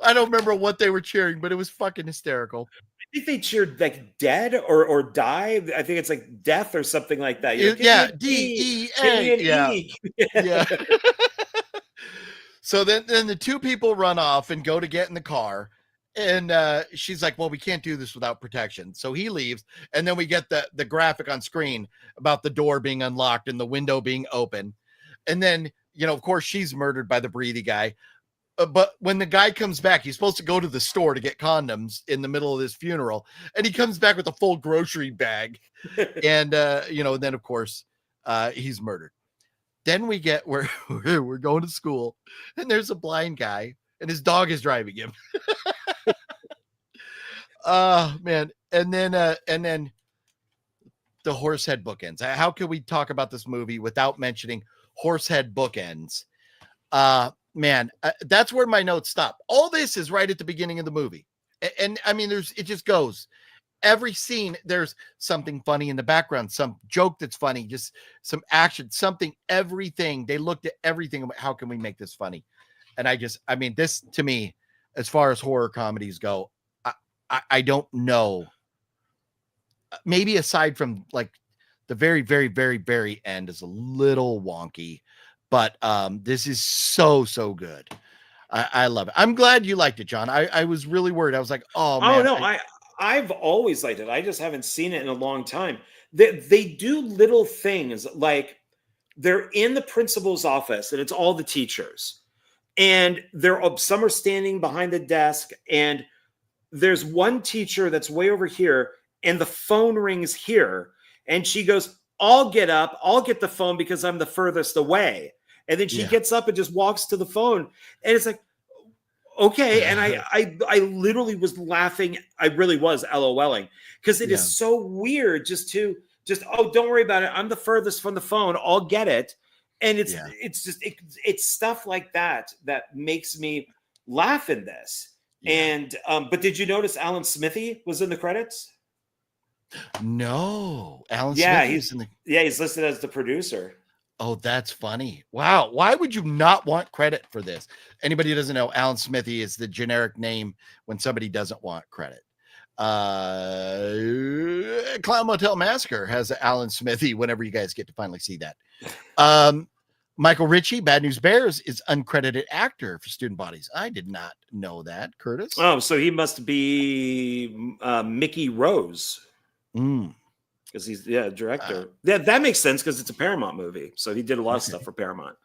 I don't remember what they were cheering, but it was fucking hysterical. I think they cheered like dead or die. I think it's like death or something like that. D-E-A. Yeah. So then the two people run off and go to get in the car. And she's like, "Well, we can't do this without protection." So he leaves. And then we get the graphic on screen about the door being unlocked and the window being open. And then, of course, she's murdered by the breathy guy. But when the guy comes back, he's supposed to go to the store to get condoms in the middle of this funeral. And he comes back with a full grocery bag. And, then, of course, he's murdered. Then we get where we're going to school, and there's a blind guy, and his dog is driving him. Oh man. And then the horsehead bookends. How can we talk about this movie without mentioning horsehead bookends? Man, that's where my notes stop. All this is right at the beginning of the movie. And I mean, it just goes every scene. There's something funny in the background, some joke that's funny, just some action, something, everything. They looked at everything. How can we make this funny? And this to me, as far as horror comedies go, I don't know. Maybe aside from like the very, very, very, very end is a little wonky, but this is so good. I love it. I'm glad you liked it, John. I was really worried. I was like, oh man. Oh no, I've always liked it. I just haven't seen it in a long time. They do little things like they're in the principal's office and it's all the teachers, and some are standing behind the desk, and there's one teacher that's way over here, and the phone rings here, and she goes, "I'll get up. I'll get the phone because I'm the furthest away." And then she gets up and just walks to the phone. And it's like, okay. And I literally was laughing. I really was LOLing because it is so weird just oh, don't worry about it. I'm the furthest from the phone. I'll get it. And it's stuff like that makes me laugh in this. And but did you notice Alan Smithy was in the credits? No, Alan Smithy is in the. Yeah, he's listed as the producer. Oh, that's funny. Wow. Why would you not want credit for this? Anybody who doesn't know, Alan Smithy is the generic name when somebody doesn't want credit. Clown Motel Massacre has Alan Smithy whenever you guys get to finally see that. Michael Ritchie, Bad News Bears, is uncredited actor for Student Bodies. I did not know that, Curtis. Oh, so he must be Mickey Rose. Because he's director. That makes sense because it's a Paramount movie. So he did a lot of stuff for Paramount.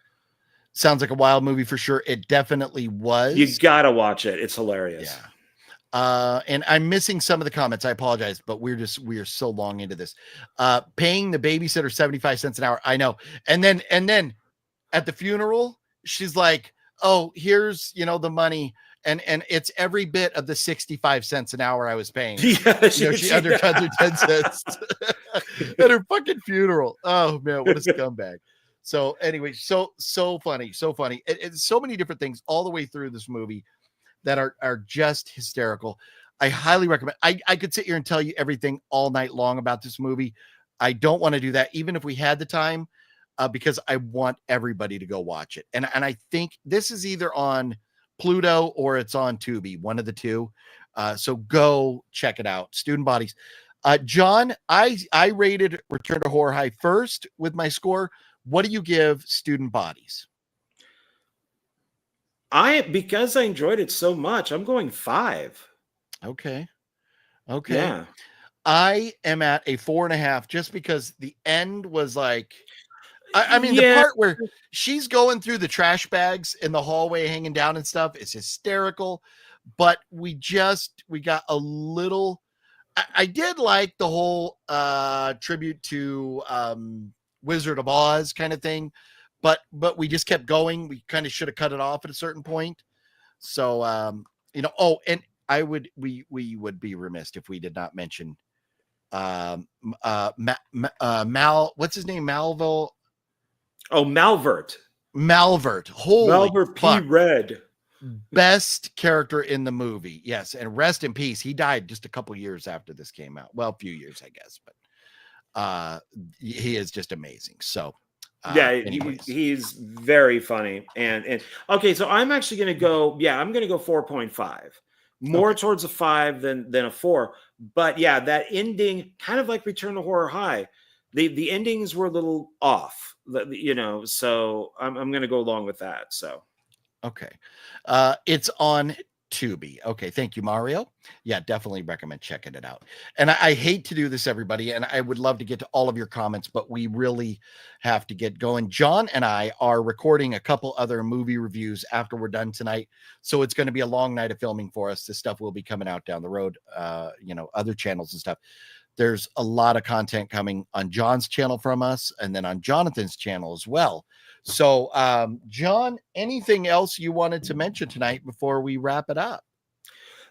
Sounds like a wild movie for sure. It definitely was. You gotta watch it. It's hilarious. Yeah. And I'm missing some of the comments. I apologize, but we are so long into this. Paying the babysitter 75 cents an hour. I know. And then at the funeral, she's like, oh, here's the money. And it's every bit of the 65 cents an hour I was paying. Yeah, she undercut her 10 cents at her fucking funeral. Oh man, what a scumbag. So anyway, so funny. It's so many different things all the way through this movie that are just hysterical. I highly recommend. I could sit here and tell you everything all night long about this movie. I don't want to do that, even if we had the time, because I want everybody to go watch it. And I think this is either on Pluto or it's on Tubi, one of the two. So go check it out. Student Bodies. John, I rated Return to Horror High first with my score. What do you give Student Bodies? Because I enjoyed it so much, I'm going 5. Okay. Yeah. I am at a 4.5 just because the end was like, I mean, the part where she's going through the trash bags in the hallway hanging down and stuff is hysterical, but we got a little, I did like the whole tribute to Wizard of Oz kind of thing, but we just kept going. We kind of should have cut it off at a certain point. So, and we would be remiss if we did not mention Mal, what's his name? Malville. Oh, Malvert. Holy Malvert P. fuck. Red. Best character in the movie. Yes. And rest in peace. He died just a couple years after this came out. Well, a few years, I guess, but he is just amazing. So he's very funny. And okay, so I'm actually going to go, I'm going to go 4.5. More towards a 5 than a 4. But yeah, that ending, kind of like Return to Horror High, the endings were a little off, so I'm going to go along with that. So, okay. It's on Tubi. Okay. Thank you, Mario. Yeah, definitely recommend checking it out. And I hate to do this, everybody, and I would love to get to all of your comments, but we really have to get going. John and I are recording a couple other movie reviews after we're done tonight. So it's going to be a long night of filming for us. This stuff will be coming out down the road, other channels and stuff. There's a lot of content coming on John's channel from us and then on Jonathan's channel as well. So, John, anything else you wanted to mention tonight before we wrap it up?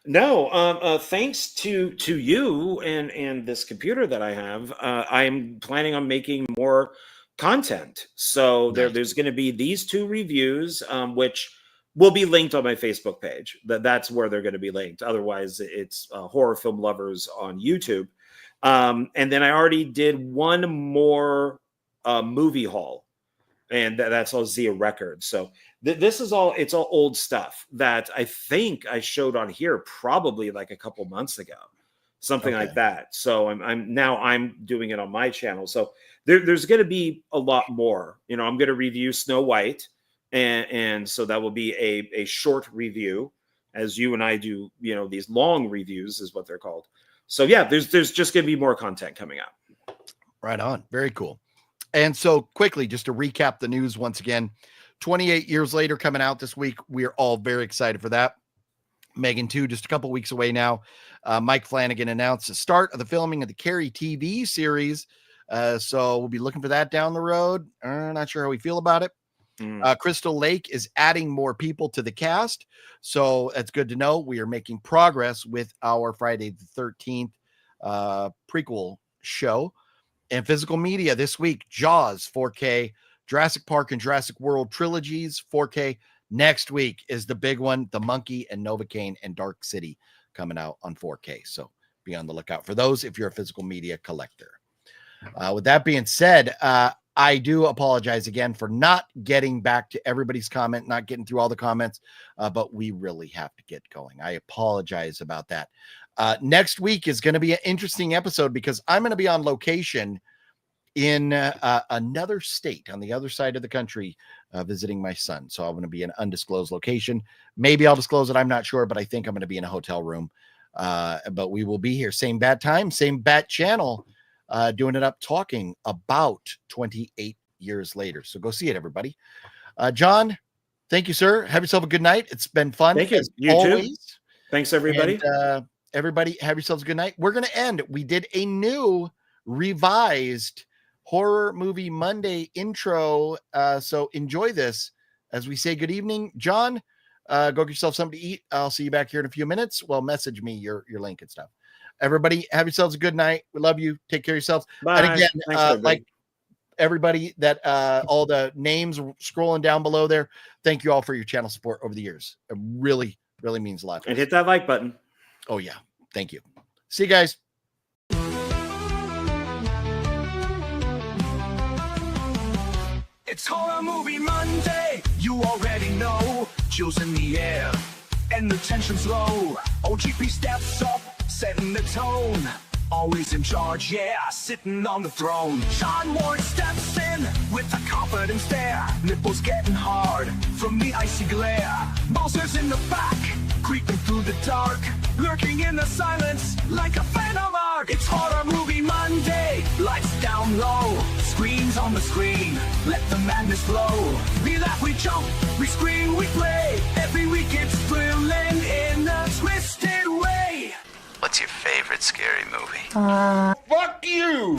No, thanks to you and this computer that I have, I'm planning on making more content. So there's going to be these 2 reviews, which will be linked on my Facebook page. That's where they're going to be linked. Otherwise, it's Horror Film Lovers on YouTube. And then I already did one more movie haul, and that's all Zia Records. So this is it's all old stuff that I think I showed on here probably like a couple months ago, something like that. So I'm doing it on my channel. So there's going to be a lot more. I'm going to review Snow White, and so that will be a short review, as you and I do. These long reviews is what they're called. So yeah, there's just going to be more content coming out. Right on. Very cool. And so quickly, just to recap the news once again, 28 years later coming out this week. We are all very excited for that. Megan 2, just a couple weeks away now. Mike Flanagan announced the start of the filming of the Carrie TV series. So we'll be looking for that down the road. Not sure how we feel about it. Crystal Lake is adding more people to the cast, so that's good to know. We are making progress with our Friday the 13th prequel show. And physical media this week: Jaws 4K, Jurassic Park and Jurassic World trilogies 4K. Next week is the big one, The Monkey and Novocaine and Dark City, coming out on 4K. So be on the lookout for those if you're a physical media collector. With that being said, I do apologize again for not getting back to everybody's comment, not getting through all the comments, but we really have to get going. I apologize about that. Next week is going to be an interesting episode because I'm going to be on location in another state on the other side of the country, visiting my son. So I'm going to be in an undisclosed location. Maybe I'll disclose it. I'm not sure, but I think I'm going to be in a hotel room. But we will be here. Same bat time, same bat channel, doing it up, talking about 28 years later. So go see it, everybody. John, thank you, sir. Have yourself a good night. It's been fun. Thank you. You always. too. Thanks, everybody. And, everybody, have yourselves a good night. We're going to end. We did a new revised Horror Movie Monday intro. So enjoy this as we say good evening. John, go get yourself something to eat. I'll see you back here in a few minutes. Well, message me your link and stuff. Everybody, have yourselves a good night. We love you. Take care of yourselves. Bye. And again, Thanks, like everybody that all the names scrolling down below there, thank you all for your channel support over the years. It really, really means a lot. And hit that like button. Oh, yeah. Thank you. See you guys. It's Horror Movie Monday, you already know. Chills in the air, and the tension's low. OGP steps up, setting the tone. Always in charge, yeah, sitting on the throne. Sean Ward steps in with a confident stare. Nipples getting hard from the icy glare. Bowser's in the back, creeping through the dark. Lurking in the silence like a phantom arc. It's Horror Movie Monday, lights down low. Screens on the screen, let the madness flow. We laugh, we jump, we scream, we play. Every week it's thrilling in a twisted way. What's your favorite scary movie? Fuck you!